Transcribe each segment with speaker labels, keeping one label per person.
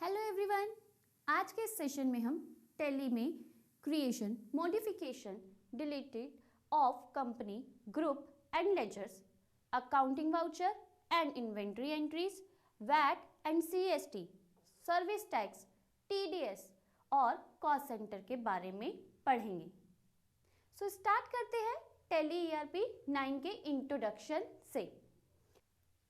Speaker 1: Hello everyone, आज के इस सेशन में हम टैली में creation, modification, deleted of company, group and ledgers, accounting voucher and inventory entries, VAT and CST, service tax, TDS और कॉस्ट सेंटर के बारे में पढ़ेंगे। सो स्टार्ट करते हैं टैली ईआरपी 9 के इंट्रोडक्शन से।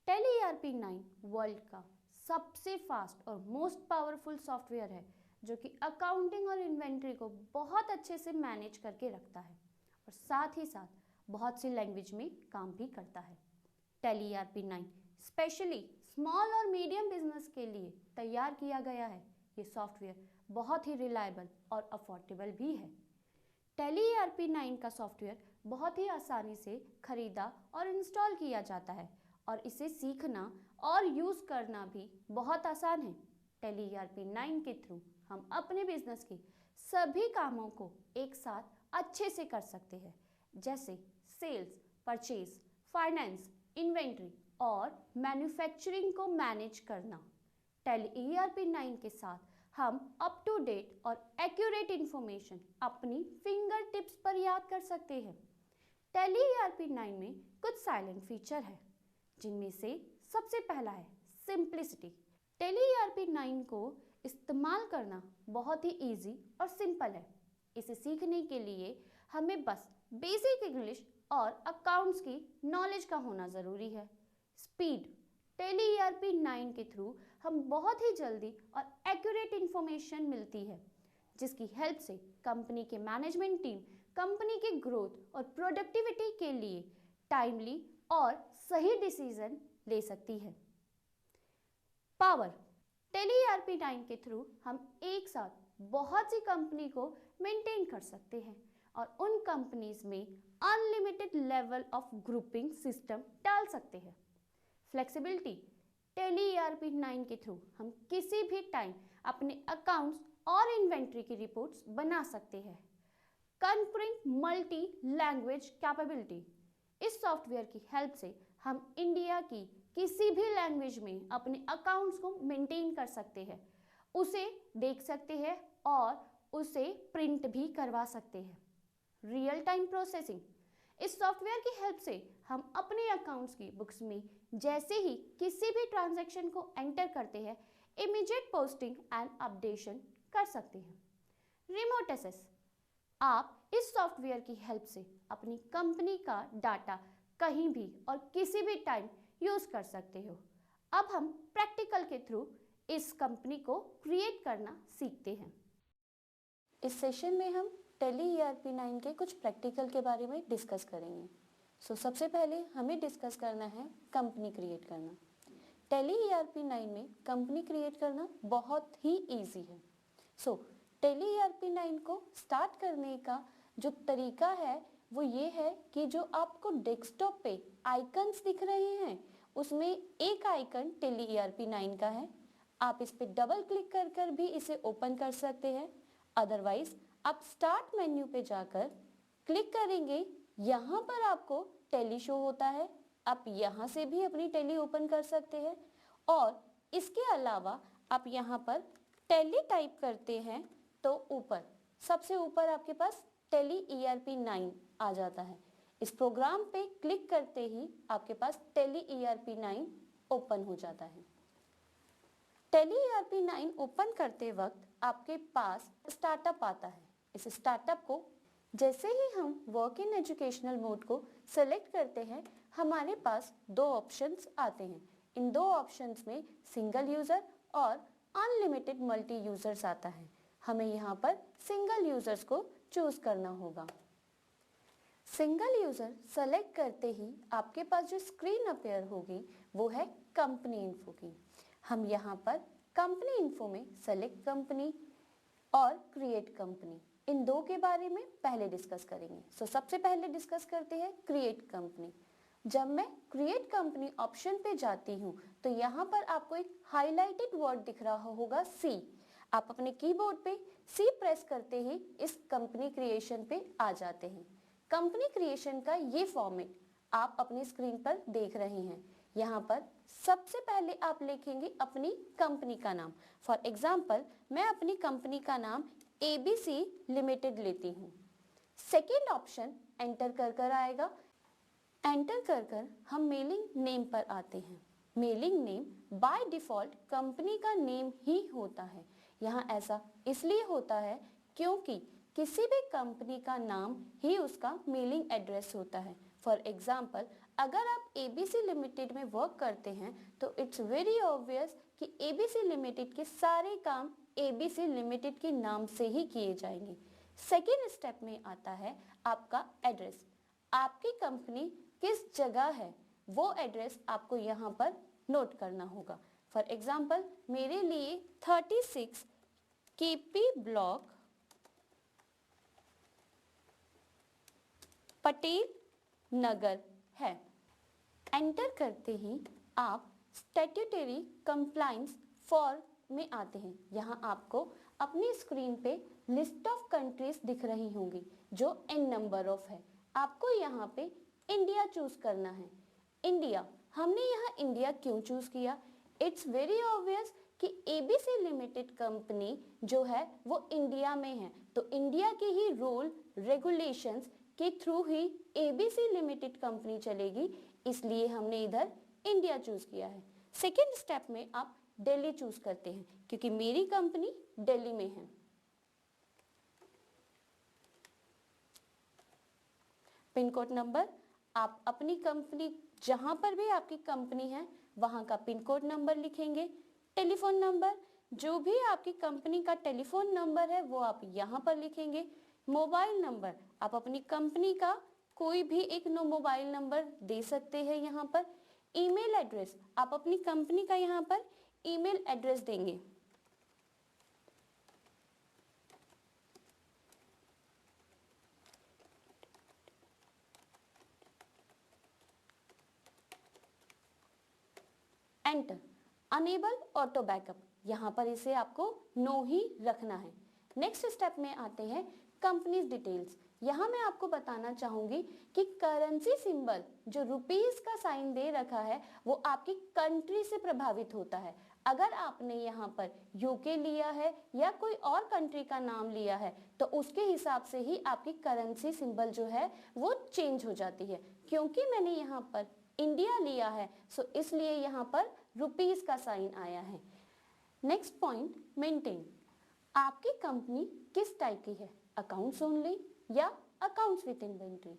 Speaker 1: टैली ईआरपी 9 वर्ल्ड का सबसे फास्ट और मोस्ट पावरफुल सॉफ्टवेयर है जो कि अकाउंटिंग और इन्वेंट्री को बहुत अच्छे से मैनेज करके रखता है और साथ ही साथ बहुत सी लैंग्वेज में काम भी करता है। टैली ईआरपी 9 स्पेशली स्मॉल और मीडियम बिजनेस के लिए तैयार किया गया है। ये सॉफ्टवेयर बहुत ही रिलायबल और अफोर्डेबल भी है। टैली ईआरपी 9 का सॉफ्टवेयर बहुत ही आसानी से खरीदा और इंस्टॉल किया जाता है और इसे सीखना और यूज़ करना भी बहुत आसान है। टैली ईआरपी 9 के थ्रू हम अपने बिजनेस के सभी कामों को एक साथ अच्छे से कर सकते हैं, जैसे सेल्स, परचेज, फाइनेंस, इन्वेंट्री और मैन्युफैक्चरिंग को मैनेज करना। टैली ईआरपी 9 के साथ हम अप टू डेट और एक्यूरेट इंफॉर्मेशन अपनी फिंगर टिप्स पर याद कर सकते हैं। टैली ईआरपी 9 में कुछ साइलेंट फीचर है, जिनमें से सबसे पहला है सिंप्लिसिटी। टैली ईआरपी 9 को इस्तेमाल करना बहुत ही इजी और सिंपल है। इसे सीखने के लिए हमें बस बेसिक इंग्लिश और अकाउंट्स की नॉलेज का होना ज़रूरी है। स्पीड, टैली ईआरपी 9 के थ्रू हम बहुत ही जल्दी और एक्यूरेट इंफॉर्मेशन मिलती है, जिसकी हेल्प से कंपनी के मैनेजमेंट टीम कंपनी के ग्रोथ और प्रोडक्टिविटी के लिए टाइमली और सही डिसीजन ले सकती है। पावर, टैली ईआरपी 9 के थ्रू हम एक साथ बहुत सी कंपनी को मेंटेन कर सकते हैं और उन कंपनीज में unlimited level of grouping system डाल सकते हैं। फ्लेक्सिबिलिटी, टैली ईआरपी 9 के थ्रू हम किसी भी टाइम अपने अकाउंट्स और इन्वेंट्री की रिपोर्ट्स बना सकते हैं। कॉन्करिंग मल्टी लैंग्वेज कैपेबिलिटी, इस सॉफ्टवेयर की हेल्प से हम इंडिया की किसी भी लैंग्वेज में अपने अकाउंट्स को मेंटेन कर सकते हैं, उसे देख सकते हैं और उसे प्रिंट भी करवा सकते हैं। रियल टाइम प्रोसेसिंग, इस सॉफ्टवेयर की हेल्प से हम अपने अकाउंट्स की बुक्स में जैसे ही किसी भी ट्रांजैक्शन को एंटर करते हैं, इमीडिएट पोस्टिंग एंड अपडेशन कर सकते हैं। रिमोट एक्सेस, आप इस सॉफ्टवेयर की हेल्प से अपनी कंपनी का डाटा कहीं भी और किसी भी टाइम यूज़ कर सकते हो। अब हम प्रैक्टिकल के थ्रू इस कंपनी को क्रिएट करना सीखते हैं। इस सेशन में हम टैली ईआरपी 9 के कुछ प्रैक्टिकल के बारे में डिस्कस करेंगे। सबसे पहले हमें डिस्कस करना है कंपनी क्रिएट करना। टैली ईआरपी 9 में कंपनी क्रिएट करना बहुत ही ईजी है। टैली ईआरपी 9 को स्टार्ट करने का जो तरीका है वो ये है कि जो आपको डेस्कटॉप पे आइकन्स दिख रहे हैं उसमें एक आइकन टैली ईआरपी 9 का है। आप इस पे डबल क्लिक कर कर भी इसे ओपन कर सकते हैं। अदरवाइज आप स्टार्ट मेन्यू पे जाकर क्लिक करेंगे, यहाँ पर आपको टैली शो होता है। आप यहाँ से भी अपनी टैली ओपन कर सकते हैं और इसके अलावा आप यहाँ पर टैली टाइप करते हैं तो ऊपर सबसे ऊपर आपके पास टैली ईआरपी 9 आ जाता है। इस प्रोग्राम पे क्लिक करते ही आपके पास टैली ईआरपी 9 ओपन हो जाता है। टैली ईआरपी 9 ओपन करते वक्त आपके पास स्टार्टअप आता है। इस स्टार्टअप को जैसे ही हम वर्क इन एजुकेशनल मोड को सेलेक्ट करते हैं, हमारे पास दो ऑप्शंस आते हैं। इन दो ऑप्शंस में सिंगल यूजर और अनलिमिटेड मल्टी यूजर्स आता है। हमें यहाँ पर सिंगल यूजर्स को चूज करना होगा। सिंगल यूजर सेलेक्ट करते ही आपके पास जो स्क्रीन अपेयर होगी वो है कंपनी इन्फो की। हम यहाँ पर कंपनी इन्फो में सेलेक्ट कंपनी और क्रिएट कंपनी, इन दो के बारे में पहले डिस्कस करेंगे। सबसे पहले डिस्कस करते हैं क्रिएट कंपनी। जब मैं क्रिएट कंपनी ऑप्शन पे जाती हूँ तो यहाँ पर आपको एक हाईलाइटेड वर्ड दिख रहा होगा सी। आप अपने कीबोर्ड पे सी प्रेस करते ही इस कंपनी क्रिएशन पे आ जाते हैं। कंपनी क्रिएशन का ये फॉर्मेट आप अपनी स्क्रीन पर देख रहे हैं।
Speaker 2: यहाँ पर सबसे पहले आप लिखेंगे अपनी कंपनी का नाम। फॉर एग्जाम्पल मैं अपनी कंपनी का नाम ABC लिमिटेड लेती हूँ। सेकेंड ऑप्शन एंटर कर आएगा। एंटर कर हम मेलिंग नेम पर आते हैं। Mailing name by default company का नेम ही होता है। यहाँ ऐसा इसलिए होता है क्योंकि किसी भी कंपनी का नाम ही उसका मेलिंग एड्रेस होता है। फॉर एग्जाम्पल अगर आप ABC लिमिटेड में वर्क करते हैं तो इट्स वेरी ऑब्वियस कि ABC लिमिटेड के सारे काम ABC लिमिटेड के नाम से ही किए जाएंगे। सेकेंड स्टेप में आता है आपका एड्रेस। आपकी कंपनी किस जगह है वो एड्रेस आपको यहाँ पर नोट करना होगा। फॉर एग्जाम्पल मेरे लिए 36 KP ब्लॉक पटेल नगर है। एंटर करते ही आप स्टैट्यूटरी कंप्लायंस फॉर में आते हैं। यहाँ आपको अपनी स्क्रीन पे लिस्ट ऑफ कंट्रीज दिख रही होंगी जो n नंबर ऑफ है। आपको यहाँ पे इंडिया चूज करना है। इंडिया, हमने यहाँ इंडिया क्यों चूज किया? इट्स वेरी ऑब्वियस कि ABC लिमिटेड कंपनी जो है वो इंडिया में है, तो इंडिया के ही रूल रेगुलेशंस के थ्रू ही ABC लिमिटेड कंपनी चलेगी, इसलिए हमने इधर इंडिया चूज किया है। सेकेंड स्टेप में आप दिल्ली चूज करते हैं क्योंकि मेरी कंपनी दिल्ली में है। पिन कोड नंबर, आप अपनी कंपनी जहां पर भी आपकी कंपनी है वहां का पिन कोड नंबर लिखेंगे। टेलीफोन नंबर, जो भी आपकी कंपनी का टेलीफोन नंबर है वो आप यहाँ पर लिखेंगे। मोबाइल नंबर, आप अपनी कंपनी का कोई भी एक मोबाइल नंबर दे सकते हैं यहाँ पर। ईमेल एड्रेस, आप अपनी कंपनी का यहाँ पर ईमेल एड्रेस देंगे। एंटर। अनेबल ऑटो बैकअप, यहाँ पर इसे आपको नो ही रखना है। नेक्स्ट स्टेप में आते हैं कंपनीज डिटेल्स। यहाँ मैं आपको बताना चाहूंगी कि करेंसी सिंबल जो रुपीस का साइन दे रखा है वो आपकी कंट्री से प्रभावित होता है। अगर आपने यहाँ पर यूके लिया है या कोई और कंट्री का नाम लिया है तो उसके हिसाब से ही आपकी करेंसी सिंबल जो है वो चेंज हो जाती है। क्योंकि मैंने यहाँ पर इंडिया लिया है सो इसलिए यहाँ पर रुपीस का साइन आया है। Next point, maintain. आपकी कंपनी किस टाइप की है? अकाउंट्स ओनली या accounts with inventory?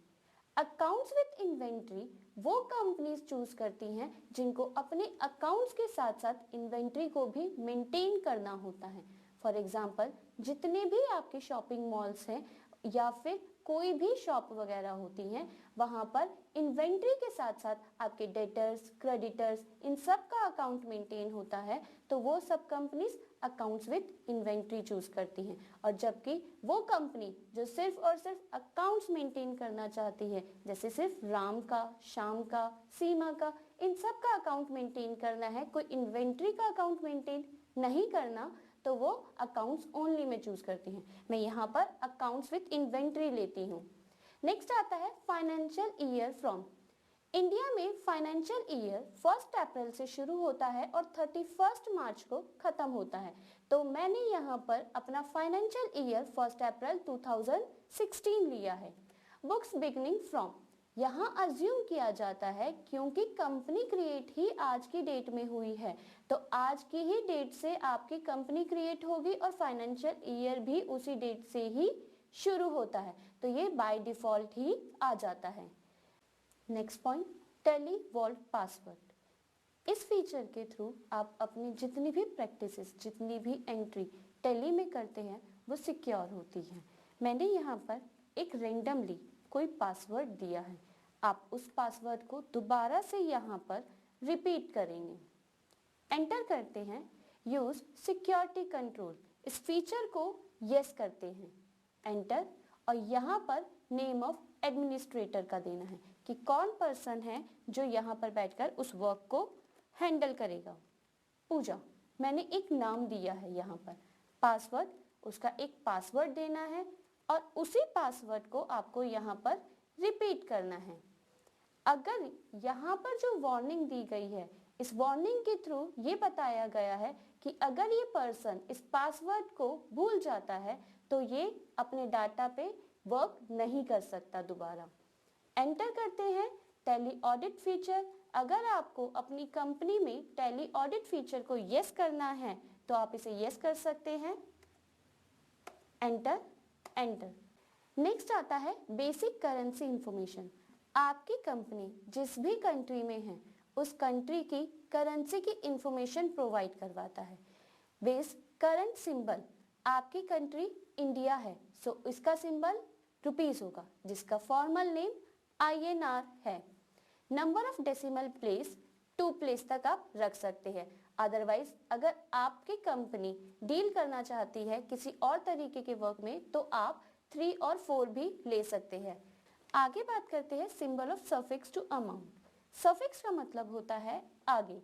Speaker 2: Accounts with inventory वो कंपनीज चूज करती हैं जिनको अपने अकाउंट्स के साथ साथ इन्वेंट्री को भी मेंटेन करना होता है। फॉर एग्जांपल जितने भी आपके शॉपिंग मॉल्स हैं या फिर कोई भी शॉप वगैरह होती हैं वहां पर इन्वेंट्री के साथ साथ आपके डेटर्स, क्रेडिटर्स, इन सब का अकाउंट मेंटेन होता है, तो वो सब companies accounts with inventory choose करती हैं। और जबकि वो कंपनी जो सिर्फ और सिर्फ अकाउंट्स मेंटेन करना चाहती है, जैसे सिर्फ राम का, श्याम का, सीमा का, इन सब का अकाउंट मेंटेन करना है, कोई इन्वेंट्री का अकाउंट मेंटेन नहीं करना, तो वो अकाउंट्स ओनली में चूज करती हैं। मैं यहाँ पर अकाउंट्स विद इन्वेंट्री लेती हूँ। नेक्स्ट आता है फाइनेंशियल ईयर फ्रॉम। इंडिया में फाइनेंशियल ईयर 1 अप्रैल से शुरू होता है और 31 मार्च को खत्म होता है, तो मैंने यहाँ पर अपना फाइनेंशियल ईयर 1 अप्रैल 2016 लिया है। बुक्स बिगनिंग फ्रॉम, यहाँ अज्यूम किया जाता है क्योंकि कंपनी क्रिएट ही आज की डेट में हुई है, तो आज की ही डेट से आपकी कंपनी क्रिएट होगी और फाइनेंशियल ईयर भी उसी डेट से ही शुरू होता है, तो ये बाय डिफॉल्ट ही आ जाता है। Next point, Tally vault password. इस फीचर के थ्रू आप अपनी जितनी भी प्रैक्टिसेस, जितनी भी एंट्री टेली में करते हैं वो सिक्योर होती है। मैंने यहाँ पर एक रेंडमली कोई पासवर्ड दिया है, आप उस पासवर्ड को दोबारा से यहाँ पर रिपीट करेंगे। एंटर करते हैं, यूज सिक्योरिटी कंट्रोल, इस फीचर को यस करते हैं, एंटर, और यहाँ पर नेम ऑफ एडमिनिस्ट्रेटर का देना है कि कौन पर्सन है जो यहाँ पर बैठकर उस वर्क को हैंडल करेगा। पूजा, मैंने एक नाम दिया है यहाँ पर। पासवर्ड, उसका एक पासवर्ड देना है और उसी पासवर्ड को आपको यहाँ पर रिपीट करना है। अगर यहाँ पर जो वार्निंग दी गई है, इस वार्निंग के थ्रू ये बताया गया है कि अगर ये पर्सन इस पासवर्ड को भूल जाता है तो ये अपने डाटा पे वर्क नहीं कर सकता दोबारा। एंटर करते हैं टैली ऑडिट फीचर। अगर आपको अपनी कंपनी में टैली ऑडिट फीचर को यस करना है तो आप इसे यस कर सकते हैं। Enter, enter. नेक्स्ट आता है बेसिक करेंसी इंफॉर्मेशन। आपकी कंपनी जिस भी कंट्री में है उस कंट्री की करेंसी की इंफॉर्मेशन प्रोवाइड करवाता है। बेस करंट सिंबल, आपकी कंट्री इंडिया है सो इसका सिंबल रुपीस होगा, जिसका फॉर्मल नेम INR है। Number of decimal place 2 place तक आप रख सकते हैं। अदरवाइज अगर आपकी कंपनी डील करना चाहती है किसी और तरीके के वर्क में तो आप 3 और 4 भी ले सकते हैं। आगे बात करते हैं symbol of suffix to amount. Suffix का मतलब होता है आगे।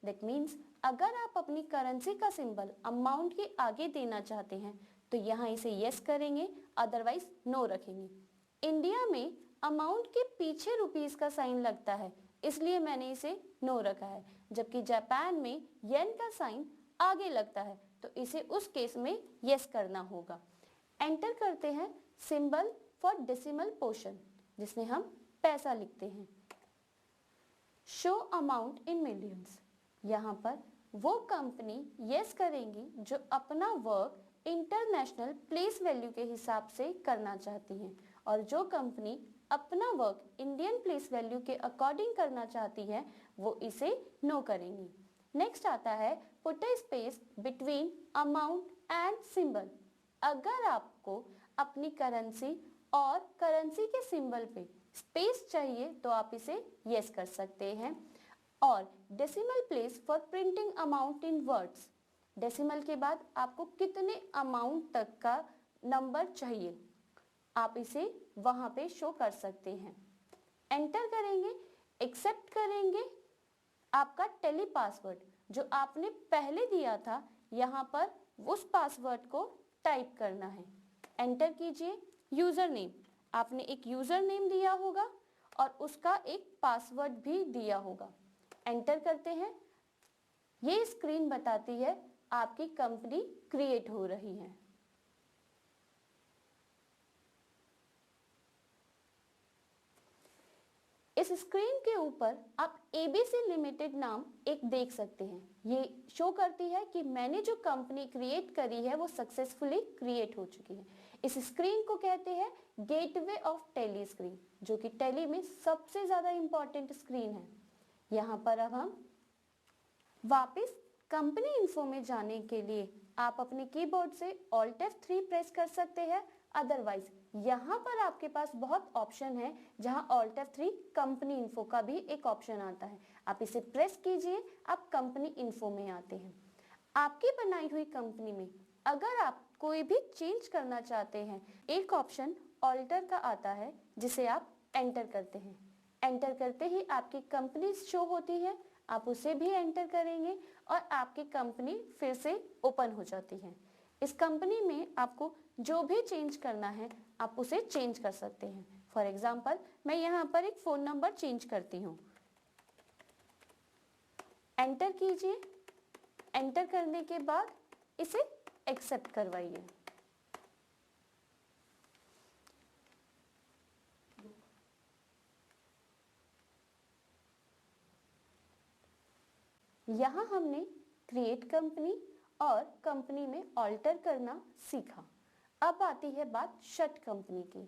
Speaker 2: दैट मीन्स अगर आप अपनी करेंसी का सिंबल अमाउंट के आगे देना चाहते हैं तो यहाँ इसे यस करेंगे, अदरवाइज नो रखेंगे। इंडिया में अमाउंट के पीछे रुपीस का साइन लगता है, इसलिए मैंने इसे नो रखा है, जबकि जापान में येन का साइन आगे लगता है तो इसे उस केस में यस करना होगा। एंटर करते हैं सिंबल फॉर डेसिमल पोर्शन, जिसमें हम पैसा लिखते हैं। Show amount in millions. यहाँ पर वो कंपनी यस करेंगी जो अपना वर्क इंटरनेशनल प्लेस वैल्यू के हिसाब से करना चाहती हैं, और जो कंपनी अपना वर्क इंडियन प्लेस वैल्यू के अकॉर्डिंग करना चाहती है वो इसे नो करेंगी। नेक्स्ट आता है put a space between amount and symbol. अगर आपको अपनी करेंसी और करेंसी के सिंबल पे स्पेस चाहिए तो आप इसे यस कर सकते हैं। और decimal place for printing amount in words. Decimal के बाद आपको कितने अमाउंट तक का नंबर चाहिए आप इसे वहां पे शो कर सकते हैं। एंटर करेंगे, एक्सेप्ट करेंगे आपका टेली पासवर्ड जो आपने पहले दिया था, यहाँ पर उस पासवर्ड को टाइप करना है। एंटर कीजिए। यूजर नेम, आपने एक यूजर नेम दिया होगा और उसका एक पासवर्ड भी दिया होगा। एंटर करते हैं। ये स्क्रीन बताती है आपकी कंपनी क्रिएट हो रही है। इस स्क्रीन के ऊपर आप ABC लिमिटेड नाम एक देख सकते हैं। ये शो करती है कि मैंने जो कंपनी क्रिएट करी है वो सक्सेसफुली क्रिएट हो चुकी है। इस स्क्रीन को कहते हैं गेटवे ऑफ टैली स्क्रीन, जो कि टैली में सबसे ज्यादा इंपॉर्टेंट स्क्रीन है। यहाँ पर अब हम वापस कंपनी इन्फो में जाने के लिए आप अपने कीबोर्ड से Alt F3 प्रेस कर सकते हैं। अदरवाइज यहाँ पर आपके पास बहुत ऑप्शन है, जहाँ Alt F3 कंपनी इन्फो का भी एक ऑप्शन आता है। आप इसे प्रेस कीजिए, आप कंपनी इन्फो में आते हैं। आपकी बनाई हुई कंपनी में अगर आप कोई भी चेंज करना चाहते हैं, एक ऑप्शन ऑल्टर का आता है जिसे आप एंटर करते हैं। एंटर करते ही आपकी कंपनी शो होती है, आप उसे भी एंटर करेंगे और आपकी कंपनी फिर से ओपन हो जाती है। इस कंपनी में आपको जो भी चेंज करना है आप उसे चेंज कर सकते हैं। फॉर एग्जाम्पल मैं यहाँ पर एक फोन नंबर चेंज करती हूँ। एंटर कीजिए। एंटर करने के बाद इसे एक्सेप्ट करवाइए। यहाँ हमने क्रिएट कंपनी और कंपनी में ऑल्टर करना सीखा। अब आती है बात शट कंपनी की।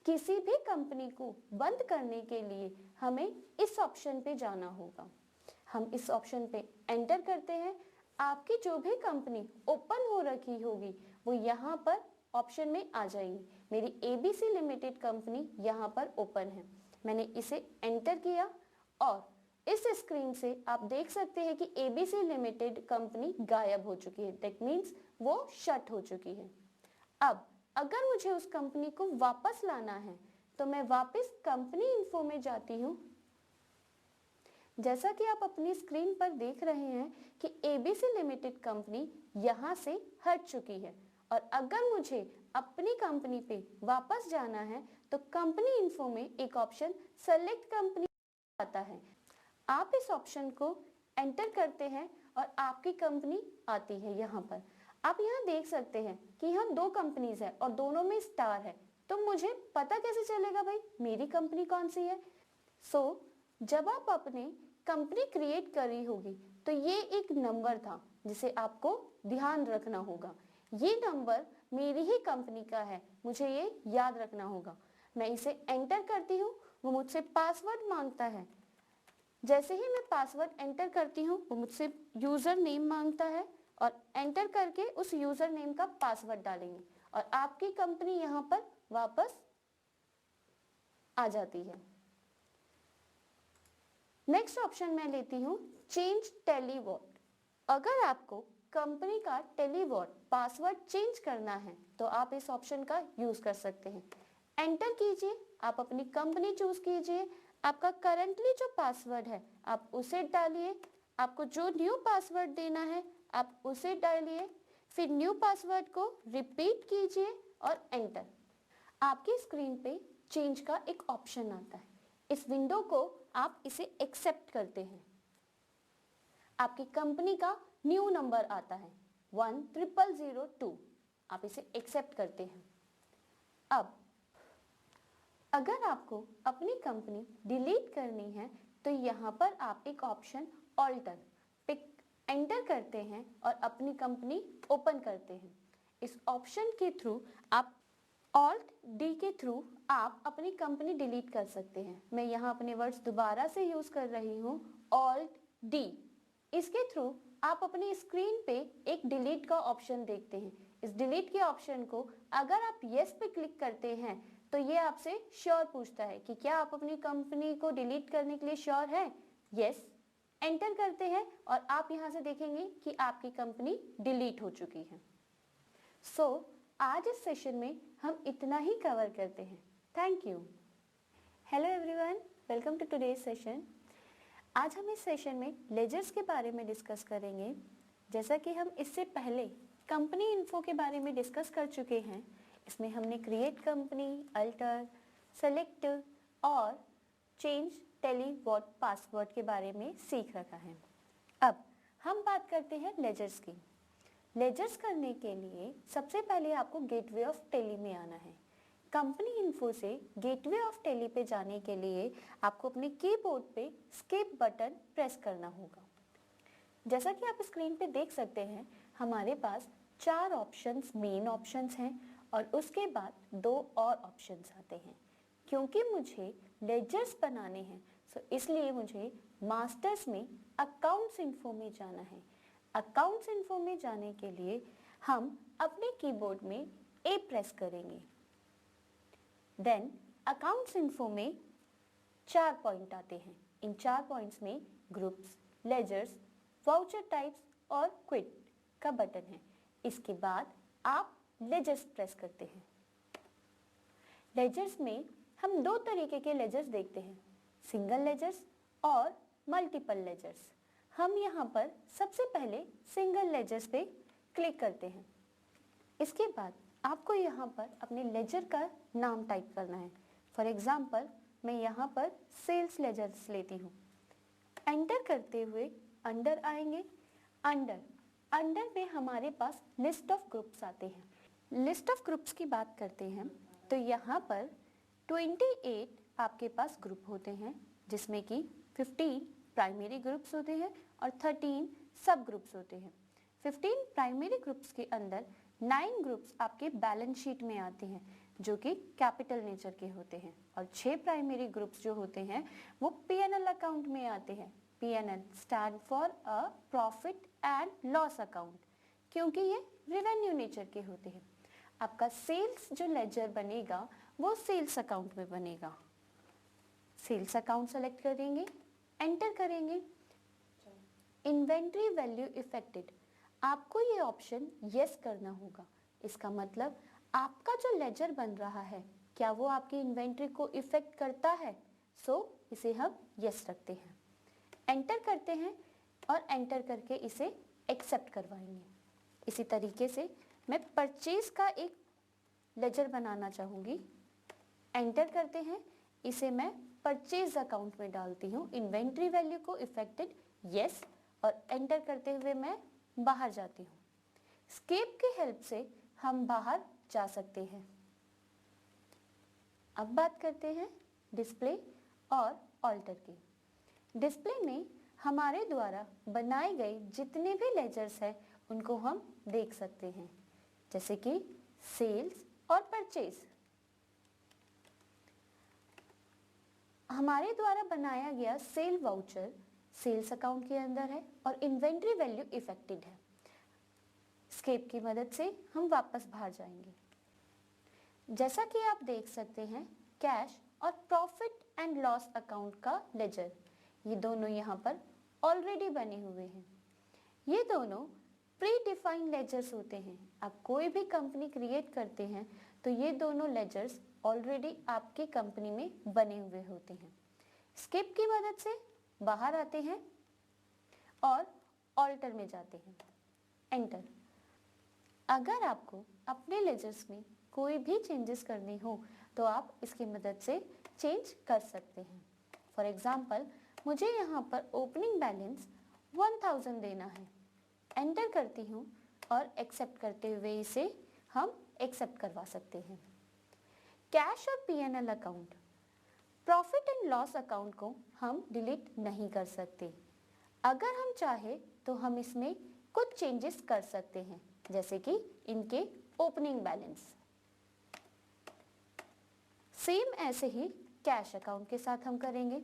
Speaker 2: किसी भी कंपनी को बंद करने के लिए हमें इस ऑप्शन पे जाना होगा। हम इस ऑप्शन पे एंटर करते हैं। आपकी जो भी कंपनी ओपन हो रखी होगी वो यहाँ पर ऑप्शन में आ जाएंगी। मेरी ABC लिमिटेड कंपनी यहाँ पर ओपन है। मैंने इसे एंटर किया और इस स्क्रीन से आप देख सकते हैं कि ABC लिमिटेड कंपनी गायब हो चुकी है। दैट मीन्स वो शट हो चुकी है। अब अगर मुझे उस कंपनी को वापस लाना है तो मैं वापस कंपनी इन्फो में जाती हूँ। जैसा कि आप अपनी स्क्रीन पर देख रहे हैं कि ABC लिमिटेड कंपनी यहाँ से हट चुकी है, और अगर मुझे अपनी कंपनी पे वापस जाना है तो कंपनी इन्फो में एक ऑप्शन सेलेक्ट कंपनी आता है। आप इस ऑप्शन को एंटर करते हैं और आपकी कंपनी आती है। यहाँ पर आप यहाँ देख सकते हैं कि यहाँ 2 कंपनीज है और दोनों में स्टार है, तो मुझे पता कैसे चलेगा भाई मेरी कंपनी कौन सी है। जब आप अपने कंपनी क्रिएट कर रही होगी तो ये एक नंबर था जिसे आपको ध्यान रखना होगा। ये नंबर मेरी ही कंपनी का है, मुझे ये याद रखना होगा। मैं इसे एंटर करती हूँ, वो मुझसे पासवर्ड मांगता है। जैसे ही मैं पासवर्ड एंटर करती हूँ वो मुझसे यूजर नेम मांगता है और एंटर करके उस यूजर नेम का पासवर्ड डालेंगे और आपकी कंपनी यहाँ पर वापस आ जाती है। नेक्स्ट ऑप्शन मैं लेती हूँ चेंज टेलीवॉट। अगर आपको कंपनी का टेलीवॉट पासवर्ड चेंज करना है तो आप इस ऑप्शन का यूज कर सकते हैं। एंटर कीजिए, आप अपनी कंपनी चूज कीजिए, आपका करंटली जो पासवर्ड है आप उसे डालिए, आपको जो न्यू पासवर्ड देना है आप उसे डालिए, फिर न्यू पासवर्ड को रिपीट कीजिए और एंटर। आपकी स्क्रीन पे चेंज का एक ऑप्शन आता है। इस विंडो को आप इसे एक्सेप्ट करते हैं। आपकी कंपनी का न्यू नंबर आता है 10002, आप इसे एक्सेप्ट करते हैं। अब अगर आपको अपनी कंपनी डिलीट करनी है तो यहाँ पर आप एक ऑप्शन ऑल्टर पिक एंटर करते हैं और अपनी कंपनी ओपन करते हैं। इस ऑप्शन के थ्रू आप ऑल्ट डी के थ्रू आप अपनी कंपनी डिलीट कर सकते हैं। मैं यहाँ अपने वर्ड्स दोबारा से यूज कर रही हूँ, ऑल्ट डी। इसके थ्रू आप अपनी स्क्रीन पे एक डिलीट का ऑप्शन देखते हैं। इस डिलीट के ऑप्शन को अगर आप यस पे क्लिक करते हैं तो ये आपसे श्योर पूछता है कि क्या आप अपनी कंपनी को डिलीट करने के लिए श्योर है। यस एंटर करते हैं और आप यहाँ से देखेंगे कि आपकी कंपनी डिलीट हो चुकी है। आज इस सेशन में हम इतना ही कवर करते हैं। Thank you. Hello everyone, welcome to today's session. आज हम इस सेशन में लेजर्स के बारे में डिस्कस करेंगे। जैसा कि हम इससे पहले कंपनी इन्फो के बारे में डिस्कस कर चुके हैं, इसमें हमने क्रिएट कंपनी, अल्टर, सेलेक्ट और चेंज टेलीवॉट पासवर्ड के बारे में सीख रखा है। अब हम बात करते हैं लेजर्स की। लेजर्स करने के लिए सबसे पहले आपको गेटवे ऑफ टेली में आना है। कंपनी इन्फो से गेटवे ऑफ टेली पे जाने के लिए आपको अपने कीबोर्ड पे स्केप बटन प्रेस करना होगा। जैसा कि आप स्क्रीन पे देख सकते हैं, हमारे पास 4 ऑप्शंस मेन ऑप्शंस हैं और उसके बाद 2 और ऑप्शंस आते हैं। क्योंकि मुझे लेजर्स बनाने हैं सो इसलिए मुझे मास्टर्स में अकाउंट्स इन्फो में जाना है। अकाउंट्स इन्फो में जाने के लिए हम अपने कीबोर्ड में ए प्रेस करेंगे। देन अकाउंट्स इन्फो में 4 पॉइंट आते हैं। इन 4 पॉइंट्स में ग्रुप्स, लेजर्स, वाउचर टाइप्स और क्विट का बटन है। इसके बाद आप लेजर्स प्रेस करते हैं। लेजर्स में हम 2 तरीके के लेजर्स देखते हैं, सिंगल लेजर्स और मल्टीपल लेजर्स। हम यहाँ पर सबसे पहले सिंगल लेजर्स पे क्लिक करते हैं। इसके बाद आपको यहाँ पर अपने लेजर का नाम टाइप करना है। फॉर एग्जाम्पल मैं यहाँ पर सेल्स लेजर्स लेती हूँ। एंटर करते हुए अंडर आएंगे। अंडर में हमारे पास लिस्ट ऑफ ग्रुप्स आते हैं। लिस्ट ऑफ ग्रुप्स की बात करते हैं तो यहाँ पर 28 आपके पास ग्रुप होते हैं, जिसमें कि 15 प्राइमरी ग्रुप्स होते हैं और 13 सब ग्रुप्स होते हैं। 15 प्राइमरी ग्रुप्स के अंदर 9 ग्रुप्स आपके बैलेंस शीट में आते हैं जो कि कैपिटल नेचर के होते हैं और 6 प्राइमरी ग्रुप्स जो होते हैं वो पीएनएल अकाउंट में आते हैं। PNL stand for a profit and loss account, क्योंकि ये रेवेन्यू नेचर के होते हैं। आपका सेल्स जो लेजर बनेगा वो सेल्स अकाउंट में बनेगा। सेल्स अकाउंट सेलेक्ट करेंगे, एंटर करेंगे। इन्वेंट्री वैल्यू इफेक्टेड, आपको ये ऑप्शन यस करना होगा। इसका मतलब आपका जो लेजर बन रहा है क्या वो आपकी इन्वेंट्री को इफेक्ट करता है। इसे हम यस रखते हैं। एंटर करते हैं और एंटर करके इसे एक्सेप्ट करवाएंगे। इसी तरीके से मैं परचेज का एक लेजर बनाना चाहूँगी। एंटर करते हैं, इसे मैं परचेज अकाउंट में डालती हूँ। इन्वेंट्री वैल्यू को इफेक्टेड यस, और एंटर करते हुए मैं बाहर जाती हूँ। एस्केप की हेल्प से हम बाहर जा सकते हैं। अब बात करते हैं डिस्प्ले और ऑल्टर की। डिस्प्ले में हमारे द्वारा बनाए गए जितने भी लेजर्स हैं उनको हम देख सकते हैं, जैसे कि सेल्स और परचेज। हमारे द्वारा बनाया गया सेल वाउचर सेल्स अकाउंट के अंदर है और इन्वेंट्री वैल्यू इफेक्टेड है। एस्केप की मदद से हम वापस बाहर जाएंगे। जैसा कि आप देख सकते हैं, कैश और प्रॉफिट एंड लॉस अकाउंट का लेजर, ये दोनों यहाँ पर ऑलरेडी बने हुए हैं। ये दोनों प्री डिफाइंड लेजर्स होते हैं। आप कोई भी कंपनी क्रिएट करते हैं तो ये दोनों लेजर्स ऑलरेडी आपकी कंपनी में बने हुए होते हैं। एस्केप की मदद से बाहर आते हैं और ऑल्टर में जाते हैं, एंटर। अगर आपको अपने लेजर्स में कोई भी चेंजेस करने हो तो आप इसकी मदद से चेंज कर सकते हैं। फॉर एग्जाम्पल, मुझे यहाँ पर ओपनिंग बैलेंस 1000 देना है, एंटर करती हूँ और एक्सेप्ट करते हुए इसे हम एक्सेप्ट करवा सकते हैं। कैश और P&L account, profit and loss account को हम डिलीट नहीं कर सकते। अगर हम चाहे तो हम इसमें कुछ चेंजेस कर सकते हैं, जैसे कि इनके ओपनिंग बैलेंस। सेम ऐसे ही कैश अकाउंट के साथ हम करेंगे।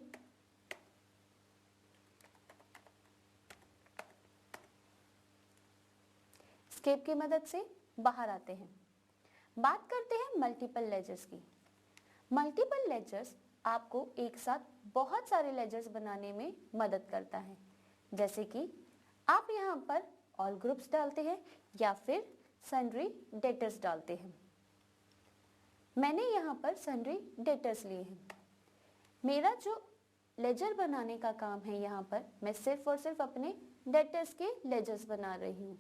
Speaker 2: एस्केप की मदद से बाहर आते हैं। बात करते हैं मल्टीपल लेजर्स की। मल्टीपल लेजर्स आपको एक साथ बहुत सारे लेजर्स बनाने में मदद करता है, जैसे कि आप यहाँ पर ऑल ग्रुप्स डालते हैं या फिर सन्ड्री डेटर्स डालते हैं। मैंने यहाँ पर सन्ड्री डेटर्स लिए हैं। मेरा जो लेजर बनाने का काम है, यहाँ पर मैं सिर्फ और सिर्फ अपने डेटर्स के लेजर्स बना रही हूँ।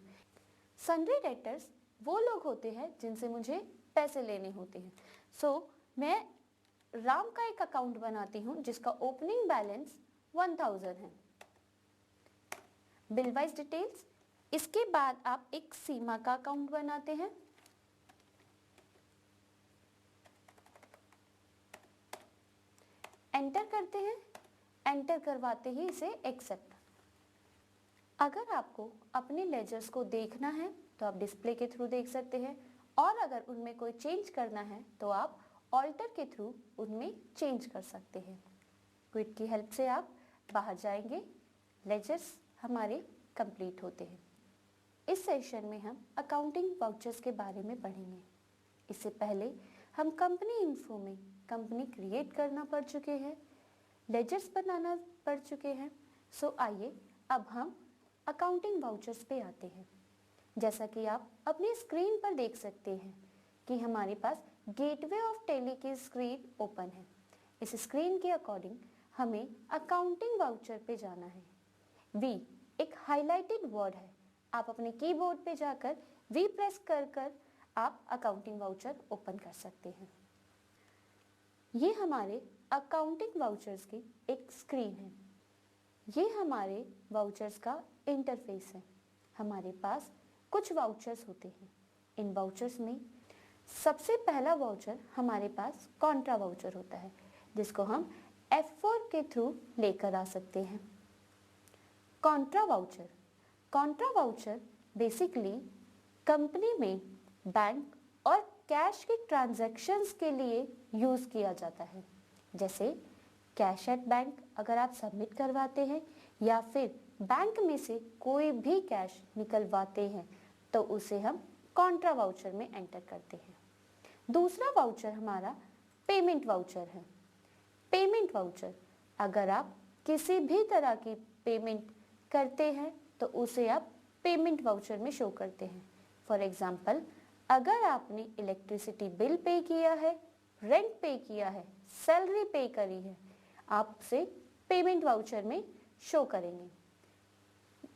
Speaker 2: सन्ड्री डेटर्स वो लोग होते हैं जिनसे मुझे पैसे लेने होते हैं। मैं राम का एक अकाउंट बनाती हूँ जिसका ओपनिंग बैलेंस 1000 है। बिल वाइज डिटेल्स, इसके बाद आप एक सीमा का अकाउंट बनाते हैं। एंटर करते हैं, एंटर करवाते ही इसे एक्सेप्ट। अगर आपको अपने लेजर्स को देखना है तो आप डिस्प्ले के थ्रू देख सकते हैं, और अगर उनमें कोई चेंज करना है तो आप ऑल्टर के थ्रू उनमें चेंज कर सकते हैं। क्विट की हेल्प से आप बाहर जाएंगे, लेजर्स हमारे कंप्लीट होते हैं। इस सेशन में हम अकाउंटिंग वाउचर्स के बारे में पढ़ेंगे। इससे पहले हम कंपनी इन्फो में कंपनी क्रिएट करना पढ़ चुके हैं, लेजर्स बनाना पढ़ चुके हैं। आइए अब हम अकाउंटिंग वाउचर्स पे आते हैं। जैसा कि आप अपनी स्क्रीन पर देख सकते हैं कि हमारे पास गेटवे ऑफ टेली की स्क्रीन ओपन है। इस स्क्रीन के अकॉर्डिंग हमें अकाउंटिंग वाउचर पे जाना है। वी एक हाईलाइटेड वर्ड है। आप अपने कीबोर्ड पे जाकर वी प्रेस कर आप अकाउंटिंग वाउचर ओपन कर सकते हैं। ये हमारे अकाउंटिंग वाउचर्स की एक स्क्रीन है। ये हमारे वाउचर्स का इंटरफेस है। हमारे पास कुछ वाउचर्स होते हैं। इन वाउचर्स में सबसे पहला वाउचर हमारे पास कॉन्ट्रा वाउचर होता है, जिसको हम F4 के थ्रू लेकर आ सकते हैं। कॉन्ट्रा वाउचर बेसिकली कंपनी में बैंक और कैश की ट्रांजैक्शंस के लिए यूज किया जाता है। जैसे कैश एट बैंक अगर आप सबमिट करवाते हैं या फिर बैंक में से कोई भी कैश निकलवाते हैं तो उसे हम कॉन्ट्रा वाउचर में एंटर करते हैं। दूसरा वाउचर हमारा पेमेंट वाउचर है। पेमेंट वाउचर अगर आप किसी भी तरह की पेमेंट करते हैं तो उसे आप पेमेंट वाउचर में शो करते हैं। फॉर एग्जाम्पल, अगर आपने इलेक्ट्रिसिटी बिल पे किया है, रेंट पे किया है, सैलरी पे करी है, आप उसे पेमेंट वाउचर में शो करेंगे।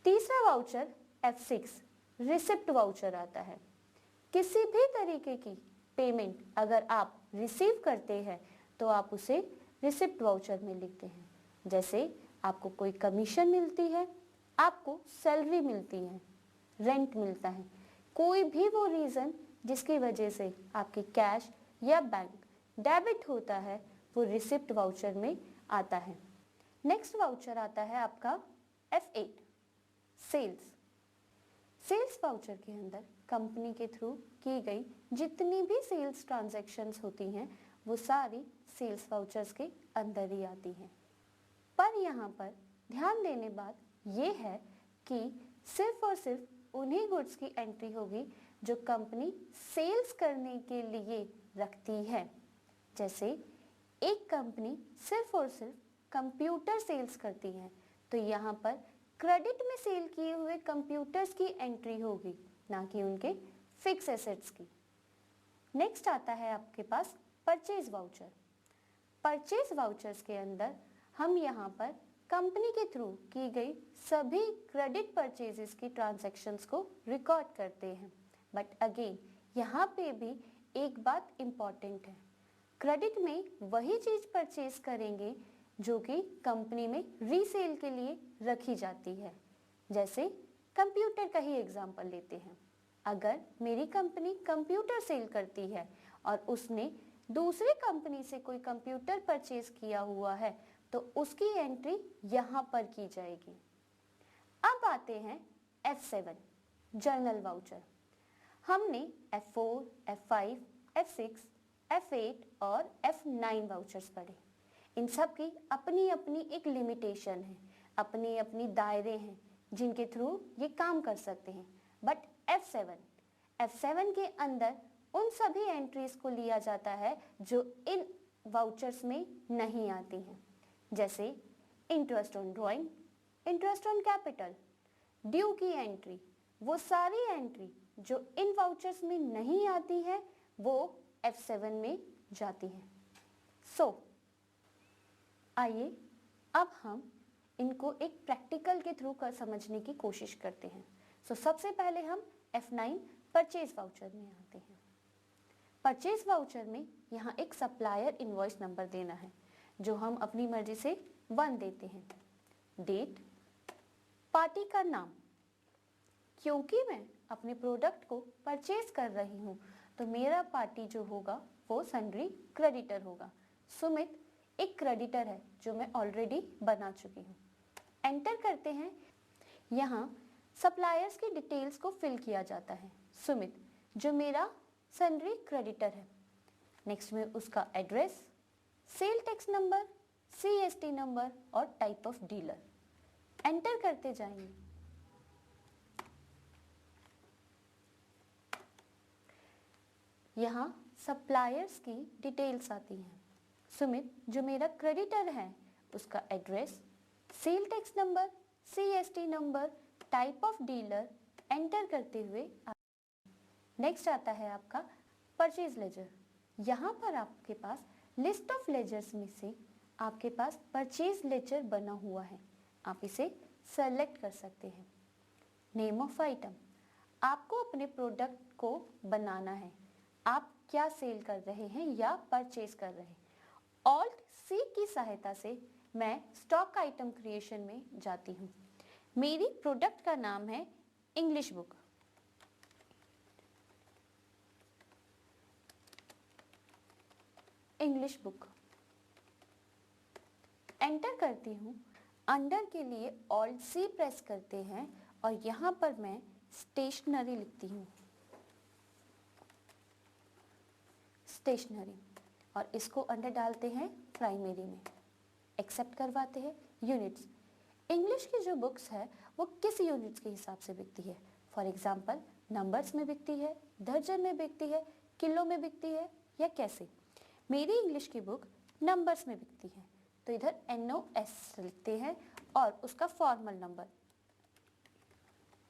Speaker 2: तीसरा वाउचर F6 रिसिप्ट वाउचर आता है। किसी भी तरीके की पेमेंट अगर आप रिसीव करते हैं तो आप उसे रिसिप्ट वाउचर में लिखते हैं। जैसे आपको कोई कमीशन मिलती है, आपको सैलरी मिलती है, रेंट मिलता है, कोई भी वो रीज़न जिसकी वजह से आपकी कैश या बैंक डेबिट होता है वो रिसिप्ट वाउचर में आता है। नेक्स्ट वाउचर आता है आपका F8 सेल्स। सेल्स वाउचर के अंदर कंपनी के थ्रू की गई जितनी भी सेल्स ट्रांजैक्शंस होती हैं वो सारी सेल्स वाउचर्स के अंदर ही आती हैं। पर यहाँ पर ध्यान देने बात ये है कि सिर्फ और सिर्फ उन्हीं गुड्स की एंट्री होगी जो कंपनी सेल्स करने के लिए रखती है। जैसे एक कंपनी सिर्फ और सिर्फ कंप्यूटर सेल्स करती है तो यहाँ पर क्रेडिट में सेल किए हुए कंप्यूटर्स की एंट्री होगी, ना कि उनके फिक्स एसेट्स की। नेक्स्ट आता है आपके पास परचेज वाउचर। परचेज वाउचर्स के अंदर हम यहाँ पर कंपनी के थ्रू की गई सभी क्रेडिट परचेजेस की ट्रांजैक्शंस को रिकॉर्ड करते हैं। बट अगेन यहाँ पे भी एक बात इम्पॉर्टेंट है, क्रेडिट में वही चीज परचेज करेंगे जो कि कंपनी में रीसेल के लिए रखी जाती है। जैसे कंप्यूटर का ही एग्जांपल लेते हैं। अगर मेरी कंपनी कंप्यूटर सेल करती है और उसने दूसरी कंपनी से कोई कंप्यूटर परचेज किया हुआ है तो उसकी एंट्री यहाँ पर की जाएगी। अब आते हैं F7 जर्नल वाउचर। हमने F4, F5, F6, F8 और F9 वाउचर्स पढ़े। इन सब की अपनी अपनी एक लिमिटेशन है, अपनी अपनी दायरे हैं जिनके थ्रू ये काम कर सकते हैं। बट F7 के अंदर उन सभी एंट्रीज को लिया जाता है जो इन वाउचर्स में नहीं आती हैं। जैसे interest on drawing, interest on capital, due की एंट्री, वो सारी एंट्री जो इन वाउचर्स में नहीं आती है वो F7 में जाती हैं। सो आइए अब हम इनको एक प्रैक्टिकल के थ्रू कर समझने की कोशिश करते हैं। सबसे पहले हम F9 परचेज वाउचर में आते हैं। परचेज वाउचर में यहाँ एक सप्लायर इनवॉइस नंबर देना है जो हम अपनी मर्जी से 1 देते हैं। डेट, पार्टी का नाम, क्योंकि मैं अपने प्रोडक्ट को परचेज कर रही हूँ तो मेरा पार्टी जो होगा वो सन्ड्री क्रेडिटर होगा। सुमित एक क्रेडिटर है जो मैं ऑलरेडी बना चुकी हूँ। एंटर करते हैं। यहाँ सप्लायर्स की डिटेल्स को फिल किया जाता है। सुमित जो मेरा सन्ड्री क्रेडिटर है। नेक्स्ट में उसका address, cell tax number, CST number और टाइप ऑफ डीलर एंटर करते जाएंगे। यहाँ सप्लायर्स की डिटेल्स आती हैं। सुमित जो मेरा क्रेडिटर है उसका address, cell tax number, CST number, type of dealer enter करते हुए नेक्स्ट आता है आपका परचेज लेजर। यहाँ पर आपके पास लिस्ट ऑफ लेजर्स में से आपके पास परचेज लेजर बना हुआ है, आप इसे सेलेक्ट कर सकते हैं। नेम ऑफ आइटम, आपको अपने प्रोडक्ट को बनाना है, आप क्या सेल कर रहे हैं या परचेज कर रहे हैं। Alt+C की सहायता से मैं स्टॉक आइटम क्रिएशन में जाती हूँ। मेरी प्रोडक्ट का नाम है English book. English book enter करती हूँ। अंडर के लिए Alt+C प्रेस करते हैं और यहाँ पर मैं स्टेशनरी लिखती हूँ, स्टेशनरी, और इसको अंडर डालते हैं प्राइमरी में। एक्सेप्ट करवाते हैं। यूनिट्स, इंग्लिश की जो बुक्स है वो किस यूनिट्स के हिसाब से बिकती है। फॉर एग्जाम्पल नंबर्स में बिकती है, दर्जन में बिकती है, किलो में बिकती है या कैसे। मेरी इंग्लिश की बुक नंबर्स में बिकती है तो इधर NOS लिखते हैं और उसका फॉर्मल नंबर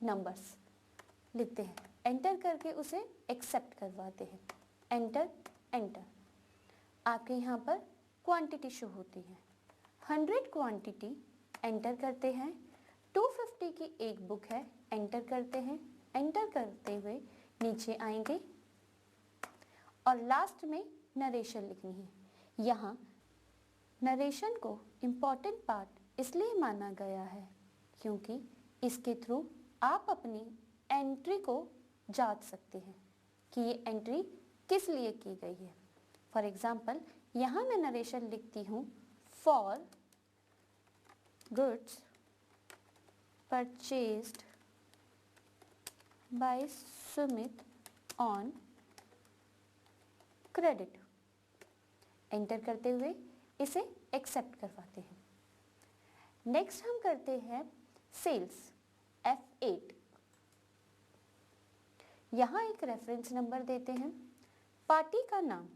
Speaker 2: नंबर्स लिखते हैं। एंटर करके उसे एक्सेप्ट करवाते हैं। Enter enter. आपके यहाँ पर क्वांटिटी शो होती है। 100 क्वांटिटी एंटर करते हैं। 250 की एक बुक है, एंटर करते हैं। एंटर करते हुए नीचे आएंगे और लास्ट में नरेशन लिखनी है। यहाँ नरेशन को इम्पॉर्टेंट पार्ट इसलिए माना गया है क्योंकि इसके थ्रू आप अपनी एंट्री को जांच सकते हैं कि ये एंट्री किस लिए की गई है। फॉर एग्जाम्पल यहाँ मैं नरेशन लिखती हूँ for goods purchased bye Sumit on credit. Enter करते हुए इसे एक्सेप्ट करवाते हैं। नेक्स्ट हम करते हैं सेल्स F8। यहाँ एक रेफरेंस नंबर देते हैं, पार्टी का नाम,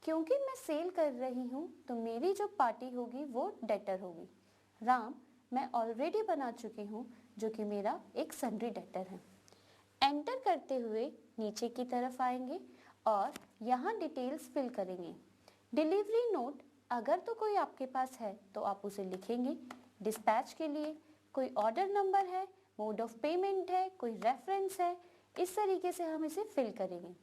Speaker 2: क्योंकि मैं सेल कर रही हूँ तो मेरी जो पार्टी होगी वो डेटर होगी। राम मैं ऑलरेडी बना चुकी हूँ जो कि मेरा एक सन्ड्री डेटर है। एंटर करते हुए नीचे की तरफ आएंगे और यहाँ डिटेल्स फिल करेंगे। डिलीवरी नोट अगर तो कोई आपके पास है तो आप उसे लिखेंगे। डिस्पैच के लिए कोई ऑर्डर नंबर है, मोड ऑफ पेमेंट है, कोई रेफरेंस है, इस तरीके से हम इसे फिल करेंगे।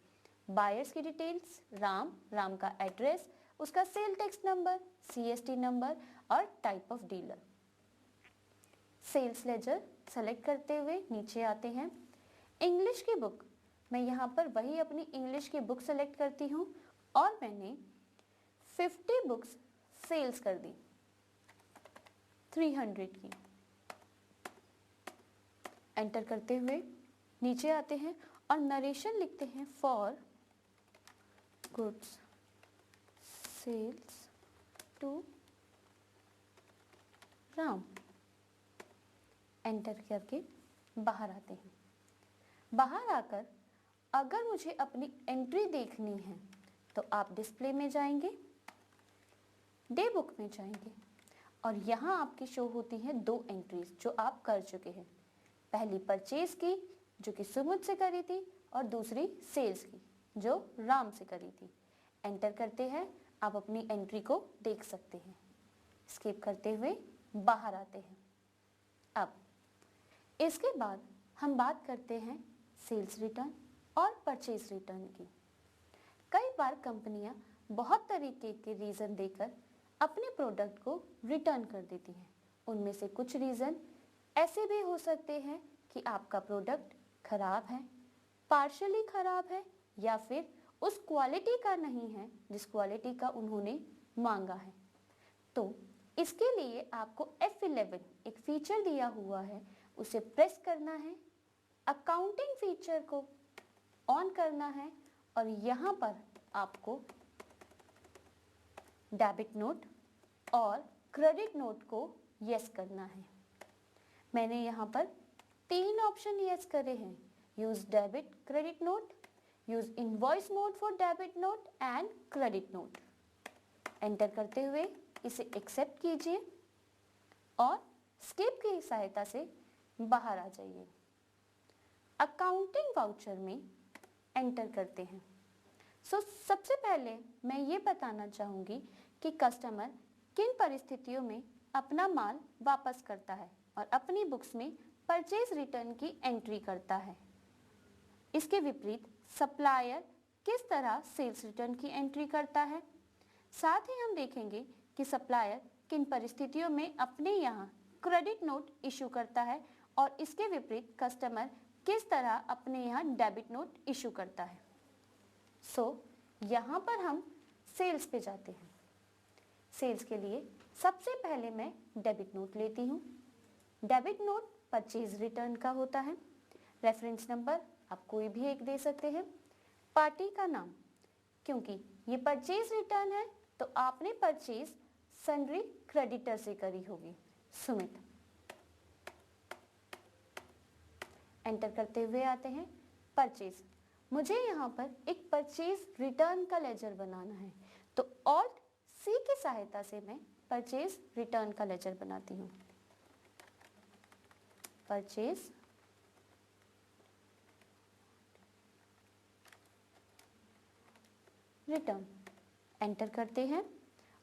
Speaker 2: बायर्स की डिटेल्स, राम का एड्रेस, उसका sale tax number, CST number और type of dealer. Sales ledger select करते हुए नीचे आते हैं। इंग्लिश की बुक, मैं यहाँ पर वही अपनी इंग्लिश की बुक सेलेक्ट करती हूँ और मैंने 50 बुक्स सेल्स कर दी 300 की। एंटर करते हुए नीचे आते हैं और नरेशन लिखते हैं for goods sales to Ram. Enter करके बाहर आते हैं। बाहर आकर अगर मुझे अपनी एंट्री देखनी है तो आप डिस्प्ले में जाएंगे, डे बुक में जाएंगे और यहाँ आपकी शो होती हैं 2 एंट्रीज जो आप कर चुके हैं। पहली परचेज की जो कि सुमित से करी थी और दूसरी सेल्स की जो राम से करी थी। एंटर करते हैं, आप अपनी एंट्री को देख सकते हैं। स्किप करते हुए बाहर आते हैं। अब इसके बाद हम बात करते हैं सेल्स रिटर्न और परचेज रिटर्न की। कई बार कंपनियां बहुत तरीके के रीज़न देकर अपने प्रोडक्ट को रिटर्न कर देती हैं। उनमें से कुछ रीज़न ऐसे भी हो सकते हैं कि आपका प्रोडक्ट खराब है, पार्शली खराब है या फिर उस क्वालिटी का नहीं है जिस क्वालिटी का उन्होंने मांगा है। तो इसके लिए आपको F11 एक फीचर दिया हुआ है, उसे प्रेस करना है, अकाउंटिंग फीचर को ऑन करना है और यहाँ पर आपको डेबिट नोट और क्रेडिट नोट को यस करना है। मैंने यहाँ पर 3 ऑप्शन यस करे हैं, use debit credit note, use invoice mode for debit note and credit note. Enter करते हुए इसे एक्सेप्ट कीजिए और स्किप की सहायता से बाहर आ जाइए। अकाउंटिंग वाउचर में एंटर करते हैं। सबसे पहले मैं ये बताना चाहूँगी कि कस्टमर किन परिस्थितियों में अपना माल वापस करता है और अपनी बुक्स में परचेज रिटर्न की एंट्री करता है। इसके विपरीत सप्लायर किस तरह सेल्स रिटर्न की एंट्री करता है। साथ ही हम देखेंगे कि सप्लायर किन परिस्थितियों में अपने यहाँ क्रेडिट नोट इशू करता है और इसके विपरीत कस्टमर किस तरह अपने यहाँ डेबिट नोट इशू करता है। यहाँ पर हम सेल्स पे जाते हैं। सेल्स के लिए सबसे पहले मैं डेबिट नोट लेती हूँ। डेबिट नोट परचेज रिटर्न का होता है। रेफरेंस नंबर आप कोई भी एक दे सकते हैं। पार्टी का नाम, क्योंकि ये परचेज रिटर्न है तो आपने परचेज सन्ड्री क्रेडिटर से करी होगी, सुमित। एंटर करते हुए आते हैं परचेज। मुझे यहाँ पर एक परचेज रिटर्न का लेजर बनाना है तो ऑल्ट C की सहायता से मैं परचेज रिटर्न का लेजर बनाती हूँ। परचेज रिटर्न एंटर करते हैं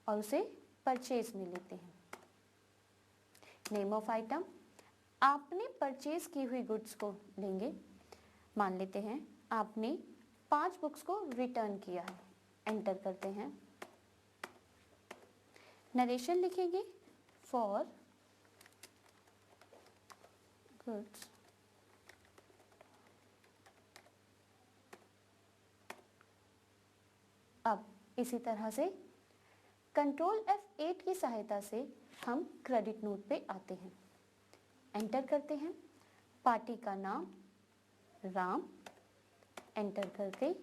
Speaker 2: और उसे परचेज में लेते हैं। नेम ऑफ आइटम, आपने परचेज की हुई गुड्स को लेंगे। मान लेते हैं आपने 5 बुक्स को रिटर्न किया है। एंटर करते हैं। नरेशन लिखेंगे फॉर गुड्स अब इसी तरह से कंट्रोल F8 की सहायता से हम क्रेडिट नोट पे आते हैं। एंटर करते हैं पार्टी का नाम राम, एंटर करके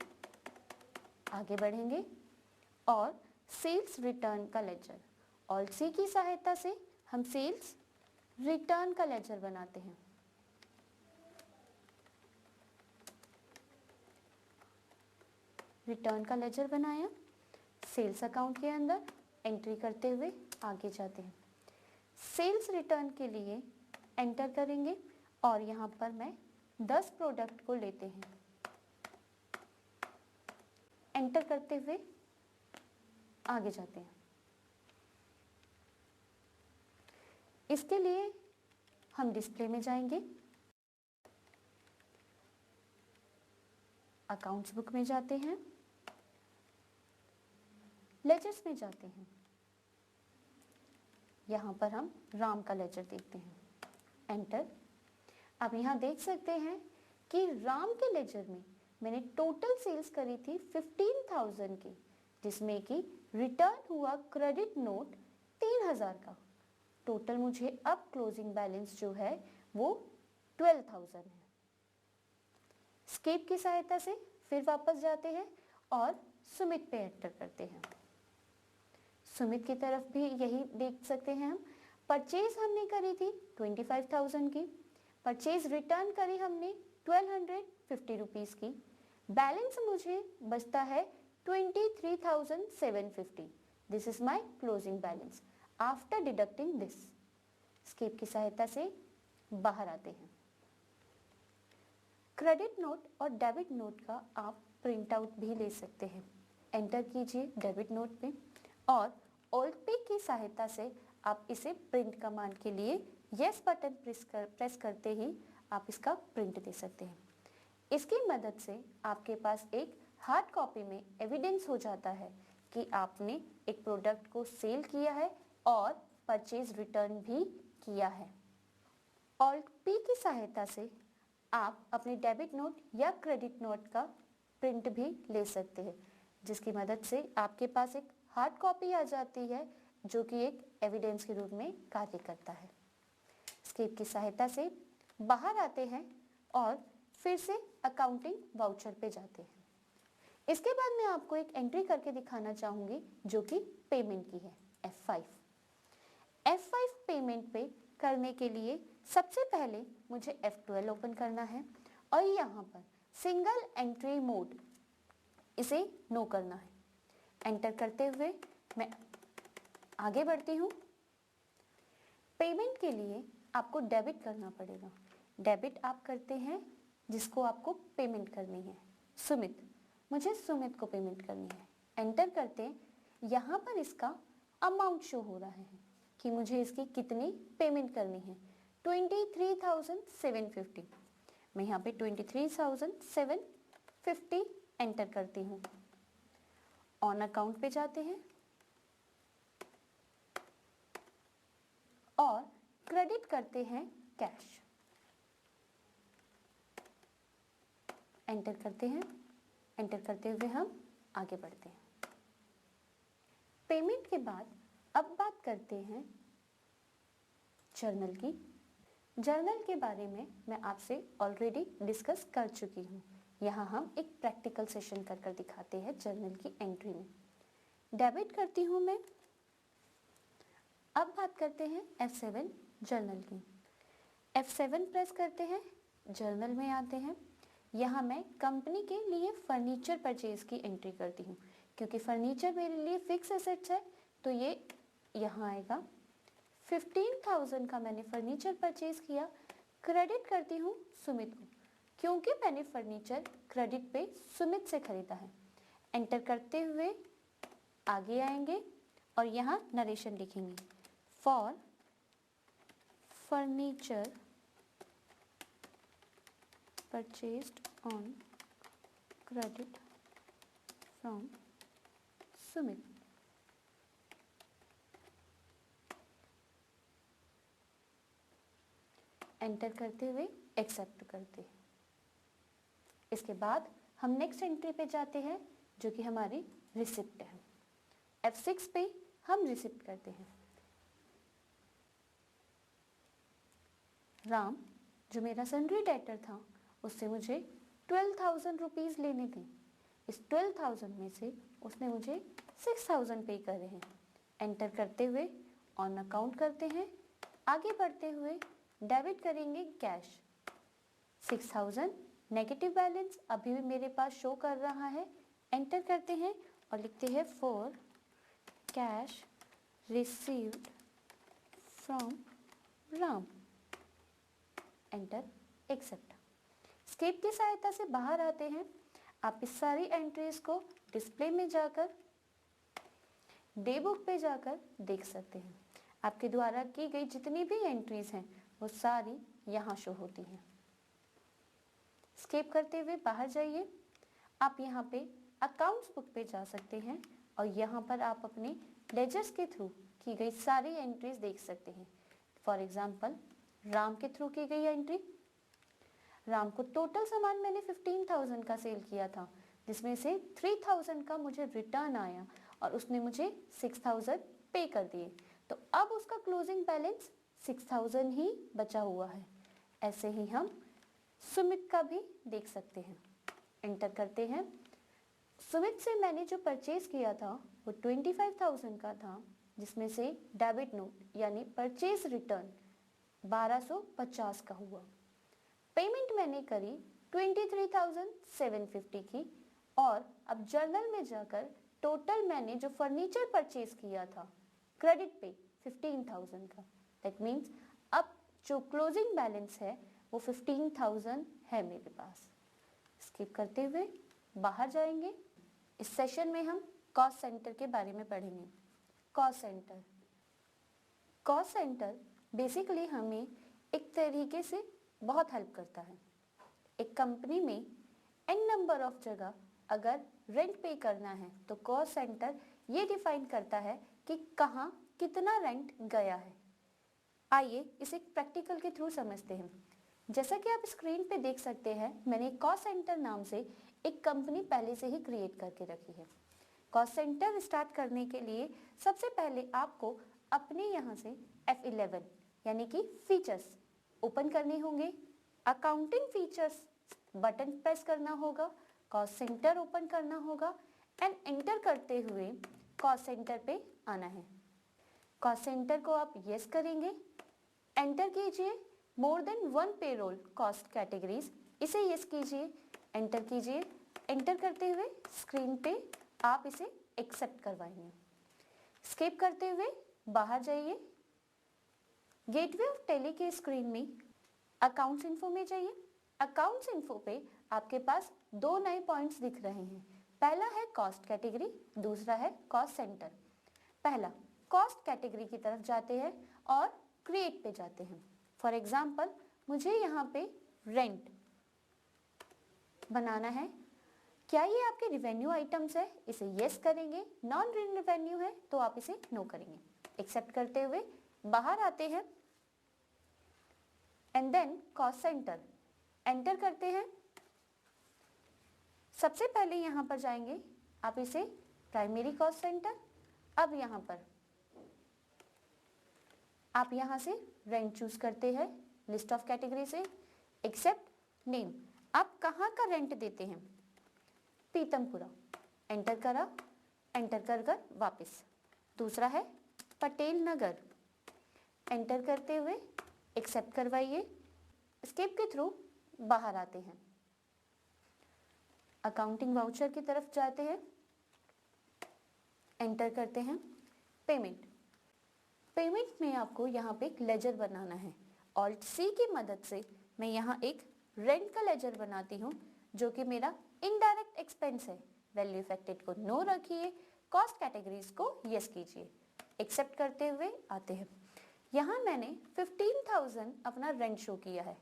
Speaker 2: आगे बढ़ेंगे और सेल्स रिटर्न का लेजर, ऑल्ट सी की सहायता से हम सेल्स रिटर्न का लेजर बनाते हैं। रिटर्न का लेजर बनाया, सेल्स अकाउंट के अंदर एंट्री करते हुए आगे जाते हैं। सेल्स रिटर्न के लिए एंटर करेंगे और यहाँ पर मैं 10 प्रोडक्ट को लेते हैं। एंटर करते हुए आगे जाते हैं। इसके लिए हम डिस्प्ले में जाएंगे, अकाउंट्स बुक में जाते हैं, लेजर्स में जाते हैं। यहां पर हम राम का लेजर देखते हैं। एंटर। अब यहां देख सकते हैं कि राम के लेजर में मैंने टोटल सेल्स करी थी 15,000 की, जिसमें कि रिटर्न हुआ क्रेडिट नोट 3,000 का। टोटल मुझे अब क्लोजिंग बैलेंस जो है वो 12,000 है। स्केप की सहायता से फिर वापस जाते हैं और सुमित पे एंटर करते हैं। सुमित की तरफ भी यही देख सकते हैं हम। परचेज हमने करी थी 25,000 की, परचेज रिटर्न करी हमने 1250 रुपीज की। बैलेंस मुझे बचता है 23,750। This is my closing balance after deducting this. Escape की सहायता से बाहर आते हैं। क्रेडिट नोट और डेबिट नोट का आप प्रिंट आउट भी ले सकते हैं। एंटर कीजिए डेबिट नोट पे और ऑल्ट पी की सहायता से आप इसे प्रिंट कमांड के लिए यस बटन प्रेस करते ही आप इसका प्रिंट दे सकते हैं। इसकी मदद से आपके पास एक हार्ड कॉपी में एविडेंस हो जाता है कि आपने एक प्रोडक्ट को सेल किया है और परचेज रिटर्न भी किया है। ऑल्ट पी की सहायता से आप अपने डेबिट नोट या क्रेडिट नोट का प्रिंट भी ले सकते हैं, जिसकी मदद से आपके पास एक हार्ड कॉपी आ जाती है जो कि एक एविडेंस के रूप में कार्य करता है। स्केप की सहायता से बाहर आते हैं और फिर से अकाउंटिंग वाउचर पे जाते हैं। इसके बाद मैं आपको एक एंट्री करके दिखाना चाहूंगी जो कि पेमेंट की है, F5। F5 पेमेंट पे करने के लिए सबसे पहले मुझे F12 ओपन करना है और यहाँ पर सिंगल एंट्री मोड इसे नो करना है। एंटर करते हुए मैं आगे बढ़ती हूँ। पेमेंट के लिए आपको डेबिट करना पड़ेगा। डेबिट आप करते हैं जिसको आपको पेमेंट करनी है। सुमित, मुझे सुमित को पेमेंट करनी है। एंटर करते हैं, यहाँ पर इसका अमाउंट शो हो रहा है कि मुझे इसकी कितनी पेमेंट करनी है, 23,750। मैं यहाँ पे 23,750 एंटर करती हूँ। ऑन अकाउंट पे जाते हैं और क्रेडिट करते हैं कैश। एंटर करते हैं। एंटर करते हुए हम आगे बढ़ते हैं। पेमेंट के बाद अब बात करते हैं जर्नल की। जर्नल के बारे में मैं आपसे ऑलरेडी डिस्कस कर चुकी हूँ। यहाँ हम एक प्रैक्टिकल सेशन कर दिखाते हैं जर्नल की एंट्री में। डेबिट करती हूँ मैं। अब बात करते हैं F7 जर्नल की। F7 प्रेस करते हैं, जर्नल में आते हैं। यहाँ मैं कंपनी के लिए फर्नीचर परचेज की एंट्री करती हूँ, क्योंकि फर्नीचर मेरे लिए फिक्स एसेट्स है तो ये यहाँ आएगा। 15,000 का मैंने फर्नीचर परचेज किया। क्रेडिट करती हूँ सुमित को, क्योंकि मैंने फर्नीचर क्रेडिट पे सुमित से खरीदा है। एंटर करते हुए आगे आएंगे और यहाँ नरेशन लिखेंगे, for furniture purchased on credit from Sumit। Enter करते हुए एक्सेप्ट करते हैं। इसके बाद हम नेक्स्ट एंट्री पे जाते हैं जो कि हमारी रिसिप्ट है। F6 पे हम रिसिप्ट करते हैं। राम जो मेरा सन्ड्री डेटर था उससे मुझे 12,000 रुपीज़ लेने थे। इस 12,000 में से उसने मुझे 6,000 पे करे हैं। एंटर करते हुए ऑन अकाउंट करते हैं। आगे बढ़ते हुए डेबिट करेंगे कैश। 6,000 नेगेटिव बैलेंस अभी भी मेरे पास शो कर रहा है। एंटर करते हैं और लिखते हैं for cash received from Ram. Enter accept. Escape की सहायता से बाहर आते हैं। आप इस सारी एंट्रीज को डिस्प्ले में जाकर डे बुक पे जाकर देख सकते हैं। आपके द्वारा की गई जितनी भी एंट्रीज हैं वो सारी यहाँ शो होती हैं। स्केप करते हुए बाहर जाइए। आप यहाँ पे अकाउंट्स बुक पे जा सकते हैं और यहाँ पर आप अपने लेजर्स के थ्रू की गई सारी एंट्रीज देख सकते हैं। फॉर एग्जाम्पल राम के थ्रू की गई एंट्री। राम को टोटल सामान मैंने 15,000 का सेल किया था, जिसमें से 3,000 का मुझे रिटर्न आया और उसने मुझे 6,000 पे कर दिए। तो अब उसका क्लोजिंग बैलेंस 6,000 ही बचा हुआ है। ऐसे ही हम सुमित का भी देख सकते हैं। एंटर करते हैं। सुमित से मैंने जो परचेज किया था वो 25,000 का था, जिसमें से डेबिट नोट यानी परचेज रिटर्न 1250 का हुआ। पेमेंट मैंने करी 23,750 की और अब जर्नल में जाकर टोटल मैंने जो फर्नीचर परचेज किया था क्रेडिट पे 15,000 का। दैट मीन्स अब जो क्लोजिंग बैलेंस है वो 15,000 है मेरे पास। स्किप करते हुए बाहर जाएंगे। इस सेशन में हम कॉस्ट सेंटर के बारे में पढ़ेंगे। Cost centre. Cost centre basically हमें एक तरीके से बहुत हेल्प करता है। एक कंपनी में n नंबर ऑफ जगह अगर रेंट पे करना है तो कॉस्ट सेंटर ये डिफाइन करता है कि कहाँ कितना रेंट गया है। आइए इसे प्रैक्टिकल के थ्रू समझते हैं। जैसा कि आप स्क्रीन पे देख सकते हैं, मैंने कॉस्ट सेंटर नाम से एक कंपनी पहले से ही क्रिएट करके रखी है। कॉस्ट सेंटर स्टार्ट करने के लिए सबसे पहले आपको अपने यहाँ से F11 यानी कि फीचर्स ओपन करने होंगे। अकाउंटिंग फीचर्स बटन प्रेस करना होगा। कॉस्ट सेंटर ओपन करना होगा एंड एंटर करते हुए कॉस्ट सेंटर पे आना है। कॉस्ट सेंटर को आप यस करेंगे। एंटर कीजिए more than 1 payroll cost categories, इसे यस कीजिए। एंटर कीजिए। एंटर करते हुए स्क्रीन पे आप इसे एक्सेप्ट करवाएंगे। स्किप करते हुए बाहर जाइए। गेटवे ऑफ टेली के स्क्रीन में अकाउंट्स इन्फो में जाइए। अकाउंट्स इन्फो पे आपके पास दो नए पॉइंट्स दिख रहे हैं। पहला है कॉस्ट कैटेगरी, दूसरा है कॉस्ट सेंटर। पहला कॉस्ट कैटेगरी की तरफ जाते हैं और क्रिएट पे जाते हैं। फॉर एग्जाम्पल मुझे यहाँ पे रेंट बनाना है। क्या ये आपके रिवेन्यू आइटम्स है? इसे यस करेंगे। नॉन रिवेन्यू है तो आप इसे नो करेंगे। एक्सेप्ट करते हुए बाहर आते हैं and then cost centre enter करते हैं। सबसे पहले यहाँ पर जाएंगे, आप इसे प्राइमरी कॉस्ट सेंटर। अब यहाँ पर आप यहाँ से रेंट चूज करते हैं लिस्ट ऑफ कैटेगरी से। एक्सेप्ट नेम, आप कहाँ का रेंट देते हैं? पीतमपुरा। एंटर करा। एंटर कर वापस। दूसरा है पटेल नगर। एंटर करते हुए एक्सेप्ट करवाइए। स्किप के थ्रू बाहर आते हैं। अकाउंटिंग वाउचर की तरफ जाते हैं। एंटर करते हैं पेमेंट। पेमेंट में आपको यहाँ पे एक लेजर बनाना है। ऑल्ट सी की मदद से मैं यहाँ एक रेंट का लेजर बनाती हूँ जो कि मेरा इनडायरेक्ट एक्सपेंस है। वैल्यू इफेक्टेड को नो रखिए, कॉस्ट कैटेगरीज को यस कीजिए। एक्सेप्ट करते हुए आते हैं। यहाँ मैंने 15,000 अपना रेंट शो किया है।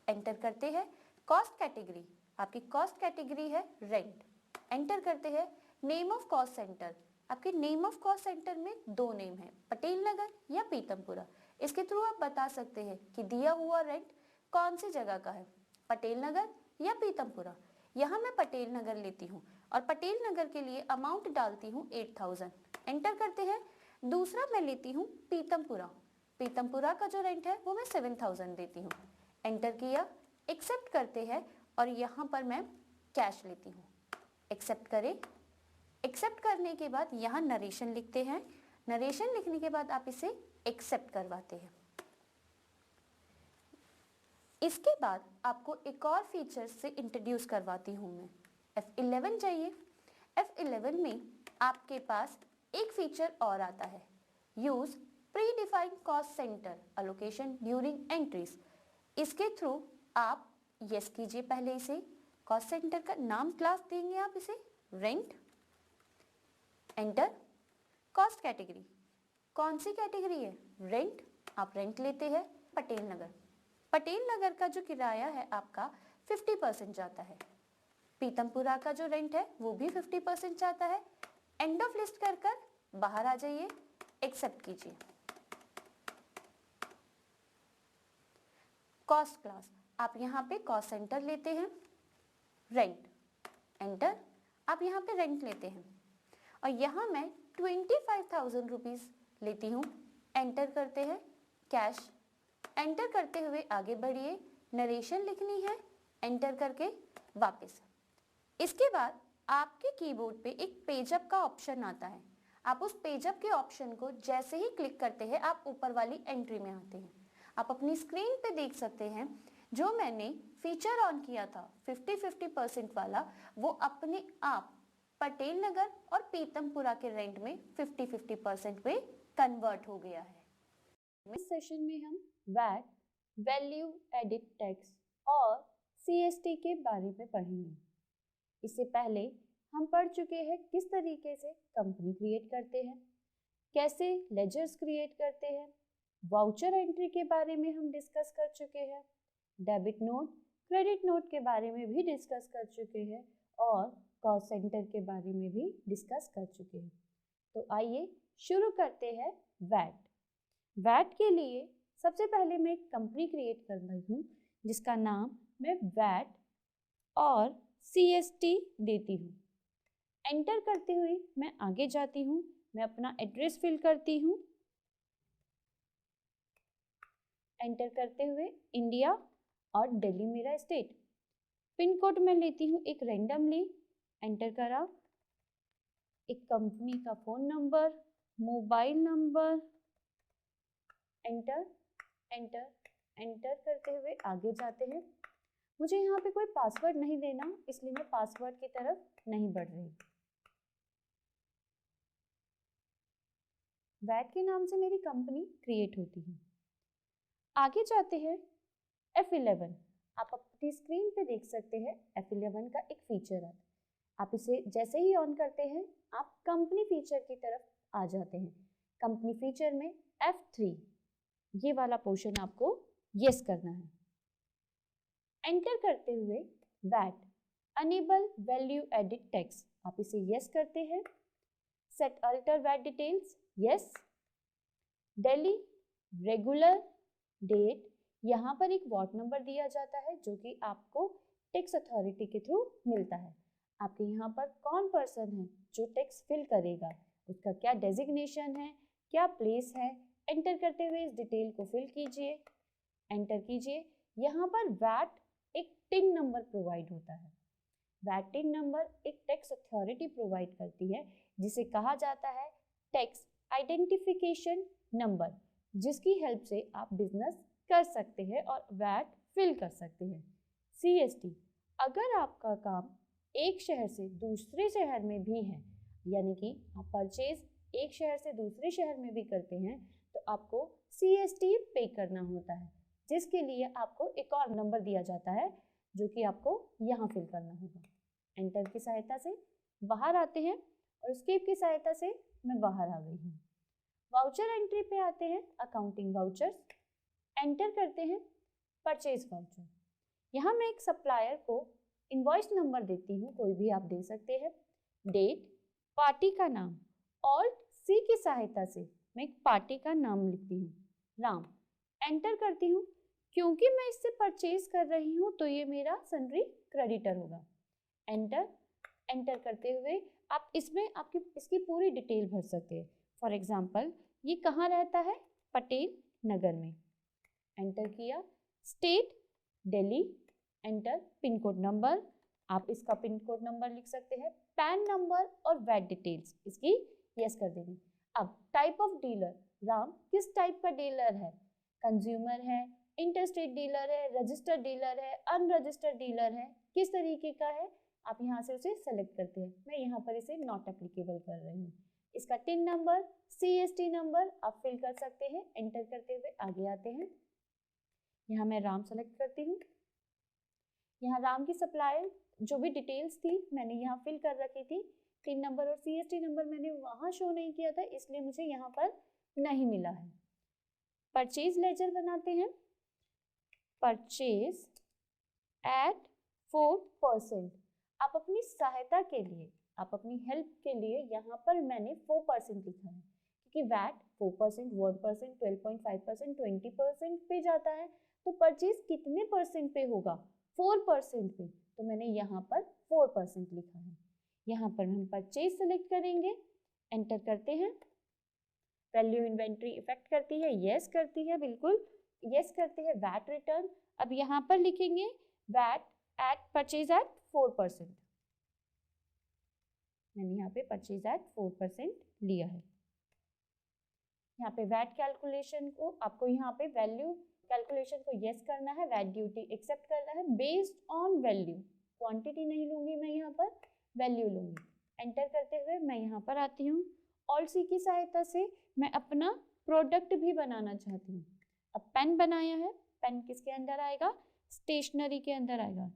Speaker 2: एंटर करते हैं कॉस्ट कैटेगरी, आपकी कॉस्ट कैटेगरी है रेंट। एंटर करते हैं नेम ऑफ कॉस्ट सेंटर। आपके नेम ऑफ कॉस्ट सेंटर में दो नेम है, पटेल नगर या पीतमपुरा। इसके थ्रू आप बता सकते हैं कि दिया हुआ रेंट कौन सी जगह का है, पटेल नगर या पीतमपुरा। यहाँ मैं पटेल नगर लेती हूँ और पटेल नगर के लिए अमाउंट डालती हूँ 8000, एंटर करते हैं। दूसरा मैं लेती हूँ पीतमपुरा, पीतमपुरा का जो रेंट है वो मैं 7000 देती हूँ, एंटर किया, एक्सेप्ट करते हैं और यहाँ पर मैं कैश लेती हूँ, एक्सेप्ट करें। एक्सेप्ट करने के बाद यहाँ नरेशन लिखते हैं, नरेशन लिखने के बाद आप इसे एक्सेप्ट करवाते हैं। इसके बाद आपको एक और फीचर से इंट्रोड्यूस करवाती हूँ मैं। F11 चाहिए। F11 में आपके पास एक फीचर और आता है, use pre defined cost centre allocation during entries. इसके थ्रू आप यस कीजिए, पहले इसे कॉस्ट सेंटर का नाम क्लास देंगे आप इसे रेंट, एंटर। कॉस्ट कैटेगरी कौन सी कैटेगरी है, रेंट, आप रेंट लेते हैं। पटेल नगर, पटेल नगर का जो किराया है आपका 50% जाता है। पीतमपुरा का जो रेंट है वो भी 50% जाता है। एंड ऑफ लिस्ट कर कर बाहर आ जाइए, एक्सेप्ट कीजिए। कॉस्ट क्लास आप यहाँ पे कॉस्ट सेंटर लेते हैं, रेंट, एंटर, आप यहाँ पे रेंट लेते हैं और यहाँ मैं 25,000 रुपीज लेती हूँ, एंटर करते हैं, कैश, एंटर करते हुए आगे बढ़िए, नरेशन लिखनी है, एंटर करके वापस। इसके बाद आपके कीबोर्ड पे एक पेजअप का ऑप्शन आता है, आप उस पेजअप के ऑप्शन को जैसे ही क्लिक करते हैं आप ऊपर वाली एंट्री में आते हैं। आप अपनी स्क्रीन पे देख सकते हैं जो मैंने फीचर ऑन किया था 50-50% वाला, वो अपने आप पटेल नगर और पीतमपुरा के रेंट में 50-50% में कन्वर्ट हो गया है।
Speaker 1: इस सेशन में हम वैट, वैल्यू एडिड टैक्स और CST के बारे में पढ़ेंगे। इससे पहले हम पढ़ चुके हैं किस तरीके से कंपनी क्रिएट करते हैं, कैसे लेजर्स क्रिएट करते हैं, वाउचर एंट्री के बारे में हम डिस्कस कर चुके हैं, डेबिट नोट, क्रेडिट नोट के बारे में भी डिस्कस कर चुके हैं और कॉस्ट सेंटर के बारे में भी डिस्कस कर चुके हैं। तो आइए शुरू करते हैं वैट। वैट के लिए सबसे पहले मैं एक कंपनी क्रिएट कर रही हूँ जिसका नाम मैं वैट और CST देती हूँ। एंटर करते हुए मैं आगे जाती हूँ, मैं अपना एड्रेस फिल करती हूँ, एंटर करते हुए इंडिया और दिल्ली मेरा स्टेट, पिन कोड मैं लेती हूँ एक रैंडमली, एंटर करा, एक कंपनी का phone number, mobile number, enter enter enter करते हुए आगे जाते हैं। मुझे यहाँ पे कोई पासवर्ड नहीं देना, इसलिए मैं पासवर्ड की तरफ नहीं बढ़ रही। वैट के नाम से मेरी कंपनी क्रिएट होती है। आगे जाते हैं F11। आप अपनी स्क्रीन पे देख सकते हैं F11 का एक फीचर है। आप इसे जैसे ही ऑन करते हैं आप कंपनी फीचर की तरफ आ जाते हैं। कंपनी फीचर में F3 ये वाला पोर्शन आपको यस करना है। एंटर करते हुए VAT enable value added tax, आप इसे यस करते हैं। Set alter VAT details, yes. Delhi regular date, यहाँ पर एक वॉट नंबर दिया जाता है जो कि आपको टैक्स अथॉरिटी के थ्रू मिलता है। आपके यहाँ पर कौन पर्सन है जो टैक्स फिल करेगा, उसका क्या डेजिग्नेशन है, क्या प्लेस है, एंटर करते हुए इस डिटेल को फिल कीजिए, एंटर कीजिए। यहाँ पर वैट एक टिन नंबर प्रोवाइड होता है। वैट टिन नंबर एक टैक्स अथॉरिटी प्रोवाइड करती है जिसे कहा जाता है टैक्स आइडेंटिफिकेशन नंबर, जिसकी हेल्प से आप बिजनेस कर सकते हैं और वैट फिल कर सकते हैं। CST, अगर आपका काम एक शहर से दूसरे शहर में भी है, यानी कि आप परचेज एक शहर से दूसरे शहर में भी करते हैं, तो आपको CST पे करना होता है, जिसके लिए आपको एक और नंबर दिया जाता है जो कि आपको यहाँ फिल करना होगा। एंटर की सहायता से बाहर आते हैं और एस्केप की सहायता से मैं बाहर आ गई हूँ। वाउचर एंट्री पे आते हैं, अकाउंटिंग वाउचर्स, एंटर करते हैं परचेज वाउचर। यहाँ मैं एक सप्लायर को इनवॉइस नंबर देती हूँ, कोई भी आप दे सकते हैं, डेट, पार्टी का नाम, ऑल्ट C की सहायता से मैं एक पार्टी का नाम लिखती हूँ, राम, एंटर करती हूँ। क्योंकि मैं इससे परचेज कर रही हूँ तो ये मेरा सन्ड्री क्रेडिटर होगा। एंटर। एंटर करते हुए आप इसमें आपकी इसकी पूरी डिटेल भर सकते हैं। फॉर एग्जाम्पल ये कहाँ रहता है, पटेल नगर में। एंटर किया। State Delhi. Enter. Pin code number, आप इसका पिन कोड नंबर लिख सकते हैं। पैन नंबर और वैट डिटेल्स इसकी यस कर देंगे। अब टाइप ऑफ डीलर, राम किस टाइप का डीलर है, कंज्यूमर है, इंटरस्टेट डीलर है, रजिस्टर्ड डीलर है, अनरजिस्टर्ड डीलर है, किस तरीके का है, आप यहाँ से उसे सेलेक्ट करते हैं। मैं यहाँ पर इसे नॉट एप्लीकेबल कर रही हूँ। इसका टिन नंबर, CST नंबर आप फिल कर सकते हैं। एंटर करते हुए आगे आते हैं। यहाँ मैं राम सेलेक्ट करती हूँ। यहाँ राम की सप्लायर जो भी डिटेल्स थी मैंने यहाँ फिल कर रखी थी। टिन नंबर और CST नंबर मैंने वहाँ शो नहीं किया था, इसलिए मुझे यहाँ पर नहीं मिला है। परचेज लेजर बनाते हैं। Purchase at 4%। आप अपनी सहायता के लिए, आप अपनी हेल्प के लिए यहाँ पर मैंने 4% लिखा है, क्योंकि वैट 4%, 1%, 12.5%, 20% पे जाता है, तो परचेज कितने परसेंट पे होगा, 4% पे, तो मैंने यहाँ पर 4% लिखा है। यहाँ पर हम परचेज सेलेक्ट करेंगे। एंटर करते हैं। वैल्यू इन्वेंट्री इफेक्ट करती है, यस करती है, बिल्कुल यस करते हैं। वैट रिटर्न, अब यहाँ पर लिखेंगे वैट एट परचेज एट 4%। मैंने यहाँ पे परचेज एट 4% लिया है। यहाँ पे वैट कैलकुलेशन को आपको यहाँ पे वैल्यू कैलकुलेशन को यस करना है, वैट ड्यूटी एक्सेप्ट करना है बेस्ड ऑन वैल्यू। क्वांटिटी नहीं लूंगी मैं, यहाँ पर वैल्यू लूंगी। एंटर करते हुए मैं यहाँ पर आती हूँ। ऑल सी की सहायता से मैं अपना प्रोडक्ट भी बनाना चाहती हूँ। अब पेन बनाया है, पेन किसके अंदर आएगा, स्टेशनरी के अंदर आएगा।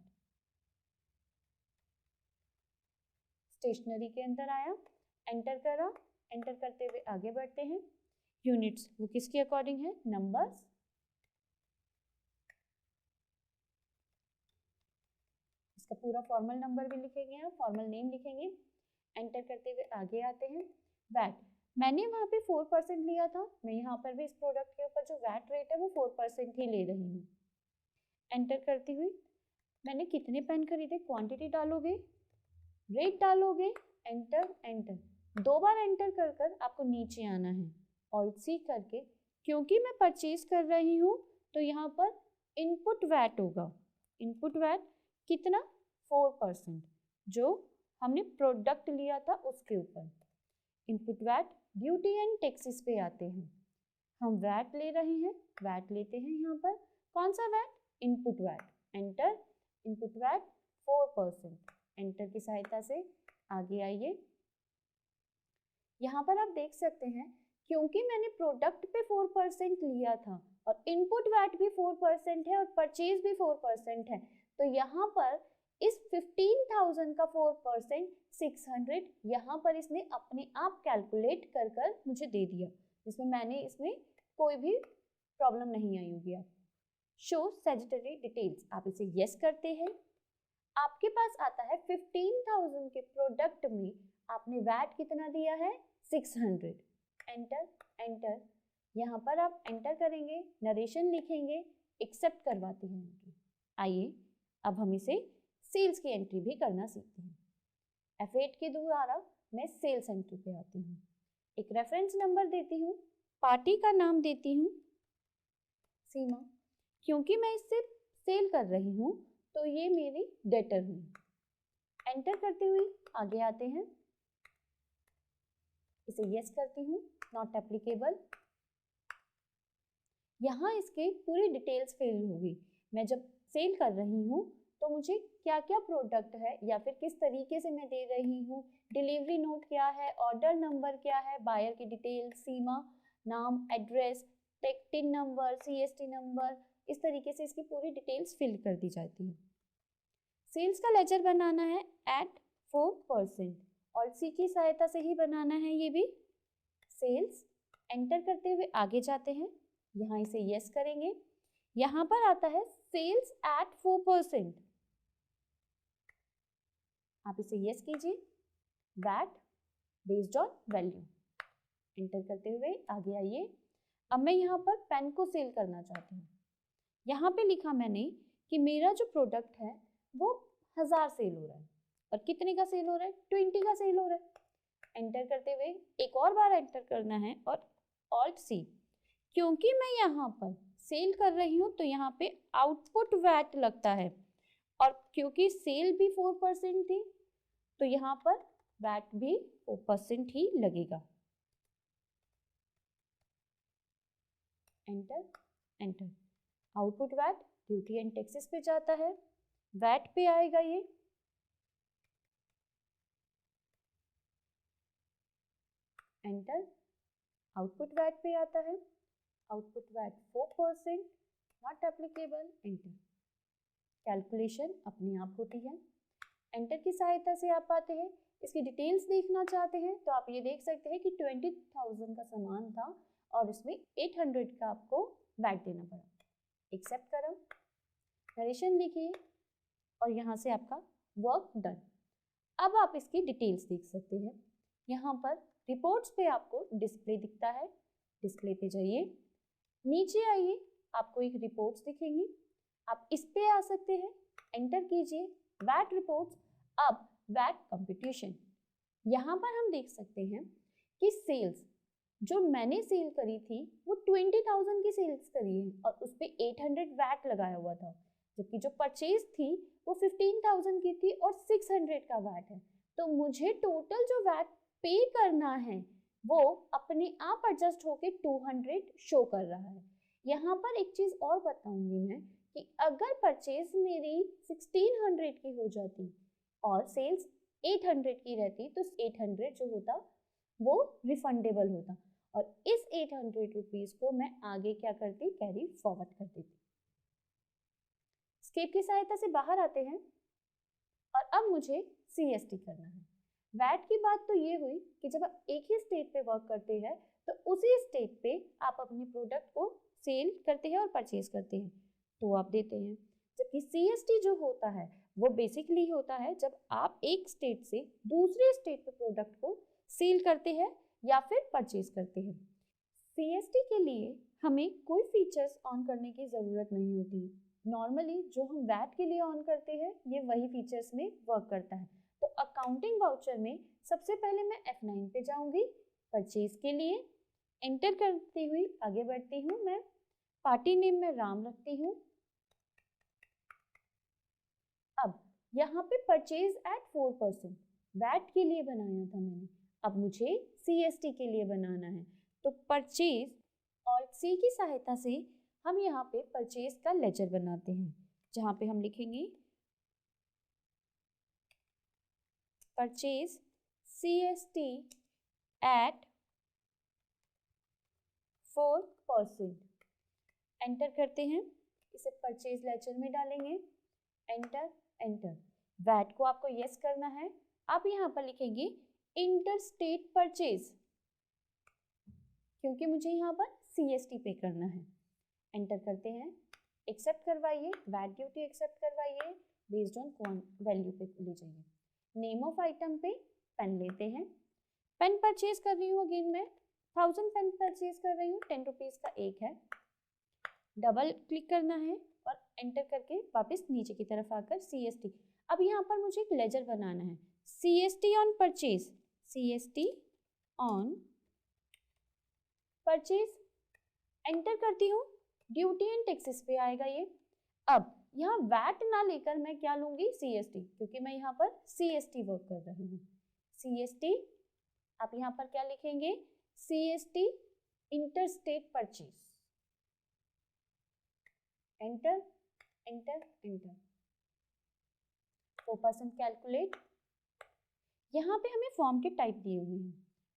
Speaker 1: स्टेशनरी के अंदर आया। एंटर करा। एंटर करते हुए आगे बढ़ते हैं। यूनिट्स वो किसके अकॉर्डिंग है, नंबर्स। इसका पूरा फॉर्मल नंबर भी लिखेंगे, हम फॉर्मल नेम लिखेंगे। एंटर करते हुए आगे आते हैं। वैट मैंने वहाँ पे 4% लिया था, मैं यहाँ पर भी इस प्रोडक्ट के ऊपर जो वैट रेट है वो 4% ही ले रही हूँ। एंटर करती हुई मैंने कितने पेन खरीदे, क्वांटिटी डालोगे, रेट डालोगे। एंटर। एंटर 2 बार एंटर कर कर आपको नीचे आना है। ऑल्ट सी करके, क्योंकि मैं परचेज कर रही हूँ तो यहाँ पर इनपुट वैट होगा। इनपुट वैट कितना, 4%, जो हमने प्रोडक्ट लिया था उसके ऊपर। Input VAT duty and taxes पे आते हैं। हम वैट ले रहे हैं, वैट लेते हैं यहाँ पर। कौन सा VAT, input VAT. Enter. Input VAT 4%। Enter की सहायता से आगे आइए। यहाँ पर आप देख सकते हैं, क्योंकि मैंने प्रोडक्ट पे 4% लिया था और इनपुट वैट भी 4% है और परचेज भी 4% है, तो यहाँ पर इस 15,000 का 4% 600 यहाँ पर इसने अपने आप कैलकुलेट कर कर मुझे दे दिया, जिसमें मैंने इसमें कोई भी प्रॉब्लम नहीं आई होगी। आप शो सैजिटरी डिटेल्स, आप इसे यस करते हैं। आपके पास आता है 15,000 के प्रोडक्ट में आपने वैट कितना दिया है, 600। एंटर। एंटर यहाँ पर आप एंटर करेंगे, नरेशन लिखेंगे, एक्सेप्ट करवाते हैं एंट्री। आइए अब हम इसे सेल्स की एंट्री भी करना सीखते हैं। F8 के द्वारा मैं सेल्स एंट्री पे आती हूँ। एक रेफरेंस नंबर देती हूँ, पार्टी का नाम देती हूँ सीमा, क्योंकि मैं इससे सेल कर रही हूँ तो ये मेरी डेटर हुई। एंटर करते हुए आगे आते हैं, इसे यस करती हूँ, नॉट एप्लीकेबल। यहाँ इसके पूरी डिटेल्स फिल होगी। मैं जब सेल कर रही हूँ तो मुझे क्या क्या प्रोडक्ट है या फिर किस तरीके से मैं दे रही हूँ, डिलीवरी नोट क्या है, ऑर्डर नंबर क्या है, बायर की डिटेल, सीमा नाम, address, tin number, CST number, इस तरीके से इसकी पूरी डिटेल्स फिल कर दी जाती है। सेल्स का लेजर बनाना है एट 4% और सी की सहायता से ही बनाना है ये भी। सेल्स एंटर करते हुए आगे जाते हैं, यहाँ इसे यस करेंगे। यहाँ पर आता है सेल्स एट 4%, आप इसे यस कीजिए। VAT based on value. Enter करते हुए आगे आइए। अब मैं यहाँ पर पेन को सेल करना चाहती हूँ। यहाँ पे लिखा मैंने कि मेरा जो प्रोडक्ट है वो 1000 सेल हो रहा है और कितने का सेल हो रहा है, 20 का सेल हो रहा है। एंटर करते हुए एक और बार एंटर करना है और ऑल्ट सी, क्योंकि मैं यहाँ पर सेल कर रही हूँ तो यहाँ पे आउटपुट वैट लगता है और क्योंकि सेल भी 4% थी तो यहाँ पर वैट भी 4% ही लगेगा। Enter enter, output VAT duty and taxes पे जाता है, वैट पे आएगा ये, एंटर, आउटपुट वैट पे आता है, output VAT 4%, not applicable, enter. Calculation अपने आप होती है। एंटर की सहायता से आप पाते हैं। इसकी डिटेल्स देखना चाहते हैं तो आप ये देख सकते हैं कि 20,000 का सामान था और इसमें 800 का आपको वैट देना पड़ा। एक्सेप्ट करो, नरेशन लिखिए और यहाँ से आपका वर्क डन। अब आप इसकी डिटेल्स देख सकते हैं। यहाँ पर रिपोर्ट्स पे आपको डिस्प्ले दिखता है, डिस्प्ले पे जाइए, नीचे आइए, आपको एक रिपोर्ट्स दिखेंगी, आप इस पे आ सकते हैं, एंटर कीजिए वैट रिपोर्ट्स। अब वैट कंप्यूटेशन, यहाँ पर हम देख सकते हैं कि सेल्स जो मैंने सेल करी थी वो 20,000 की सेल्स करी है और उस पर 800 वैट लगाया हुआ था, जबकि जो परचेज थी वो 15,000 की थी और 600 का वैट है। तो मुझे टोटल जो वैट पे करना है वो अपने आप एडजस्ट होके 200 शो कर रहा है। यहाँ पर एक चीज़ और बताऊंगी मैं कि अगर परचेज मेरी 1600 की हो जाती और सेल्स 800 की रहती तो 800 जो होता वो रिफंडेबल होता और इस 800 रुपीज को मैं आगे क्या करती, कैरी फॉरवर्ड कर देती। स्केप की सहायता से बाहर आते हैं और अब मुझे CST करना है। वैट की बात तो ये हुई कि जब आप एक ही स्टेट पे वर्क करते हैं तो उसी स्टेट पे आप अपने प्रोडक्ट को सेल करते हैं और परचेज करते हैं तो आप देते हैं, जबकि CST जो होता है वो बेसिकली होता है जब आप एक स्टेट से दूसरे स्टेट पे प्रोडक्ट को सेल करते हैं या फिर परचेज करते हैं। CST के लिए हमें कोई फीचर्स ऑन करने की ज़रूरत नहीं होती। नॉर्मली जो हम वैट के लिए ऑन करते हैं ये वही फीचर्स में वर्क करता है। तो अकाउंटिंग वाउचर में सबसे पहले मैं F9 पे जाऊंगी, परचेज के लिए एंटर करती हुई आगे बढ़ती हूँ। मैं पार्टी नेम में राम रखती हूँ। अब यहाँ पे परचेज एट 4% वैट के लिए बनाया था मैंने, अब मुझे CST के लिए बनाना है तो परचेज ऑल्ट C की सहायता से हम यहाँ पे परचेज का लेजर बनाते हैं, जहाँ पे हम लिखेंगे परचेज CST एट 4%। एंटर करते हैं, इसे परचेज लेजर में डालेंगे, एंटर एंटर। वैट को आपको यस करना है, आप यहाँ पर लिखेंगे इंटर स्टेट परचेज, क्योंकि मुझे यहाँ पर CST पे करना है। एंटर करते हैं, एक्सेप्ट करवाइए, वैट ड्यूटी एक्सेप्ट करवाइए, बेस्ड ऑन वैल्यू पे ले जाइए। नेम ऑफ आइटम पे पेन लेते हैं, पेन परचेज कर रही हूँ, अगेन मैं 1000 पेन परचेज कर रही हूँ, 10 रुपीज़ का एक है। डबल क्लिक करना है और एंटर करके वापस नीचे की तरफ आकर CST। अब यहाँ पर मुझे एक लेजर बनाना है, CST on purchase, CST on purchase, enter करती हूँ, ड्यूटी एंड टैक्सेस पे आएगा ये। अब यहाँ वैट ना लेकर मैं क्या लूंगी, CST, क्योंकि मैं यहाँ पर CST वर्क कर रही हूँ। CST आप यहाँ पर क्या लिखेंगे, CST inter state purchase, enter enter enter, 4% calculate. यहाँ पे हमें फॉर्म के टाइप दिए हुए हैं,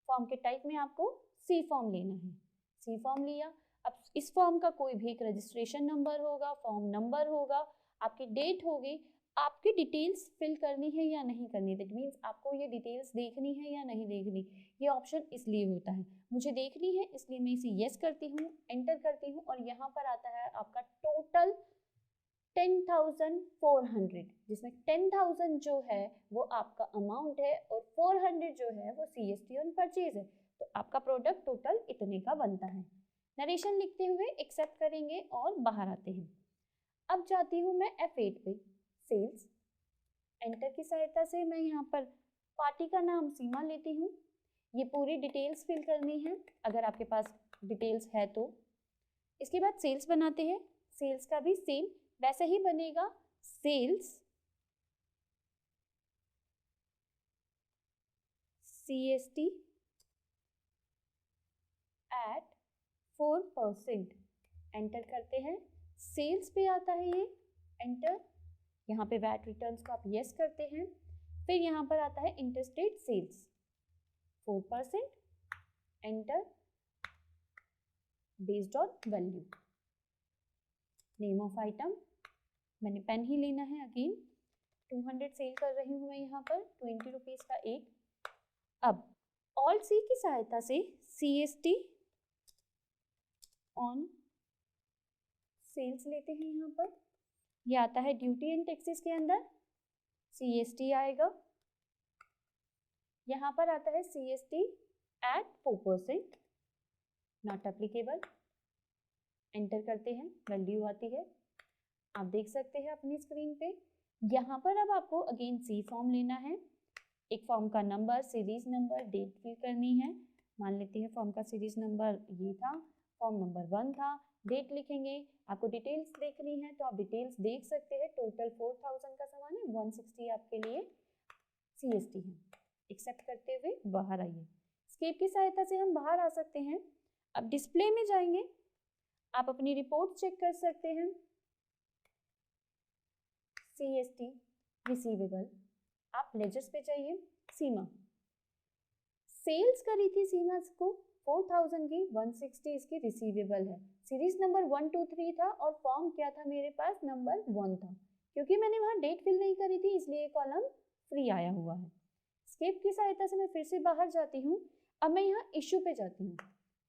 Speaker 1: फॉर्म के टाइप में आपको C फॉर्म लेना है, C फॉर्म लिया। अब इस फॉर्म का कोई भी एक रजिस्ट्रेशन नंबर होगा, फॉर्म नंबर होगा, आपकी डेट होगी, आपकी डिटेल्स फिल करनी है या नहीं करनी, दैट मीन्स आपको ये डिटेल्स देखनी है या नहीं देखनी। ये ऑप्शन इसलिए होता है, मुझे देखनी है इसलिए मैं इसे यस करती हूँ, एंटर करती हूँ और यहाँ पर आता है आपका टोटल 10,400, जिसमें 10,000 जो है वो आपका अमाउंट है और 400 जो है वो CST ऑन परचेज है। तो आपका प्रोडक्ट टोटल इतने का बनता है। नरेशन लिखते हुए एक्सेप्ट करेंगे और बाहर आते हैं। अब जाती हूँ मैं F8 पे, सेल्स। एंटर की सहायता से मैं यहाँ पर पार्टी का नाम सीमा लेती हूँ। ये पूरी डिटेल्स फिल करनी है अगर आपके पास डिटेल्स है तो। इसके बाद सेल्स बनाते हैं। सेल्स का भी सेम वैसे ही बनेगा, सेल्स CST at 4%। एंटर करते हैं। सेल्स पे आता है ये, एंटर। यहाँ पे वैट रिटर्न्स को आप यस करते हैं। फिर यहाँ पर आता है interstate sales 4%, enter, based on value. Name of item मैंने पेन ही लेना है, अगेन 200 सेल कर रही हूँ मैं यहाँ पर, 20 रुपीज़ का एक। अब ऑल्ट सी की सहायता से CST ऑन सेल्स लेते हैं। यहाँ पर ये आता है ड्यूटी एंड टैक्सेस के अंदर, CST आएगा। यहाँ पर आता है CST at 4%, not applicable. Enter करते हैं, वैल्यू आती है, आप देख सकते हैं अपनी स्क्रीन पे। यहाँ पर अब आपको अगेन सी फॉर्म लेना है। एक फॉर्म का number, series number, date fill करनी है। मान लेते हैं फॉर्म का सीरीज नंबर ये था, फॉर्म नंबर 1 था, डेट लिखेंगे। आपको डिटेल्स देखनी है तो आप डिटेल्स देख सकते हैं। टोटल 4000 का सामान है, 160 आपके लिए CST है। एक्सेप्ट करते हुए बाहर आइए। स्केप की सहायता से हम बाहर आ सकते हैं। अब डिस्प्ले में जाएंगे, आप अपनी रिपोर्ट चेक कर सकते हैं। CST रिसीवेबल, आप लेजर्स पे जाइए। सीमा सेल्स करी थी सीमा को 4000 की, 160 इसकी रिसीवेबल है। सीरीज नंबर 1 2 3 था और फॉर्म क्या था मेरे पास, नंबर 1 था। क्योंकि मैंने वहाँ डेट फिल नहीं करी थी इसलिए कॉलम फ्री आया हुआ है। स्केप की सहायता से मैं फिर से बाहर जाती हूँ। अब मैं यहाँ इश्यू पे जाती हूँ,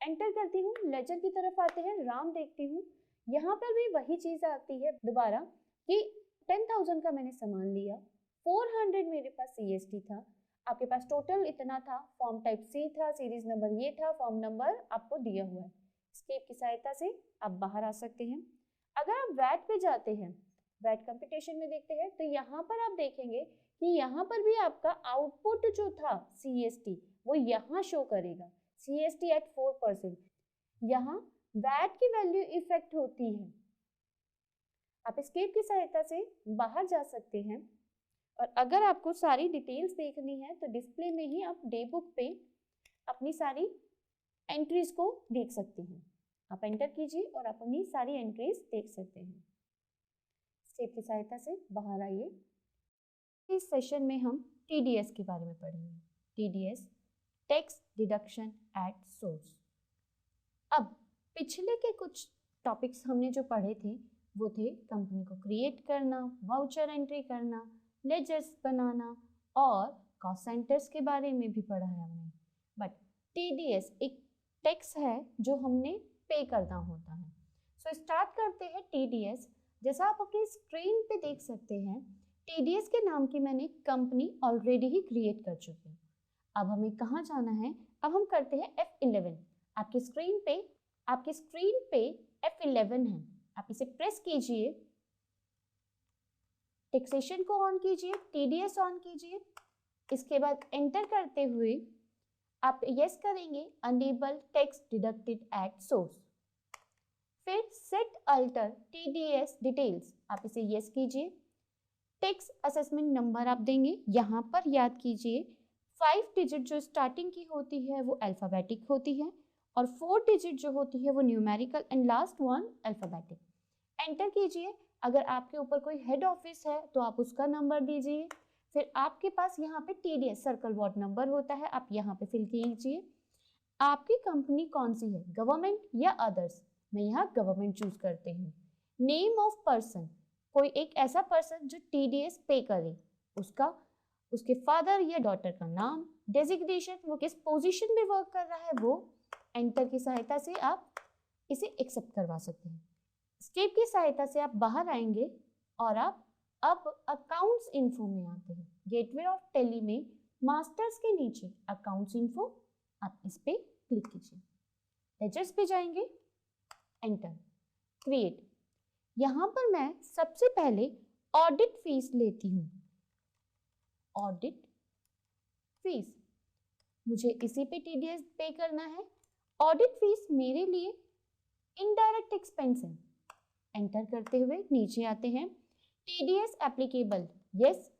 Speaker 1: एंटर करती हूँ, लेजर की तरफ आते हैं, राम देखती हूँ। यहाँ पर भी वही चीज़ आती है दोबारा कि 10,000 का मैंने सामान लिया, 400 मेरे पास CST था, आपके पास टोटल इतना था, फॉर्म टाइप C था, सीरीज नंबर ये था, फॉर्म नंबर आपको दिया हुआ है। स्केप की सहायता से आप बाहर आ सकते हैं। अगर आप वैट पे जाते हैं, वैट कंप्यूटेशन में देखते हैं, तो यहाँ पर आप देखेंगे कि यहाँ पर भी आपका आउटपुट जो था CST वो यहाँ शो करेगा, CST at 4%। यहाँ वैट की वैल्यू इफेक्ट होती है। आप स्केप की सहायता से बाहर जा सकते हैं और अगर आपको सारी डिटेल्स देखनी है तो डिस्प्ले में ही आप डे बुक पे अपनी सारी एंट्रीज को देख सकते हैं। आप एंटर कीजिए और आप अपनी सारी एंट्रीज देख सकते हैं। स्केप की सहायता से बाहर आइए। इस सेशन में हम TDS के बारे में पढ़ेंगे। TDS tax deduction at source. अब पिछले के कुछ टॉपिक्स हमने जो पढ़े थे वो थे कंपनी को क्रिएट करना, वाउचर एंट्री करना, लेजर्स बनाना और कॉस्ट सेंटर्स के बारे में भी पढ़ा है हमने। बट TDS एक टैक्स है जो हमने पे करना होता है। सो स्टार्ट करते हैं TDS। जैसा आप अपनी स्क्रीन पे देख सकते हैं, TDS के नाम की मैंने कंपनी ऑलरेडी ही क्रिएट कर चुकी हूँ। अब हमें कहाँ जाना है, अब हम करते हैं F11। आपकी स्क्रीन पे F11 है, आप इसे प्रेस कीजिए, टैक्सेशन को ऑन कीजिए, TDS ऑन कीजिए। इसके बाद एंटर करते हुए आप यस करेंगे, enable tax deducted at source. फिर सेट अल्टर TDS डिटेल्स, आप इसे यस कीजिए। टैक्स असेसमेंट नंबर आप देंगे, यहाँ पर याद कीजिए 5 डिजिट जो स्टार्टिंग की होती है वो अल्फाबेटिक होती है और 4 डिजिट जो होती है वो numerical and last one alphabetic. Enter कीजिए। अगर आपके ऊपर कोई हेड ऑफिस है तो आप उसका नंबर दीजिए। फिर आपके पास यहाँ पे TDS सर्कल वार्ड नंबर होता है, आप यहाँ पे फिल कीजिए। आपकी कंपनी कौन सी है, गवर्नमेंट या अदर्स, मैं यहाँ गवर्नमेंट चूज करती हूँ। नेम ऑफ पर्सन, कोई एक ऐसा पर्सन जो TDS पे करे, उसके फादर या डॉटर का नाम, डेजिग्नेशन, वो किस पोजीशन में वर्क कर रहा है वो। एंटर की सहायता से आप इसे एक्सेप्ट करवा सकते हैं। स्केप की सहायता से आप बाहर आएंगे और आप अब अकाउंट्स इन्फो में आते हैं। गेटवे ऑफ टेली में मास्टर्स के नीचे अकाउंट्स इन्फो, आप इस पे क्लिक कीजिए। लेजर्स पे जाएंगे, एंटर, क्रिएट। यहाँ पर मैं सबसे पहले ऑडिट फीस लेती हूँ। ऑडिट फीस, मुझे इसी पे टीडीएस पे करना है। ऑडिट फीस मेरे लिए इनडायरेक्ट एक्सपेंस है। एंटर करते हुए नीचे आते हैं, टीडीएस एप्लीकेबल, यस।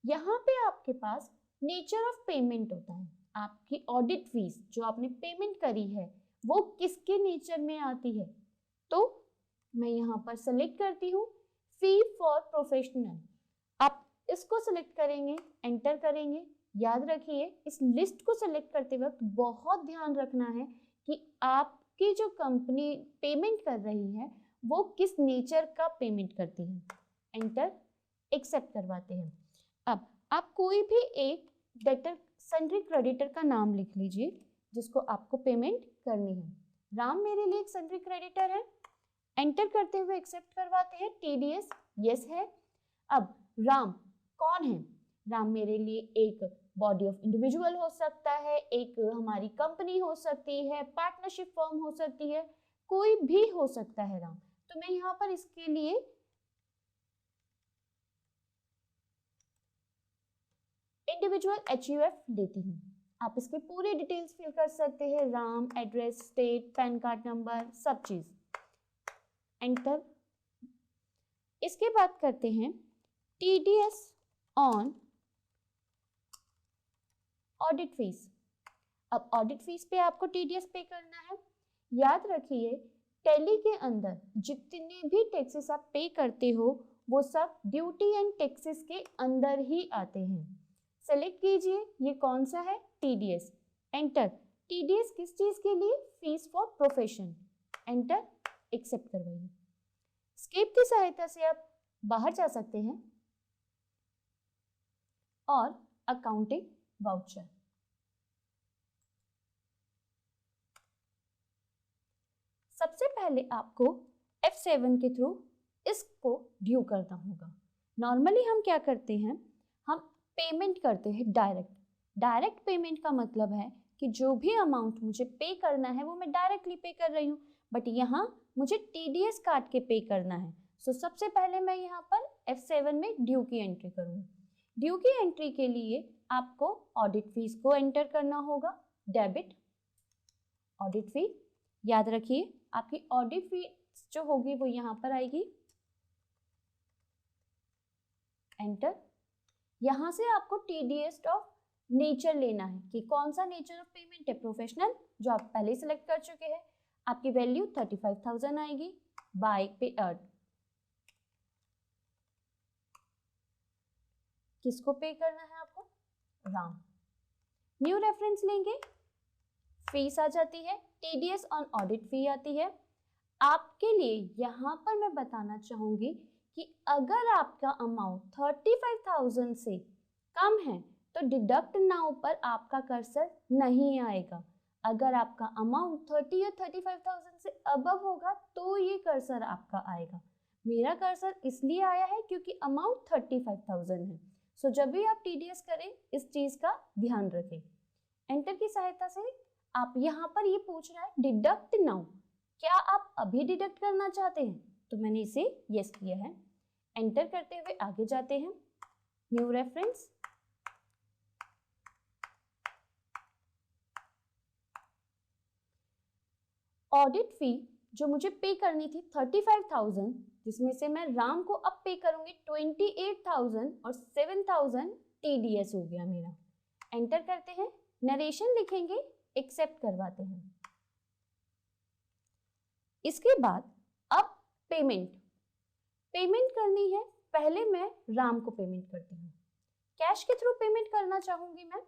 Speaker 1: यहाँ पे आपके पास नेचर ऑफ पेमेंट होता है। आपकी ऑडिट फीस जो आपने पेमेंट करी है वो किसके नेचर में आती है, तो मैं यहाँ पर सेलेक्ट करती हूँ फी फॉर प्रोफेशनल। आप इसको सेलेक्ट करेंगे, एंटर करेंगे। याद रखिए इस लिस्ट को सेलेक्ट करते वक्त बहुत ध्यान रखना है कि आपकी जो कंपनी पेमेंट कर रही है वो किस नेचर का पेमेंट करती है। एंटर, एक्सेप्ट करवाते हैं। अब आप कोई भी एक डेटर सन्ड्री क्रेडिटर का नाम लिख लीजिए जिसको आपको पेमेंट करनी है। राम मेरे लिए एक सन्ड्री क्रेडिटर है। एंटर करते हुए एक्सेप्ट करवाते हैं। टीडीएस यस है। अब राम कौन है? राम मेरे लिए एक बॉडी ऑफ इंडिविजुअल हो सकता है, एक हमारी कंपनी हो सकती है, पार्टनरशिप फर्म हो सकती है, कोई भी हो सकता है राम। तो मैं यहाँ पर इसके लिए इंडिविजुअल एचयूएफ देती हूँ। आप इसके पूरे डिटेल्स फिल कर सकते हैं, Ram, address, state, pan card number, सब चीज। एंटर। इसके बाद करते हैं टीडीएस ऑन ऑडिट फीस। अब ऑडिट फीस पे आपको टीडीएस पे करना है। याद रखिए टैली के अंदर जितने भी टैक्सेस आप पे करते हो वो सब ड्यूटी एंड टैक्सेस के अंदर ही आते हैं। सेलेक्ट कीजिए ये कौन सा है, टीडीएस। एंटर। टीडीएस किस चीज के लिए? Fees for profession. Enter, accept करवाइए। स्केप की सहायता से आप बाहर जा सकते हैं और अकाउंटिंग वाउचर। सबसे पहले आपको F7 के थ्रू इसको ड्यू करना होगा। नॉर्मली हम क्या करते हैं, हम पेमेंट करते हैं डायरेक्ट। डायरेक्ट पेमेंट का मतलब है कि जो भी अमाउंट मुझे पे करना है वो मैं डायरेक्टली पे कर रही हूँ, बट यहाँ मुझे टीडीएस काट के पे करना है। सो सबसे पहले मैं यहाँ पर F7 में ड्यू की एंट्री करूँगी। ड्यू की एंट्री के लिए आपको ऑडिट फीस को एंटर करना होगा। डेबिट ऑडिट फी, याद रखिए आपकी ऑडिट फीस जो होगी वो यहाँ पर आएगी। एंटर। यहाँ से आपको टीडीएस ऑफ नेचर लेना है कि कौन सा नेचर ऑफ पेमेंट है, प्रोफेशनल, जो आप पहले सेलेक्ट कर चुके हैं। आपकी वैल्यू 35,000 आएगी। बाय पे अर्न, किसको पे करना है आपको? राम। न्यू रेफरेंस लेंगे, फीस आ जाती है, टीडीएस ऑन ऑडिट फी आती है। आपके लिए यहाँ पर मैं बताना चाहूंगी कि अगर आपका अमाउंट 35,000 से कम है तो डिडक्ट नाउ पर आपका कर्सर नहीं आएगा। अगर आपका अमाउंट 30 या 35,000 से अबव होगा तो ये कर्सर आपका आएगा। मेरा कर्सर इसलिए आया है क्योंकि अमाउंट 35,000 है। सो जब भी आप टीडीएस करें इस चीज का ध्यान रखें। एंटर की सहायता से आप यहाँ पर ये पूछ रहा है डिडक्ट नाउ, क्या आप अभी डिडक्ट करना चाहते हैं? तो मैंने इसे यस किया है। एंटर करते हुए आगे जाते हैं। न्यू रेफरेंस, ऑडिट फी जो मुझे पे करनी थी 35,000, जिसमें से मैं राम को अब पे करूंगी 28,000 और 7,000 टीडीएस हो गया मेरा। एंटर करते हैं, नरेशन लिखेंगे, एक्सेप्ट करवाते हैं। इसके बाद अब पेमेंट करनी है। पहले मैं राम को पेमेंट करती हूँ। कैश के थ्रू पेमेंट करना चाहूंगी मैं,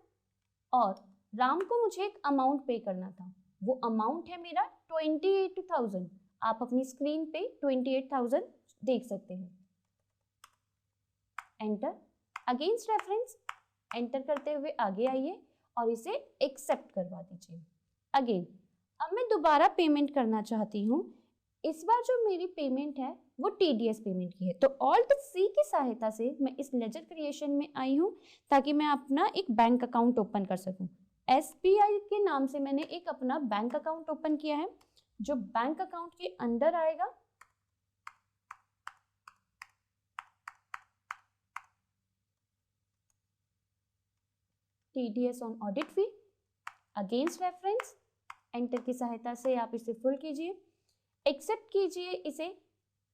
Speaker 1: और राम को मुझे एक अमाउंट पे करना था। वो अमाउंट है मेरा 28,000। आप अपनी स्क्रीन पे 28,000 देख सकते हैं। एंटर, अगेंस्ट रेफरेंस, एंटर करते हुए आगे आइए और इसे एक्सेप्ट करवा दीजिए। अगेन अब मैं दोबारा पेमेंट करना चाहती हूँ। इस बार जो मेरी पेमेंट है वो टीडीएस पेमेंट की है, तो ऑल्ट सी की सहायता से मैं इस लेजर क्रिएशन में आई हूँ ताकि मैं अपना एक बैंक अकाउंट ओपन कर सकूँ। एसबीआई के नाम से मैंने एक अपना बैंक अकाउंट ओपन किया है, जो बैंक अकाउंट के अंदर आएगा TDS on audit fee against reference, enter की सहायता से आप इसे फुल कीजिए, एक्सेप्ट कीजिए इसे,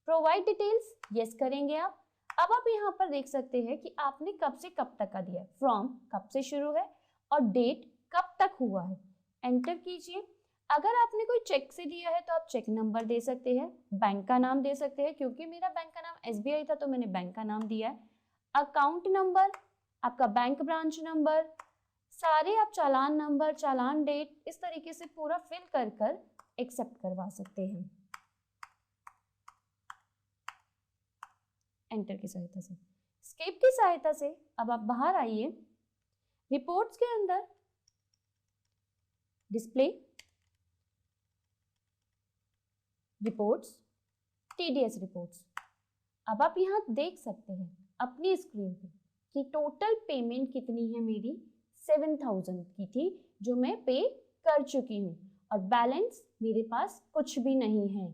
Speaker 1: प्रोवाइड डिटेल्स यस करेंगे आप। अब आप यहाँ पर देख सकते हैं कि आपने कब से कब तक का दिया है, फ्रॉम कब से शुरू है और डेट कब तक हुआ है, एंटर कीजिए। अगर आपने कोई चेक से दिया है तो आप चेक नंबर दे सकते हैं, बैंक का नाम दे सकते हैं, क्योंकि मेरा बैंक का नाम SBI था तो मैंने बैंक का नाम दिया है, अकाउंट नंबर, आपका बैंक ब्रांच नंबर, सारे आप चालान नंबर, चालान डेट, इस तरीके से पूरा फिल कर कर एक्सेप्ट करवा सकते हैं एंटर की सहायता से। स्केप की सहायता से अब आप बाहर आइए, रिपोर्ट्स के अंदर डिस्प्ले रिपोर्ट्स, TDS रिपोर्ट्स। अब आप यहाँ देख सकते हैं अपनी स्क्रीन पे कि टोटल पेमेंट कितनी है मेरी 7000 की थी जो मैं पे कर चुकी हूँ और बैलेंस मेरे पास कुछ भी नहीं है।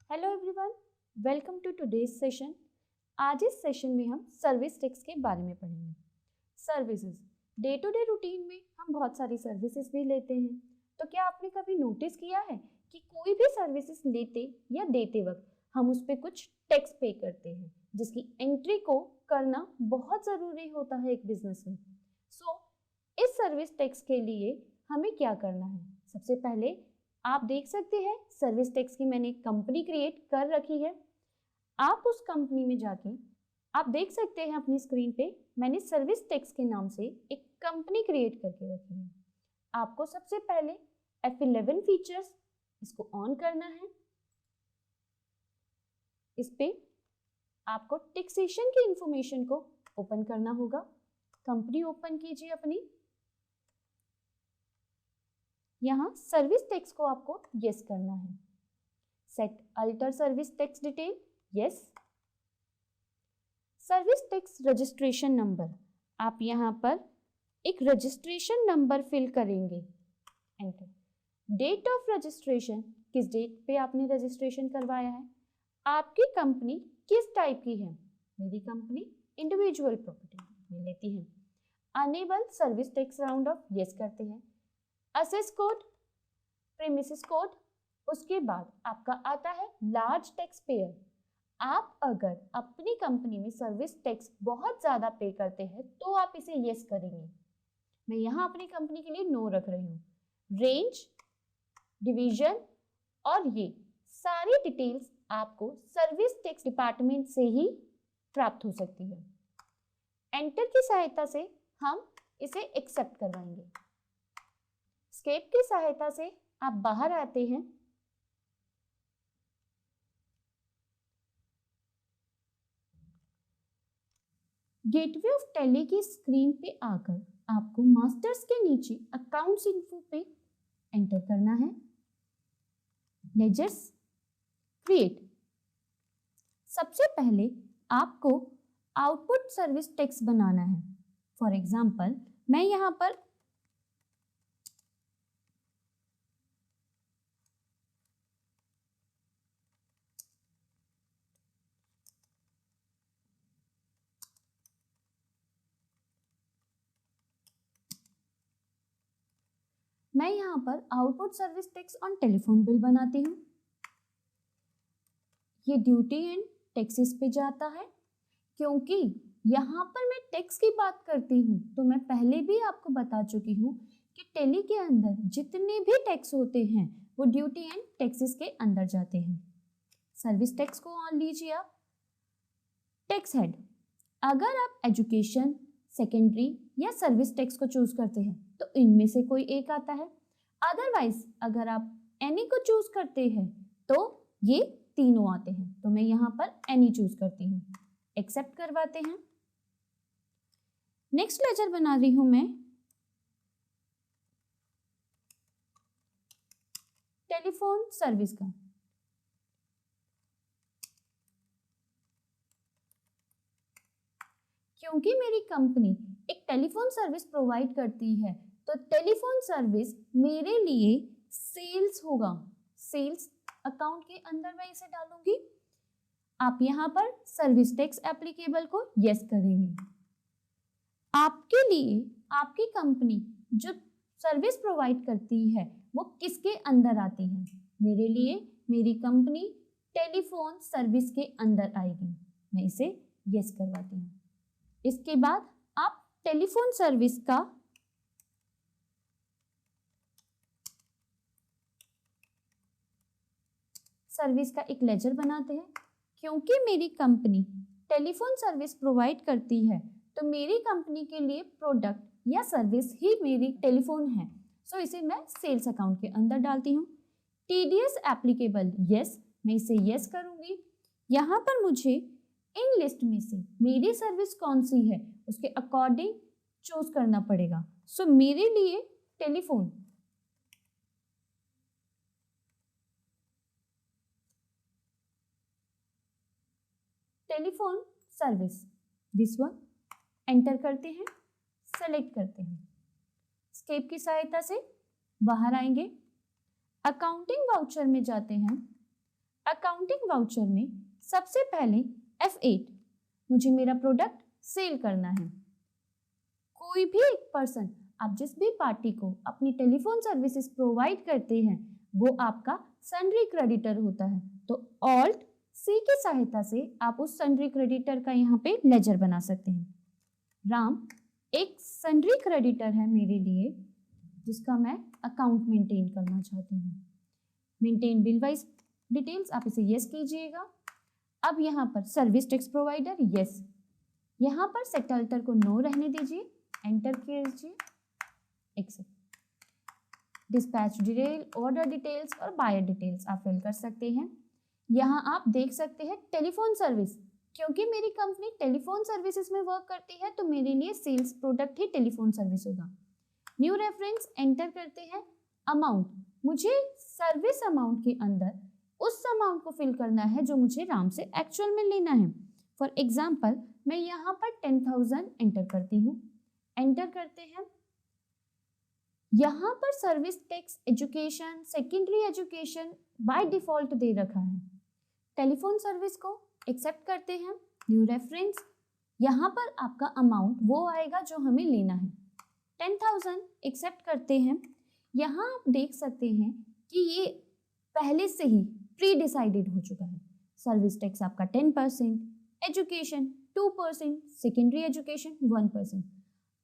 Speaker 1: Hello everyone, welcome to today's session. आज इस सेशन में हम सर्विस टैक्स के बारे में पढ़ेंगे। Services, day to day routine में हम बहुत सारी सर्विसेज भी लेते हैं, तो क्या आपने कभी नोटिस किया है कि कोई भी सर्विसेज लेते या देते वक्त हम उस पर कुछ टैक्स पे करते हैं, जिसकी एंट्री को करना बहुत ज़रूरी होता है एक बिजनेस में। इस सर्विस टैक्स के लिए हमें क्या करना है? सबसे पहले आप देख सकते हैं सर्विस टैक्स की मैंने कंपनी क्रिएट कर रखी है। आप उस कंपनी में जाके आप देख सकते हैं अपनी स्क्रीन पे मैंने सर्विस टैक्स के नाम से एक कंपनी क्रिएट करके रखी है। आपको सबसे पहले F11 फीचर्स इसको ऑन करना है। इस पे आपको टैक्सेशन की इंफॉर्मेशन को ओपन करना होगा। कंपनी ओपन कीजिए अपनी, यहाँ सर्विस टैक्स को आपको यस करना है। Set alter service tax detail yes. Service tax registration number, आप यहाँ पर एक रजिस्ट्रेशन नंबर फिल करेंगे, एंटर। डेट ऑफ रजिस्ट्रेशन, किस डेट पे आपने रजिस्ट्रेशन करवाया है, आपकी कंपनी किस टाइप की है, मेरी कंपनी इंडिविजुअल प्रॉपर्टी में लेती है। Enable service tax round off yes करते हैं। असेस कोड, प्रीमिसेस कोड, उसके बाद आपका आता है लार्ज टैक्स पेयर। आप अगर अपनी कंपनी में सर्विस टैक्स बहुत ज़्यादा पे करते हैं तो आप इसे यस करेंगे। मैं यहाँ अपनी कंपनी के लिए नो रख रही हूँ। रेंज, डिवीजन और ये सारी डिटेल्स आपको सर्विस टैक्स डिपार्टमेंट से ही प्राप्त हो सकती है। एंटर की सहायता से हम इसे एक्सेप्ट करवाएंगे। स्केप की सहायता से आप बाहर आते हैं। गेटवे ऑफ टैली की स्क्रीन पे आकर आपको मास्टर्स के नीचे अकाउंट्स इन्फो पे एंटर करना है। Ledgers create. सबसे पहले आपको आउटपुट सर्विस टैक्स बनाना है। फॉर एग्जाम्पल मैं यहाँ पर output service tax on telephone bill बनाती हूँ। ये ड्यूटी एंड टैक्सेस पे जाता है। क्योंकि यहाँ पर मैं टैक्स की बात करती हूँ तो मैं पहले भी आपको बता चुकी हूँ कि टैली के अंदर जितने भी टैक्स होते हैं वो ड्यूटी एंड टैक्सेस के अंदर जाते हैं। सर्विस टैक्स को ऑन लीजिए आप। टैक्स हेड, अगर आप एजुकेशन, सेकेंडरी या सर्विस टैक्स को चूज करते हैं तो इनमें से कोई एक आता है। अदरवाइज अगर आप एनी को चूज करते हैं तो ये तीनों आते हैं। तो मैं यहाँ पर एनी चूज करती हूँ। एक्सेप्ट करवाते हैं। नेक्स्ट लेजर बना रही हूं मैं टेलीफोन सर्विस का। क्योंकि मेरी कंपनी एक टेलीफोन सर्विस प्रोवाइड करती है तो टेलीफोन सर्विस मेरे लिए सेल्स होगा। सेल्स अकाउंट के अंदर मैं इसे डालूंगी। आप यहाँ पर सर्विस टैक्स एप्लीकेबल को यस करेंगे। आपके लिए आपकी कंपनी जो सर्विस प्रोवाइड करती है वो किसके अंदर आती है? मेरे लिए मेरी कंपनी टेलीफोन सर्विस के अंदर आएगी। मैं इसे यस करवाती हूँ। इसके बाद आप टेलीफोन सर्विस का एक लेजर बनाते हैं। क्योंकि मेरी कंपनी टेलीफोन सर्विस प्रोवाइड करती है तो मेरी कंपनी के लिए प्रोडक्ट या सर्विस ही मेरी टेलीफोन है, सो इसे मैं सेल्स अकाउंट के अंदर डालती हूँ। टीडीएस एप्लीकेबल, यस, मैं इसे यस करूँगी। यहाँ पर मुझे इन लिस्ट में से मेरी सर्विस कौन सी है उसके अकॉर्डिंग चूज करना पड़ेगा। सो मेरे लिए telephone service, this one enter करते हैं, सेलेक्ट करते हैं। स्केप की सहायता से बाहर आएंगे, अकाउंटिंग वाउचर में जाते हैं। अकाउंटिंग वाउचर में सबसे पहले F8 मुझे मेरा प्रोडक्ट सेल करना है। कोई भी एक पर्सन, आप जिस भी पार्टी को अपनी टेलीफोन सर्विसेज प्रोवाइड करते हैं वो आपका सन्ड्री क्रेडिटर होता है। तो ऑल्ट सी की सहायता से आप उस सन्ड्री क्रेडिटर का यहाँ पे लेजर बना सकते हैं। राम एक सन्ड्री क्रेडिटर है मेरे लिए जिसका मैं अकाउंट मेंटेन करना चाहती हूँ। मेंटेन बिल वाइज डिटेल्स, आप इसे यस कीजिएगा। अब यहाँ पर सर्विस टैक्स प्रोवाइडर, यस। यहाँ पर सेटल्टर को नो रहने दीजिए, एंटर कीजिए, accept. Dispatch detail, order details और बायर डिटेल्स आप फिल कर सकते हैं। यहाँ आप देख सकते हैं टेलीफोन सर्विस, क्योंकि मेरी कंपनी टेलीफोन सर्विसेज में वर्क करती है तो मेरे लिए सेल्स प्रोडक्ट ही टेलीफोन सर्विस होगा। न्यू रेफरेंस एंटर करते हैं। अमाउंट, मुझे सर्विस अमाउंट के अंदर उस अमाउंट को फिल करना है जो मुझे राम से एक्चुअल में लेना है। फॉर एग्जाम्पल मैं यहाँ पर 10,000 एंटर करती हूँ, एंटर करते हैं। यहाँ पर service tax education, secondary education by default दे रखा है। टेलीफोन सर्विस को एक्सेप्ट करते हैं। न्यू रेफरेंस, यहाँ पर आपका अमाउंट वो आएगा जो हमें लेना है, 10,000 एक्सेप्ट करते हैं। यहाँ आप देख सकते हैं कि ये पहले से ही प्री डिसाइडेड हो चुका है। सर्विस टैक्स आपका 10%, एजुकेशन 2%, सेकेंडरी एजुकेशन 1%।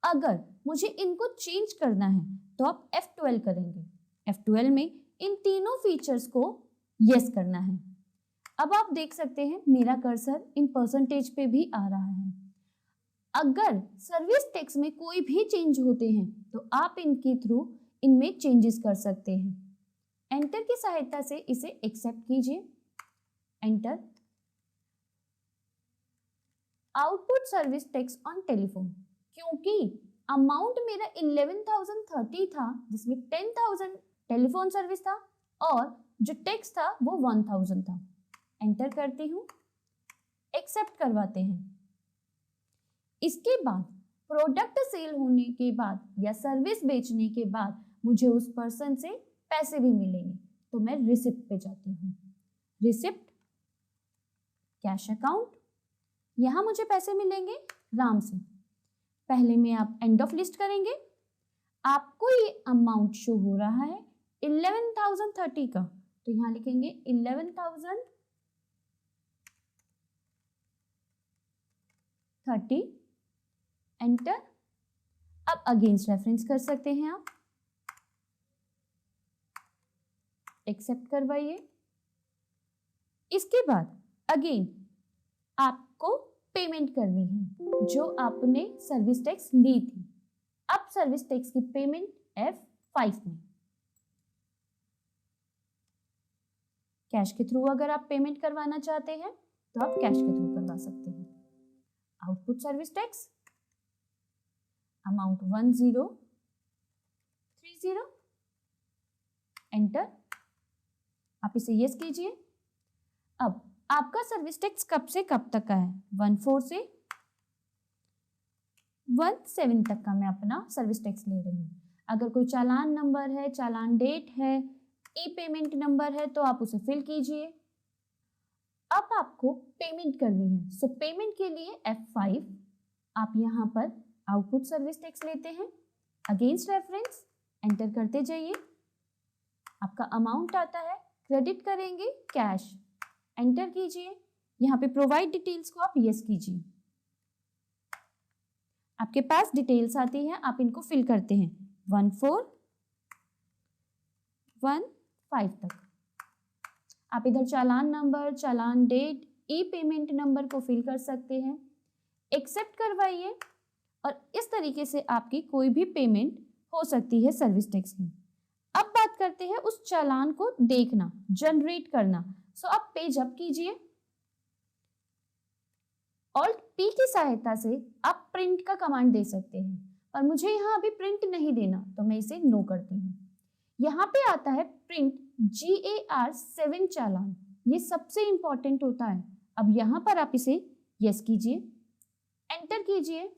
Speaker 1: अगर मुझे इनको चेंज करना है तो आप F12 करेंगे। F12 में इन तीनों फीचर्स को यस करना है। अब आप देख सकते हैं मेरा कर्सर इन परसेंटेज पे भी आ रहा है। अगर सर्विस टैक्स में कोई भी चेंज होते हैं तो आप इनके थ्रू इनमें चेंजेस कर सकते हैं। एंटर की सहायता से इसे एक्सेप्ट कीजिए, enter. Output service tax on telephone, क्योंकि अमाउंट मेरा 11,030 था जिसमें 10,000 टेलीफोन सर्विस था और जो टैक्स था वो 1,000 था। एंटर करती हूँ, एक्सेप्ट करवाते हैं। इसके बाद प्रोडक्ट सेल होने के बाद या सर्विस बेचने के बाद मुझे उस पर्सन से पैसे भी मिलेंगे तो मैं रिसिप्ट पे जाती हूँ। रिसिप्ट, कैश अकाउंट, यहाँ मुझे पैसे मिलेंगे राम से। पहले में आप एंड ऑफ लिस्ट करेंगे, आपको ये अमाउंट शो हो रहा है 11,030 का, तो यहाँ लिखेंगे 11,030, एंटर। अब अगेंस्ट रेफरेंस कर सकते हैं आप, एक्सेप्ट करवाइए। इसके बाद अगेन आपको पेमेंट करनी है जो आपने सर्विस टैक्स ली थी। अब सर्विस टैक्स की पेमेंट F5 में, कैश के थ्रू अगर आप पेमेंट करवाना चाहते हैं तो आप कैश के थ्रू करवा सकते हैं। Output service tax amount 1030, enter. आप इसे यस कीजिए। अब आपका सर्विस टैक्स कब से कब तक का है? 14 से 17 तक का मैं अपना सर्विस टैक्स ले रही हूँ। अगर कोई चालान नंबर है, चालान डेट है, ई पेमेंट नंबर है तो आप उसे फिल कीजिए। अब आपको पेमेंट करनी है, सो पेमेंट के लिए F5 आप यहाँ पर आउटपुट सर्विस टैक्स लेते हैं, अगेंस्ट रेफरेंस एंटर करते जाइए, आपका अमाउंट आता है, क्रेडिट करेंगे कैश, एंटर कीजिए, यहाँ पे प्रोवाइड डिटेल्स को आप यस कीजिए, आपके पास डिटेल्स आती हैं, आप इनको फिल करते हैं 1415 तक। आप इधर चालान नंबर, चालान डेट, ई पेमेंट नंबर को फिल कर सकते हैं, एक्सेप्ट करवाइए और इस तरीके से आपकी कोई भी पेमेंट हो सकती है सर्विस टैक्स की। अब बात करते हैं उस चालान को देखना, जनरेट करना। सो आप पेज अप कीजिए, ऑल्ट पी की सहायता से आप प्रिंट का कमांड दे सकते हैं, पर मुझे यहाँ अभी प्रिंट नहीं देना तो मैं इसे नो करती हूँ। यहाँ पे आता है प्रिंट GAR7 चालान, ये सबसे इंपॉर्टेंट होता है। अब यहाँ पर आप इसे यस कीजिए, एंटर कीजिए।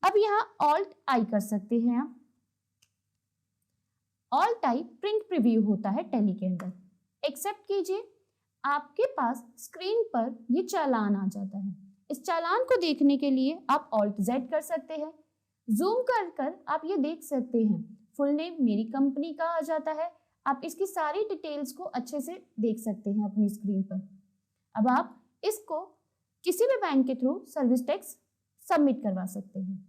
Speaker 1: अब यहाँ ऑल्ट आई कर सकते हैं आप, ऑल्ट आई प्रिंट प्रीव्यू होता है टैली के अंदर, एक्सेप्ट कीजिए। आपके पास स्क्रीन पर ये चालान आ जाता है। इस चालान को देखने के लिए आप ऑल्ट जेड कर सकते हैं, जूम कर कर आप ये देख सकते हैं, फुल नेम मेरी कंपनी का आ जाता है। आप इसकी सारी डिटेल्स को अच्छे से देख सकते हैं अपनी स्क्रीन पर। अब आप इसको किसी भी बैंक के थ्रू सर्विस टैक्स सबमिट करवा सकते हैं।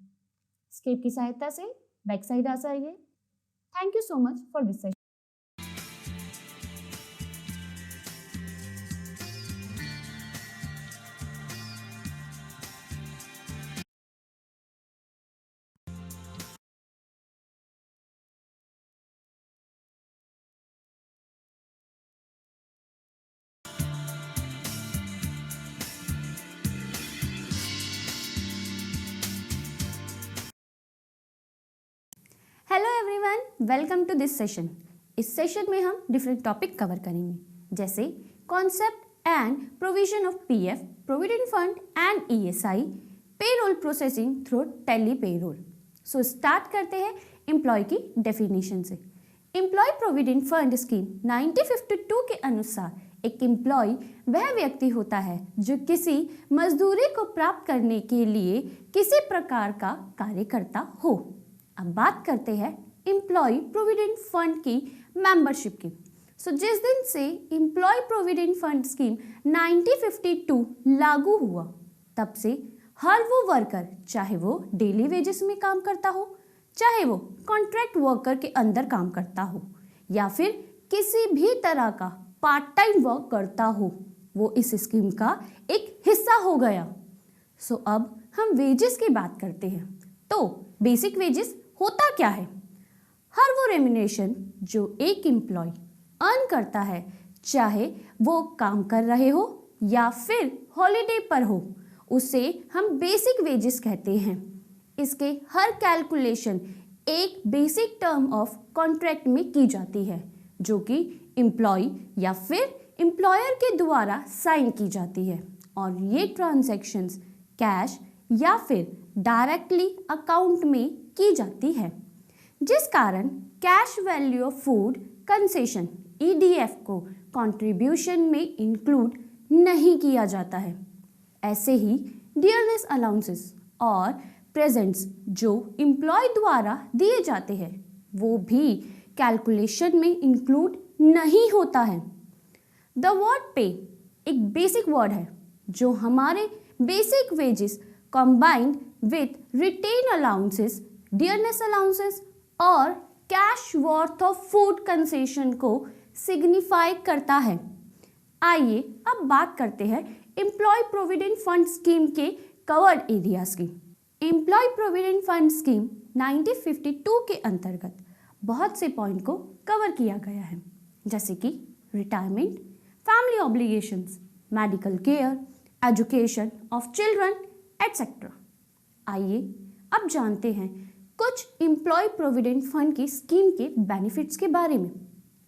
Speaker 1: स्केप की सहायता से बैक साइड आ जाइए। Thank you so much for this session. Hello everyone, welcome to this session. इस सेशन में हम डिफरेंट टॉपिक कवर करेंगे, जैसे concept and provision of PF, provident fund and ESI, payroll processing through Tally payroll. So start करते हैं employ की definition से। एम्प्लॉय प्रोविडेंट फंड स्कीम 1952 के अनुसार एक एम्प्लॉय वह व्यक्ति होता है जो किसी मजदूरी को प्राप्त करने के लिए किसी प्रकार का कार्य करता हो। अब बात करते हैं एम्प्लॉय प्रोविडेंट फंड की मेंबरशिप की। सो जिस दिन से एम्प्लॉय प्रोविडेंट फंड स्कीम 1952 लागू हुआ, तब से हर वो वर्कर, चाहे वो डेली वेजेस में काम करता हो, चाहे वो कॉन्ट्रैक्ट वर्कर के अंदर काम करता हो, या फिर किसी भी तरह का पार्ट टाइम वर्क करता हो, वो इस स्कीम का एक हिस्सा हो गया। सो अब हम वेजेस की बात करते हैं। तो बेसिक वेजेस होता क्या है? हर वो रेम्युनरेशन जो एक एम्प्लॉय अर्न करता है, चाहे वो काम कर रहे हो या फिर हॉलीडे पर हो, उसे हम बेसिक वेजेस कहते हैं। इसके हर कैलकुलेशन एक बेसिक टर्म ऑफ कॉन्ट्रैक्ट में की जाती है, जो कि एम्प्लॉय या फिर एम्प्लॉयर के द्वारा साइन की जाती है, और ये ट्रांजैक्शंस कैश या फिर डायरेक्टली अकाउंट में की जाती है, जिस कारण cash value of food concession EDF को कंट्रीब्यूशन में इंक्लूड नहीं किया जाता है। ऐसे ही डियरनेस अलाउंसेस और प्रेजेंट्स जो एम्प्लॉय द्वारा दिए जाते हैं, वो भी कैलकुलेशन में इंक्लूड नहीं होता है। द वर्ड पे एक बेसिक वर्ड है जो हमारे basic wages combined with retained allowances, dearness allowances और cash worth of food concession को signify करता है। आइए अब बात करते हैं एम्प्लॉय प्रोविडेंट फंड स्कीम के कवर्ड एरियाज की। एम्प्लॉय प्रोविडेंट फंड स्कीम 1952 के अंतर्गत बहुत से पॉइंट को कवर किया गया है, जैसे कि retirement, family obligations, medical care, education of children etcetera. आइए अब जानते हैं कुछ एम्प्लॉय प्रोविडेंट फंड की स्कीम के बेनिफिट्स के बारे में।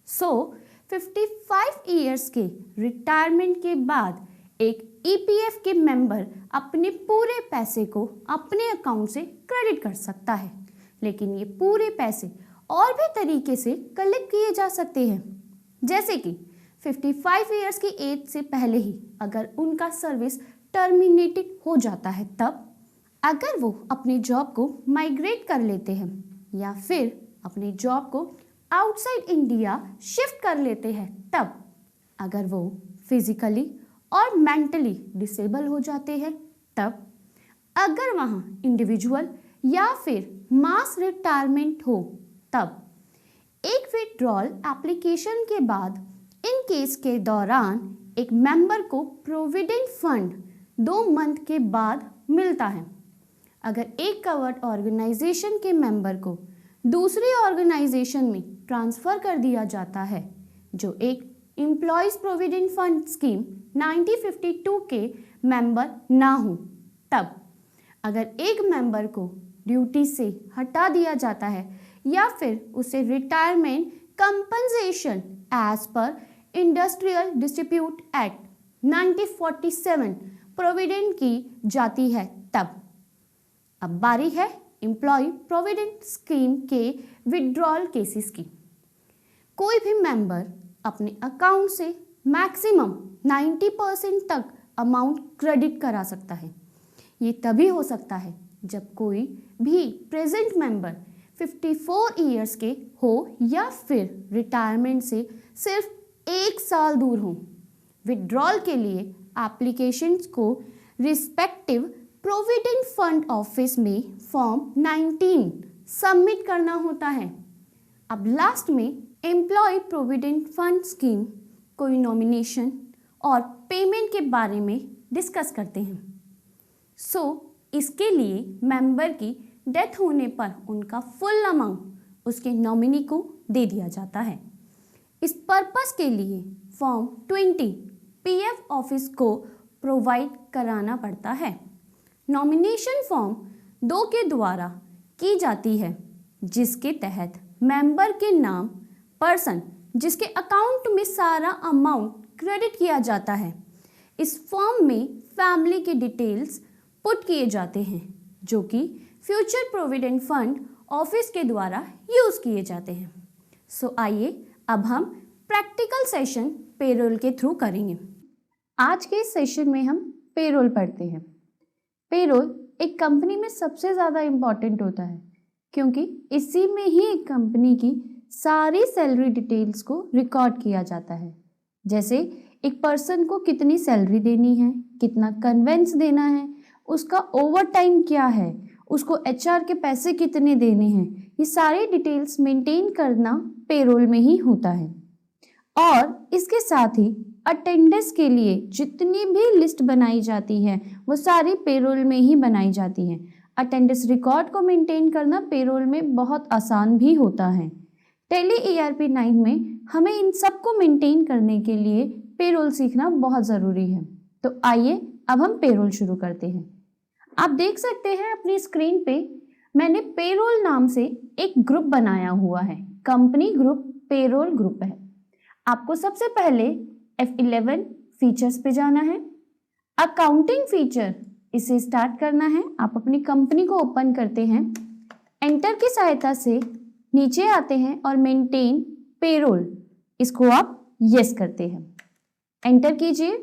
Speaker 1: 55 ईयर्स के रिटायरमेंट के बाद एक EPF के मेंबर अपने पूरे पैसे को अपने अकाउंट से क्रेडिट कर सकता है, लेकिन ये पूरे पैसे और भी तरीके से कलेक्ट किए जा सकते हैं, जैसे कि 55 ईयर्स की एज से पहले ही अगर उनका सर्विस टर्मिनेटेड हो जाता है तब, अगर वो अपने जॉब को माइग्रेट कर लेते हैं या फिर अपने जॉब को आउटसाइड इंडिया शिफ्ट कर लेते हैं तब। अगर वो फिजिकली और मेंटली डिसेबल हो जाते हैं तब। अगर वहाँ इंडिविजुअल या फिर मास रिटायरमेंट हो तब। एक विड्रॉल एप्लीकेशन के बाद इन केस के दौरान एक मेंबर को प्रोविडेंट फंड 2 मंथ के बाद मिलता है। अगर एक कवर्ड ऑर्गेनाइजेशन के मेंबर को दूसरी ऑर्गेनाइजेशन में ट्रांसफ़र कर दिया जाता है जो एक एम्प्लॉयज़ प्रोविडेंट फंड स्कीम 1952 के मेंबर ना हो तब। अगर एक मेंबर को ड्यूटी से हटा दिया जाता है या फिर उसे retirement compensation as per industrial dispute act 1947 provident की जाती है तब। अब बारी है एम्प्लॉय प्रोविडेंट स्कीम के विड्रॉल केसेस की। कोई भी मेंबर अपने अकाउंट से मैक्सिमम 90% तक अमाउंट क्रेडिट करा सकता है। ये तभी हो सकता है जब कोई भी प्रेजेंट मेंबर 54 ईयर्स के हो या फिर रिटायरमेंट से सिर्फ 1 साल दूर हो। विड्रॉल के लिए एप्लीकेशंस को रिस्पेक्टिव प्रोविडेंट फंड ऑफिस में फॉर्म 19 सबमिट करना होता है। अब लास्ट में एम्प्लॉय प्रोविडेंट फंड स्कीम कोई नॉमिनेशन और पेमेंट के बारे में डिस्कस करते हैं। इसके लिए मेंबर की डेथ होने पर उनका फुल अमाउंट उसके नॉमिनी को दे दिया जाता है। इस पर्पस के लिए फॉर्म 20 पीएफ ऑफिस को प्रोवाइड कराना पड़ता है। नॉमिनेशन फॉर्म 2 के द्वारा की जाती है जिसके तहत मेंबर के नाम पर्सन जिसके अकाउंट में सारा अमाउंट क्रेडिट किया जाता है। इस फॉर्म में फैमिली के डिटेल्स पुट किए जाते हैं जो कि फ्यूचर प्रोविडेंट फंड ऑफिस के द्वारा यूज़ किए जाते हैं। आइए अब हम प्रैक्टिकल सेशन पेरोल के थ्रू करेंगे। आज के सेशन में हम पेरोल पढ़ते हैं। पेरोल एक कंपनी में सबसे ज़्यादा इम्पॉर्टेंट होता है क्योंकि इसी में ही एक कंपनी की सारी सैलरी डिटेल्स को रिकॉर्ड किया जाता है। जैसे एक पर्सन को कितनी सैलरी देनी है, कितना कन्वेंस देना है, उसका ओवर टाइम क्या है, उसको एचआर के पैसे कितने देने हैं, ये सारी डिटेल्स मेंटेन करना पेरोल में ही होता है। और इसके साथ ही अटेंडेंस के लिए जितनी भी लिस्ट बनाई जाती है वो सारी पेरोल में ही बनाई जाती है। अटेंडेंस रिकॉर्ड को मेंटेन करना पेरोल में बहुत आसान भी होता है। टैली ERP 9 में हमें इन सब को मेंटेन करने के लिए पेरोल सीखना बहुत ज़रूरी है। तो आइए अब हम पेरोल शुरू करते हैं। आप देख सकते हैं अपनी स्क्रीन पे मैंने पेरोल नाम से एक ग्रुप बनाया हुआ है। कंपनी ग्रुप पेरोल ग्रुप है। आपको सबसे पहले F11 फीचर्स पे जाना है। अकाउंटिंग फीचर इसे स्टार्ट करना है। आप अपनी कंपनी को ओपन करते हैं, एंटर की सहायता से नीचे आते हैं और मेंटेन पेरोल इसको आप यस करते हैं। एंटर कीजिए।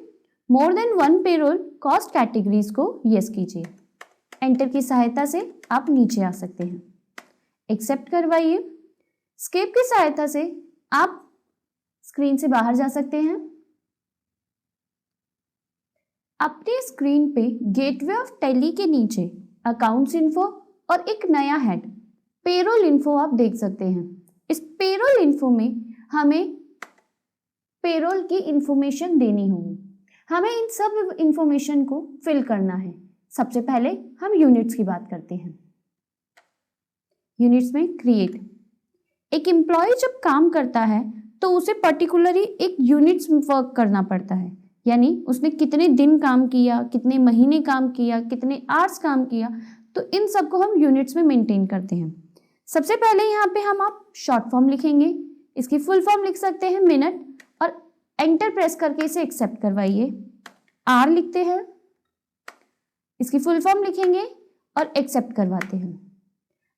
Speaker 1: More than 1 payroll cost categories को यस कीजिए। एंटर की सहायता से आप नीचे आ सकते हैं। एक्सेप्ट करवाइए। स्केप की सहायता से आप स्क्रीन से बाहर जा सकते हैं। अपनी स्क्रीन पे गेटवे ऑफ टैली के नीचे अकाउंट्स इन्फो और एक नया हेड पेरोल इन्फो आप देख सकते हैं। इस पेरोल इन्फो में हमें पेरोल की इंफॉर्मेशन देनी होगी। हमें इन सब इंफॉर्मेशन को फिल करना है। सबसे पहले हम यूनिट्स की बात करते हैं। यूनिट्स में क्रिएट, एक एम्प्लॉय जब काम करता है तो उसे पर्टिकुलरली एक यूनिट्स में वर्क करना पड़ता है, यानी उसने कितने दिन काम किया, कितने महीने काम किया, कितने आवर्स काम किया, तो इन सब को हम यूनिट्स में मेंटेन करते हैं। सबसे पहले यहाँ पे हम आप शॉर्ट फॉर्म लिखेंगे। इसकी फुल फॉर्म लिख सकते हैं मिनट, और एंटर प्रेस करके इसे एक्सेप्ट करवाइए। आर लिखते हैं, इसकी फुल फॉर्म लिखेंगे और एक्सेप्ट करवाते हैं।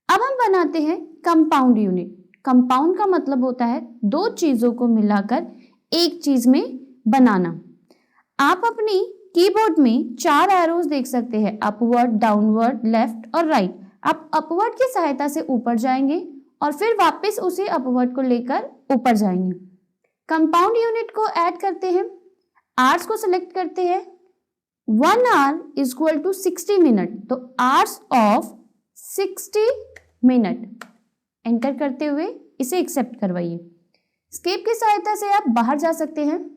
Speaker 1: अब हम बनाते हैं कंपाउंड यूनिट। कंपाउंड का मतलब होता है 2 चीजों को मिलाकर एक चीज में बनाना। आप अपनी कीबोर्ड में 4 एरोज देख सकते हैं, अपवर्ड, डाउनवर्ड, लेफ्ट और राइट। आप अपवर्ड की सहायता से ऊपर जाएंगे और फिर वापस उसी अपवर्ड को लेकर ऊपर जाएंगे। कंपाउंड यूनिट को ऐड करते हैं, आवर्स को सिलेक्ट करते हैं। 1 hour is equal to 60 minute, तो आवर्स ऑफ 60 मिनट एंटर करते हुए इसे एक्सेप्ट करवाइए। एस्केप की सहायता से आप बाहर जा सकते हैं।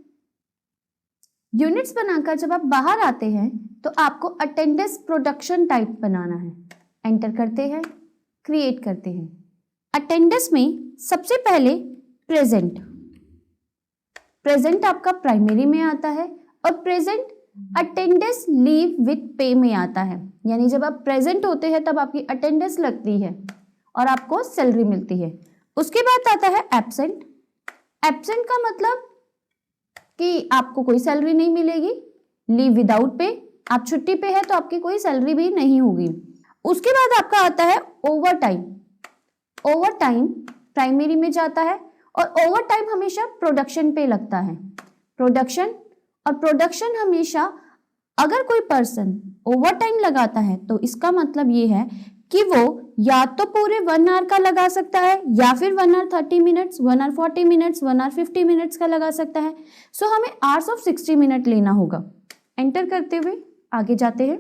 Speaker 1: यूनिट्स बनाकर जब आप बाहर आते हैं तो आपको अटेंडेंस प्रोडक्शन टाइप बनाना है। एंटर करते हैं, क्रिएट करते हैं। अटेंडेंस में सबसे पहले प्रेजेंट आपका प्राइमरी में आता है और प्रेजेंट अटेंडेंस लीव विथ पे में आता है। यानी जब आप प्रेजेंट होते हैं तब आपकी अटेंडेंस लगती है और आपको सैलरी मिलती है। उसके बाद आता है एब्सेंट। एब्सेंट का मतलब कि आपको कोई सैलरी नहीं मिलेगी। लीव विदाउट पे, आप छुट्टी पे है तो आपकी कोई सैलरी भी नहीं होगी। उसके बाद आपका आता है over time. Over time primary में जाता है और ओवर टाइम हमेशा प्रोडक्शन पे लगता है। प्रोडक्शन हमेशा अगर कोई पर्सन ओवर टाइम लगाता है तो इसका मतलब ये है कि वो या तो पूरे 1 आवर का लगा सकता है या फिर 1 hour 30 minutes, 1 hour 40 minutes, 1 hour 50 minutes का लगा सकता है। सो हमें आवर्स ऑफ 60 मिनट लेना होगा। एंटर करते हुए आगे जाते हैं,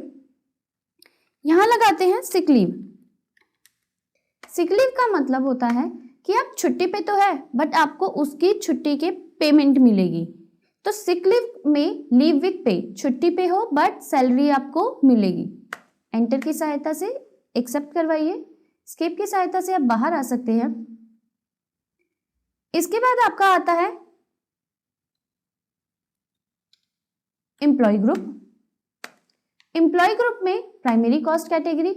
Speaker 1: यहां लगाते हैं सिक लीव। सिक लीव का मतलब होता है कि आप छुट्टी पे तो है बट आपको उसकी छुट्टी के पेमेंट मिलेगी। तो सिक लीव में लीव विथ पे, छुट्टी पे हो बट सैलरी आपको मिलेगी। एंटर की सहायता से एक्सेप्ट करवाइए। एस्केप की सहायता से आप बाहर आ सकते हैं। इसके बाद आपका आता है एम्प्लॉय ग्रुप। एम्प्लॉय ग्रुप में प्राइमरी कॉस्ट कैटेगरी,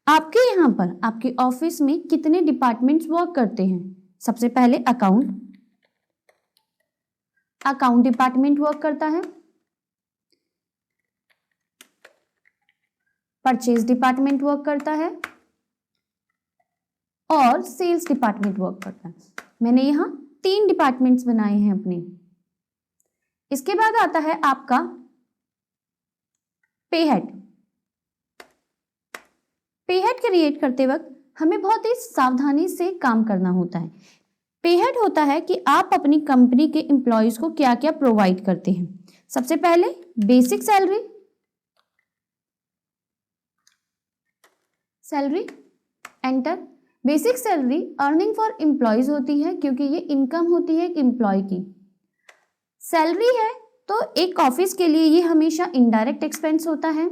Speaker 1: आपके यहां पर आपके ऑफिस में कितने डिपार्टमेंट्स वर्क करते हैं। सबसे पहले अकाउंट डिपार्टमेंट वर्क करता है। परचेज डिपार्टमेंट वर्क करता है और सेल्स डिपार्टमेंट वर्क करता है। मैंने यहां 3 डिपार्टमेंट्स बनाए हैं अपने। इसके बाद आता है आपका पे हेड। पे हेड क्रिएट करते वक्त हमें बहुत ही सावधानी से काम करना होता है। पे हेड होता है कि आप अपनी कंपनी के एम्प्लॉयज को क्या क्या प्रोवाइड करते हैं। सबसे पहले basic salary enter. Basic salary earning for employees होती है क्योंकि ये इनकम होती है एक एम्प्लॉय की। सैलरी है तो एक ऑफिस के लिए ये हमेशा इनडायरेक्ट एक्सपेंस होता है।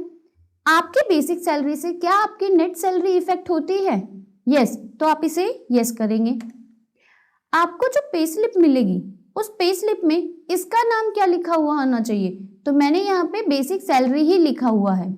Speaker 1: आपके बेसिक सैलरी से क्या आपकी नेट सैलरी इफेक्ट होती है? यस, तो आप इसे यस करेंगे। आपको जो पे स्लिप मिलेगी उस पे स्लिप में इसका नाम क्या लिखा हुआ होना चाहिए, तो मैंने यहाँ पे बेसिक सैलरी ही लिखा हुआ है।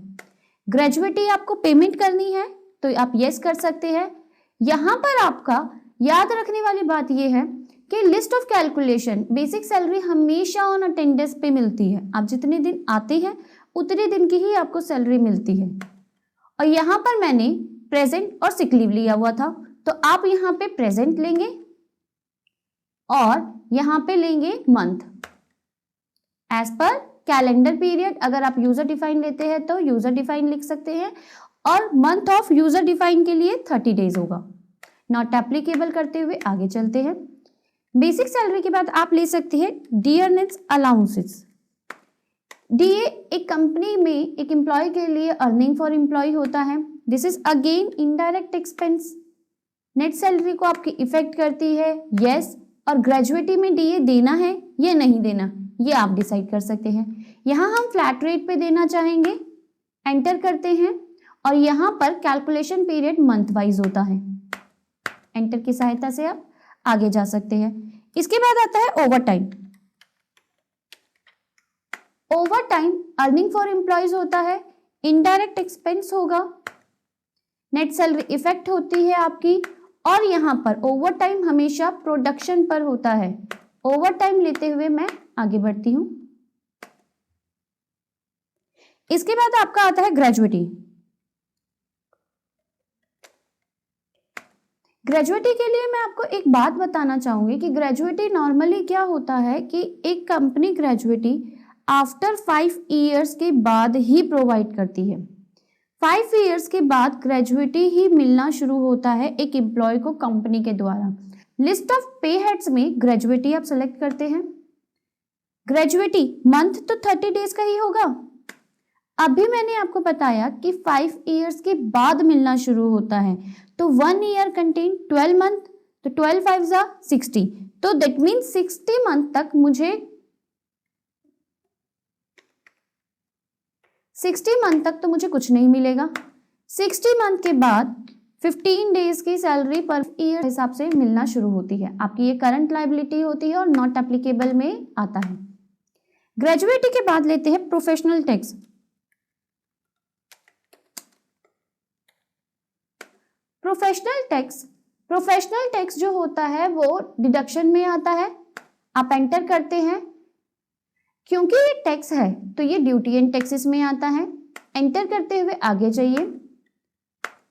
Speaker 1: ग्रेजुएटी आपको पेमेंट करनी है तो आप यस कर सकते हैं। यहाँ पर आपका याद रखने वाली बात यह है कि list of calculation, basic salary हमेशा ऑन अटेंडेंस पे मिलती है। आप जितने दिन आते हैं उतने दिन की ही आपको सैलरी मिलती है। और यहाँ पर मैंने प्रेजेंट और सिक लीव लिया हुआ था, तो आप यहाँ पे प्रेजेंट लेंगे और यहाँ पे लेंगे month as per calendar period. अगर आप यूजर डिफाइन लेते हैं तो यूजर डिफाइन लिख सकते हैं और मंथ ऑफ यूजर डिफाइन के लिए 30 डेज होगा। नॉट एप्लीकेबल करते हुए आगे चलते हैं। बेसिक सैलरी के बाद आप ले सकते हैं डी अर्निंग्स अलाउंसेस। डीए एक कंपनी में एक एम्प्लॉय के लिए अर्निंग फॉर एम्प्लॉय होता है। This is again indirect expense. Net salary को आपकी इफेक्ट करती है, यस। और ग्रेजुएटी में डीए देना है या नहीं देना ये आप डिसाइड कर सकते हैं। यहाँ हम फ्लैट रेट पे देना चाहेंगे। एंटर करते हैं और यहाँ पर कैलकुलेशन पीरियड मंथ वाइज होता है। एंटर की सहायता से आप आगे जा सकते हैं। इसके बाद आता है over time. Over time earning for employees होता है, इनडायरेक्ट एक्सपेंस होगा, नेट सैलरी इफेक्ट होती है आपकी। और यहाँ पर ओवर टाइम हमेशा प्रोडक्शन पर होता है। ओवर टाइम लेते हुए मैं आगे बढ़ती हूं। इसके बाद आपका आता है ग्रेजुएटी। ग्रेजुएटी के लिए मैं आपको एक बात बताना चाहूंगी कि ग्रेजुएटी नॉर्मली क्या होता है कि एक कंपनी ग्रेजुएटी आफ्टर 5 ईयर्स के बाद ही प्रोवाइड करती है। 5 ईयर्स के बाद ग्रेजुएटी ही मिलना शुरू होता है एक एम्प्लॉय को कंपनी के द्वारा। लिस्ट ऑफ पे हेड्स में ग्रेजुएटी आप सेलेक्ट करते हैं। ग्रेजुएटी मंथ तो 30 डेज का ही होगा। अभी मैंने आपको बताया कि 5 ईयर्स के बाद मिलना शुरू होता है, तो 1 ईयर कंटेन 12 मंथ, तो 12 5 जा 60, तो दैट मीन्स 60 मंथ तक मुझे 60 मंथ तक तो मुझे कुछ नहीं मिलेगा। 60 मंथ के बाद 15 डेज की सैलरी पर ईयर हिसाब से मिलना शुरू होती है। आपकी ये करंट लायबिलिटी होती है और नॉट एप्लीकेबल में आता है। ग्रेजुएटी के बाद लेते हैं प्रोफेशनल टैक्स। प्रोफेशनल टैक्स जो होता है वो डिडक्शन में आता है। आप एंटर करते हैं, क्योंकि ये टैक्स है तो ये ड्यूटी एंड टैक्सेस में आता है। एंटर करते हुए आगे जाइए,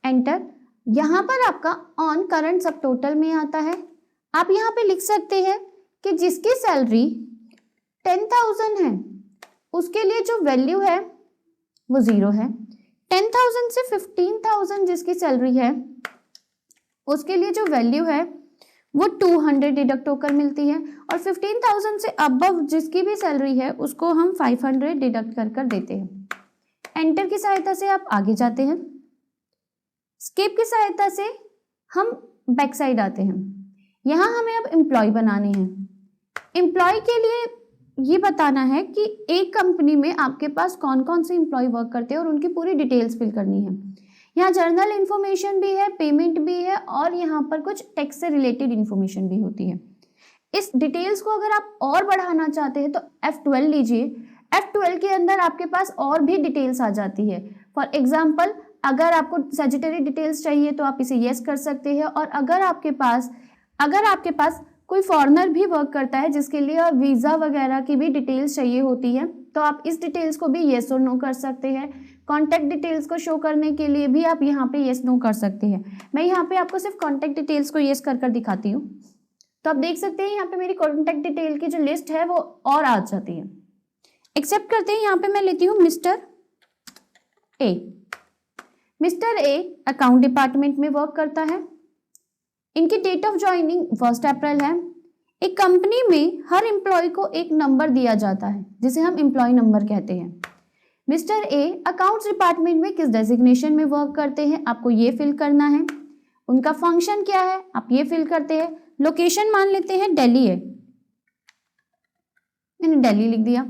Speaker 1: एंटर। यहाँ पर आपका ऑन करंट सब टोटल में आता है। आप यहाँ पे लिख सकते हैं कि जिसकी सैलरी 10,000 है उसके लिए जो वैल्यू है वो 0 है। 10,000 से 15,000 जिसकी सैलरी है उसके लिए जो वैल्यू है वो 200 डिडक्ट होकर मिलती है, और 15,000 से अबव जिसकी भी सैलरी है उसको हम 500 डिडक्ट कर देते हैं। एंटर की सहायता से आप आगे जाते हैं। स्केप की सहायता से हम बैक साइड आते हैं। यहाँ हमें अब एम्प्लॉय बनाने हैं। एम्प्लॉय के लिए ये बताना है कि एक कंपनी में आपके पास कौन कौन से एम्प्लॉय वर्क करते हैं और उनकी पूरी डिटेल्स फिल करनी है। यहाँ जर्नल इन्फॉर्मेशन भी है, पेमेंट भी है, और यहाँ पर कुछ टैक्स से रिलेटेड इन्फॉर्मेशन भी होती है। इस डिटेल्स को अगर आप और बढ़ाना चाहते हैं तो F12 लीजिए। F12 के अंदर आपके पास और भी डिटेल्स आ जाती है। फॉर एग्जाम्पल, अगर आपको सैजिटरी डिटेल्स चाहिए तो आप इसे यस कर सकते हैं, और अगर आपके पास कोई फॉरेनर भी वर्क करता है जिसके लिए वीज़ा वगैरह की भी डिटेल्स चाहिए होती है तो आप इस डिटेल्स को भी येस और नो कर सकते हैं। कॉन्टैक्ट डिटेल्स को शो करने के लिए भी आप यहाँ पे येस नो कर सकते हैं। मैं यहाँ पे आपको सिर्फ कॉन्टैक्ट डिटेल्स को येस कर दिखाती हूँ, तो आप देख सकते हैं यहाँ पे मेरी कॉन्टैक्ट डिटेल की जो लिस्ट है वो और आ जाती है। एक्सेप्ट करते हैं। यहाँ पे मैं लेती हूँ mister A. Mister A account department में वर्क करता है। इनकी डेट ऑफ ज्वाइनिंग 1 अप्रैल है। एक कंपनी में हर एम्प्लॉय को एक नंबर दिया जाता है जिसे हम एम्प्लॉय नंबर कहते हैं। मिस्टर ए अकाउंट्स डिपार्टमेंट में किस डेजिग्नेशन में वर्क करते हैं आपको ये फिल करना है। उनका फंक्शन क्या है आप ये फिल करते हैं। लोकेशन मान लेते हैं दिल्ली है, मैंने दिल्ली लिख दिया।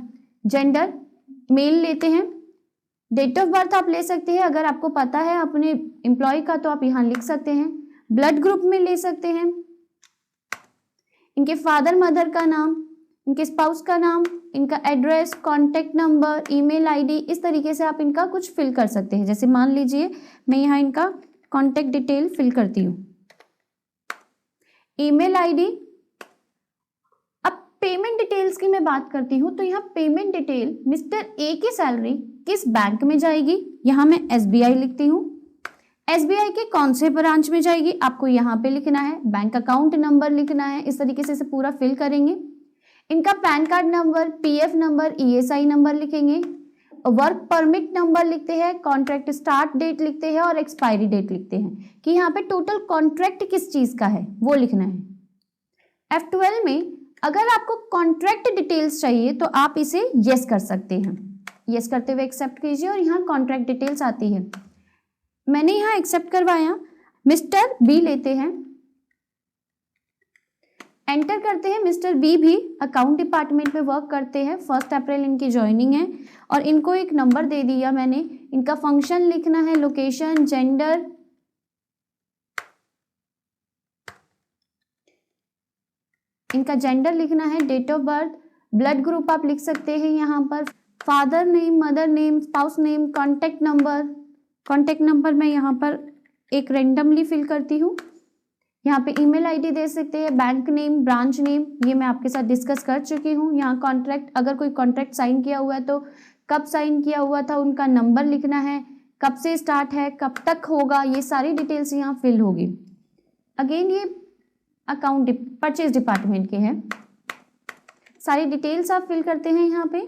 Speaker 1: जेंडर मेल लेते हैं। डेट ऑफ बर्थ आप ले सकते हैं, अगर आपको पता है अपने एम्प्लॉय का तो आप यहाँ लिख सकते हैं। ब्लड ग्रुप में ले सकते हैं। इनके फादर मदर का नाम, इनके स्पाउस का नाम, इनका address, contact number, email ID, इस तरीके से आप इनका कुछ फिल कर सकते हैं। जैसे मान लीजिए मैं यहाँ इनका कॉन्टेक्ट डिटेल फिल करती हूँ, ईमेल आईडी। अब पेमेंट डिटेल्स की मैं बात करती हूँ तो यहाँ पेमेंट डिटेल मिस्टर ए की सैलरी किस बैंक में जाएगी, यहाँ मैं SBI लिखती हूँ। SBI के कौन से ब्रांच में जाएगी आपको यहाँ पे लिखना है। बैंक अकाउंट नंबर लिखना है। इस तरीके से इसे पूरा फिल करेंगे। इनका pan card number, PF number, ESI number लिखेंगे। वर्क परमिट नंबर लिखते हैं, कॉन्ट्रैक्ट स्टार्ट डेट लिखते हैं और एक्सपायरी डेट लिखते हैं कि यहाँ पे टोटल कॉन्ट्रैक्ट किस चीज का है वो लिखना है। F12 में अगर आपको कॉन्ट्रैक्ट डिटेल्स चाहिए तो आप इसे यस कर सकते हैं। यस करते हुए एक्सेप्ट कीजिए और यहाँ कॉन्ट्रैक्ट डिटेल्स आती है। मैंने यहाँ एक्सेप्ट करवाया। मिस्टर बी लेते हैं, एंटर करते हैं। मिस्टर बी भी अकाउंट डिपार्टमेंट में वर्क करते हैं। 1 अप्रैल इनकी ज्वाइनिंग है और इनको एक नंबर दे दिया मैंने। इनका फंक्शन लिखना है, लोकेशन, जेंडर, इनका जेंडर लिखना है, date of birth, blood group आप लिख सकते हैं यहाँ पर, father name, mother name, spouse name, contact number मैं यहाँ पर एक रेंडमली फिल करती हूँ। यहाँ पे ईमेल आईडी दे सकते हैं, बैंक नेम, ब्रांच नेम, ये मैं आपके साथ डिस्कस कर चुकी हूँ। यहाँ कॉन्ट्रैक्ट, अगर कोई कॉन्ट्रैक्ट साइन किया हुआ है तो कब साइन किया हुआ था उनका नंबर लिखना है, कब से स्टार्ट है, कब तक होगा, ये सारी डिटेल्स यहाँ फिल होगी। अगेन ये परचेज डिपार्टमेंट के हैं। सारी डिटेल्स आप फिल करते हैं यहाँ पे।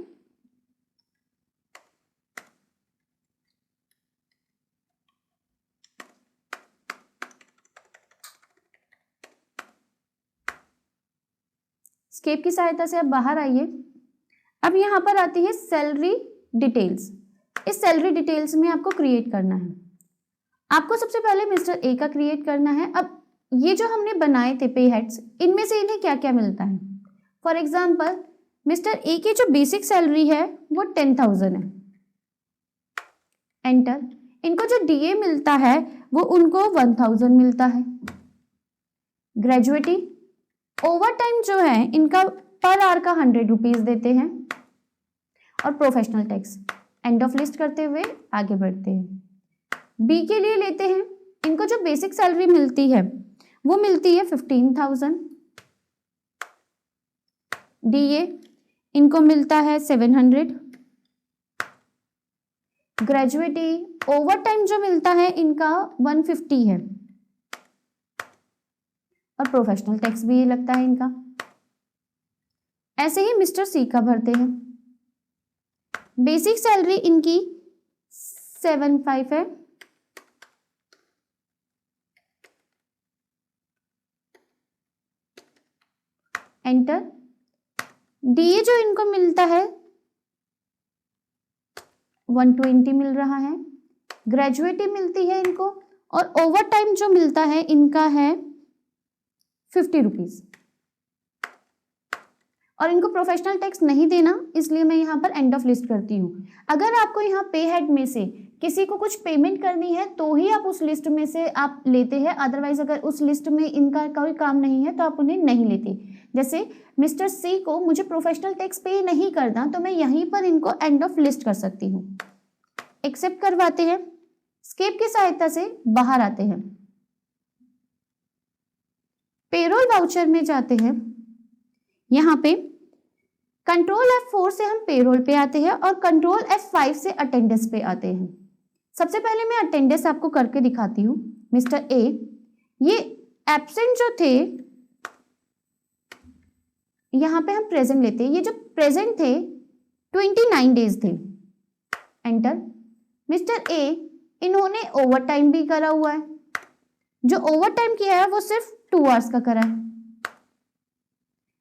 Speaker 1: एस्केप की सहायता से आप बाहर आइए। अब यहाँ पर आती है सैलरी डिटेल्स। इस सैलरी डिटेल्स में आपको क्रिएट करना है। आपको सबसे पहले मिस्टर ए का क्रिएट करना है। अब ये जो हमने बनाए थे पे हेड्स, इनमें से इन्हें क्या क्या मिलता है। फॉर एग्जाम्पल मिस्टर ए की जो बेसिक सैलरी है वो 10,000 है। एंटर। इनको जो डीए मिलता है वो उनको 1000 मिलता है। ग्रेजुएटी, ओवर टाइम जो है इनका पर आवर का 100 रुपीज देते हैं। और professional tax. End of list करते हुए आगे बढ़ते हैं। बी के लिए लेते हैं, इनको जो बेसिक सैलरी मिलती है वो मिलती है 15,000। डीए इनको मिलता है 700। ग्रेजुएटी, ओवर टाइम जो मिलता है इनका 150 है। और प्रोफेशनल टैक्स भी लगता है इनका। ऐसे ही मिस्टर सी का भरते हैं। बेसिक सैलरी इनकी 75 है। एंटर। डीए जो इनको मिलता है 120 मिल रहा है। ग्रेजुएटी मिलती है इनको, और ओवर टाइम जो मिलता है इनका है 50 रुपीज। और इनको प्रोफेशनल टैक्स नहीं देना, इसलिए मैं यहाँ पर एंड ऑफ लिस्ट करती हूँ। अगर आपको यहाँ पे हेड में से किसी को कुछ पेमेंट करनी है तो ही आप उस लिस्ट में से आप लेते हैं, अदरवाइज अगर उस लिस्ट में इनका कोई काम नहीं है तो आप उन्हें नहीं लेते। जैसे मिस्टर सी को मुझे प्रोफेशनल टैक्स पे नहीं करना, तो मैं यहीं पर इनको एंड ऑफ लिस्ट कर सकती हूँ। एक्सेप्ट करवाते हैं, स्केप की सहायता से बाहर आते हैं। पेरोल वाउचर में जाते हैं। यहाँ पे कंट्रोल F4 से हम पेरोल पे आते हैं और कंट्रोल F5 से अटेंडेंस पे आते हैं। सबसे पहले मैं अटेंडेंस आपको करके दिखाती हूँ। मिस्टर ए, ये एब्सेंट जो थे यहाँ पे हम प्रेजेंट लेते हैं। ये जो प्रेजेंट थे 29 डेज थे। एंटर। मिस्टर ए, इन्होंने ओवर टाइम भी करा हुआ है। जो ओवर टाइम किया है वो सिर्फ 2 आवर्स का करा है।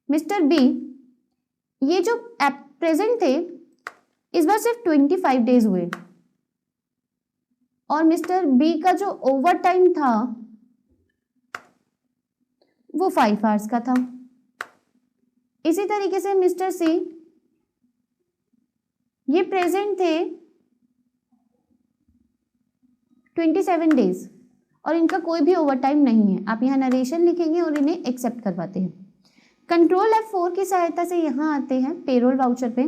Speaker 1: मिस्टर बी, ये जो प्रेजेंट थे इस बार सिर्फ 25 डेज हुए। और मिस्टर बी का जो ओवर टाइम था वो 5 आवर्स का था। इसी तरीके से मिस्टर सी, ये प्रेजेंट थे 27 डेज और इनका कोई भी ओवर टाइम नहीं है। आप यहाँ नरेशन लिखेंगे और इन्हें एक्सेप्ट करवाते हैं। कंट्रोल F4 की सहायता से यहाँ आते हैं पेरोल वाउचर पे।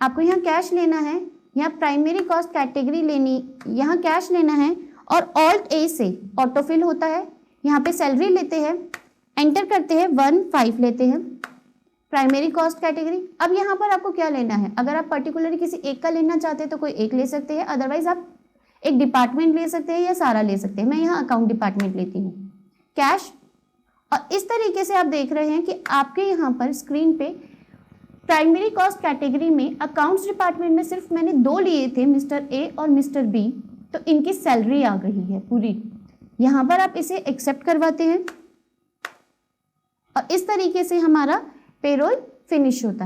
Speaker 1: आपको यहाँ कैश लेना है, यहाँ प्राइमरी कॉस्ट कैटेगरी लेनी, यहाँ कैश लेना है और ऑल्ट ए से ऑटोफिल होता है। यहाँ पे सैलरी लेते हैं, एंटर करते हैं, 1-5 लेते हैं प्राइमरी कॉस्ट कैटेगरी। अब यहाँ पर आपको क्या लेना है, अगर आप पर्टिकुलरली किसी एक का लेना चाहते हैं तो कोई एक ले सकते हैं, अदरवाइज आप एक डिपार्टमेंट ले सकते हैं या सारा ले सकते हैं। मैं यहाँ अकाउंट डिपार्टमेंट लेती हूँ, कैश। और इस तरीके से आप देख रहे हैं कि आपके यहाँ पर स्क्रीन पे प्राइमरी कॉस्ट कैटेगरी में अकाउंट्स डिपार्टमेंट में सिर्फ मैंने 2 लिए थे, मिस्टर ए और मिस्टर बी, तो इनकी सैलरी आ गई है पूरी। यहाँ पर आप इसे एक्सेप्ट करवाते हैं और इस तरीके से हमारा पेरोल फिनिश होता है।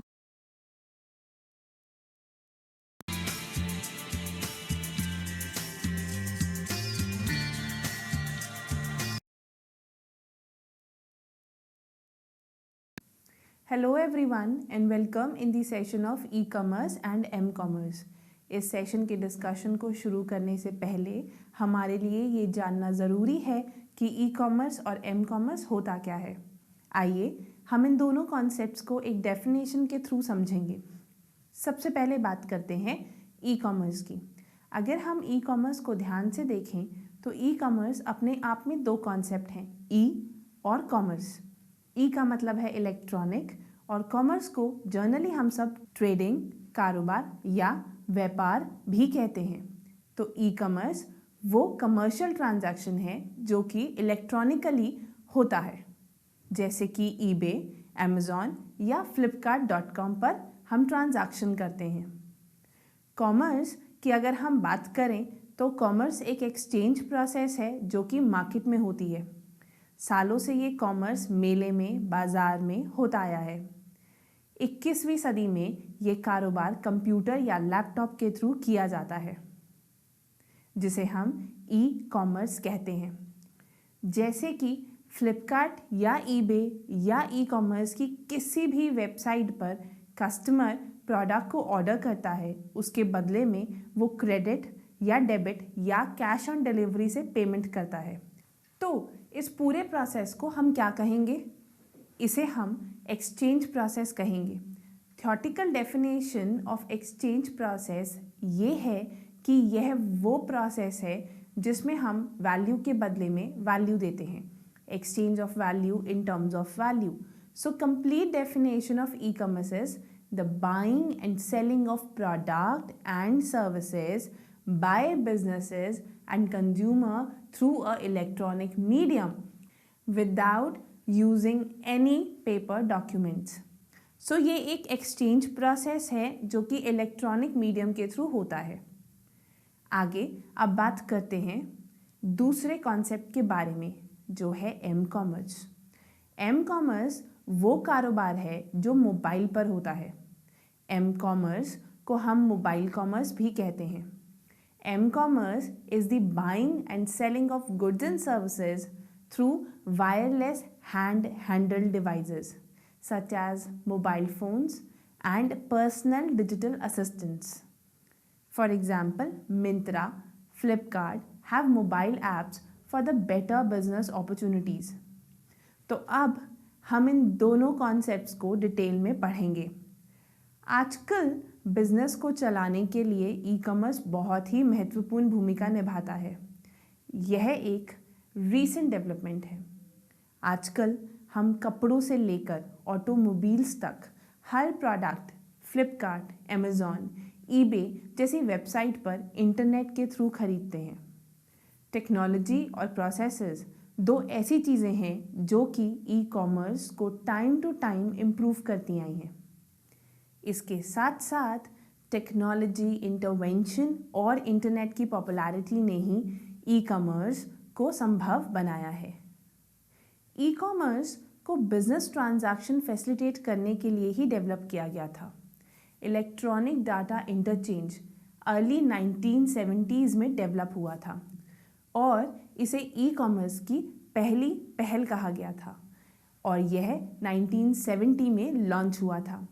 Speaker 3: Hello everyone and welcome in the session of e-commerce and m-commerce। इस सेशन के डिस्कशन को शुरू करने से पहले हमारे लिए ये जानना ज़रूरी है कि ई-कॉमर्स और m-कॉमर्स होता क्या है। आइए हम इन दोनों कॉन्सेप्ट्स को एक डेफिनेशन के थ्रू समझेंगे। सबसे पहले बात करते हैं ई-कॉमर्स की। अगर हम ई-कॉमर्स को ध्यान से देखें तो ई-कॉमर्स अपने आप में 2 कॉन्सेप्ट हैं, ई और कॉमर्स। ई का मतलब है इलेक्ट्रॉनिक और कॉमर्स को जनरली हम सब ट्रेडिंग, कारोबार या व्यापार भी कहते हैं। तो ई कॉमर्स वो कमर्शियल ट्रांजैक्शन है जो कि इलेक्ट्रॉनिकली होता है, जैसे कि ईबे, अमेज़ॉन या flipkart.com पर हम ट्रांजैक्शन करते हैं। कॉमर्स की अगर हम बात करें तो कॉमर्स एक एक्सचेंज प्रोसेस है जो कि मार्केट में होती है। सालों से ये कॉमर्स मेले में, बाजार में होता आया है। 21वीं सदी में ये कारोबार कंप्यूटर या लैपटॉप के थ्रू किया जाता है, जिसे हम ई कॉमर्स कहते हैं। जैसे कि फ्लिपकार्ट या ईबे या ई कॉमर्स की किसी भी वेबसाइट पर कस्टमर प्रोडक्ट को ऑर्डर करता है, उसके बदले में वो क्रेडिट या डेबिट या कैश ऑन डिलीवरी से पेमेंट करता है। तो इस पूरे प्रोसेस को हम क्या कहेंगे? इसे हम एक्सचेंज प्रोसेस कहेंगे। Theoretical definition of exchange process ये है कि यह वो प्रोसेस है जिसमें हम वैल्यू के बदले में वैल्यू देते हैं। Exchange of value in terms of value. So complete definition of e commerce is the buying and selling of product and services by businesses and consumer through a electronic medium without using any paper documents. So ये एक exchange process है जो कि electronic medium के through होता है। आगे अब बात करते हैं दूसरे कॉन्सेप्ट के बारे में, जो है एम कॉमर्स। एम कॉमर्स वो कारोबार है जो मोबाइल पर होता है। एम कॉमर्स को हम मोबाइल कॉमर्स भी कहते हैं। M-commerce is the buying and selling of goods and services through wireless handheld devices such as mobile phones and personal digital assistants. For example, Myntra, Flipkart have mobile apps for the better business opportunities. तो अब हम इन दोनों concepts को detail में पढ़ेंगे। आजकल business को चलाने के लिए ई कॉमर्स बहुत ही महत्वपूर्ण भूमिका निभाता है। यह एक रीसेंट डेवलपमेंट है। आजकल हम कपड़ों से लेकर ऑटोमोबाइल्स तक हर प्रोडक्ट फ्लिपकार्ट, अमेज़ॉन, ईबे जैसी वेबसाइट पर इंटरनेट के थ्रू खरीदते हैं। टेक्नोलॉजी और प्रोसेसेस दो ऐसी चीज़ें हैं जो कि ई कॉमर्स को टाइम टू टाइम इम्प्रूव करती आई हैं। इसके साथ साथ टेक्नोलॉजी इंटरवेंशन और इंटरनेट की पॉपुलैरिटी ने ही ई कॉमर्स को संभव बनाया है। ई कॉमर्स को बिजनेस ट्रांजैक्शन फैसिलिटेट करने के लिए ही डेवलप किया गया था। Electronic data interchange early 1970s में डेवलप हुआ था और इसे ई कॉमर्स की पहली पहल कहा गया था और यह 1970 में लॉन्च हुआ था।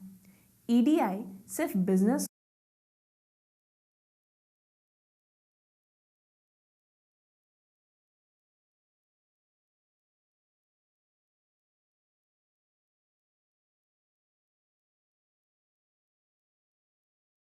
Speaker 3: EDI सिर्फ बिजनेस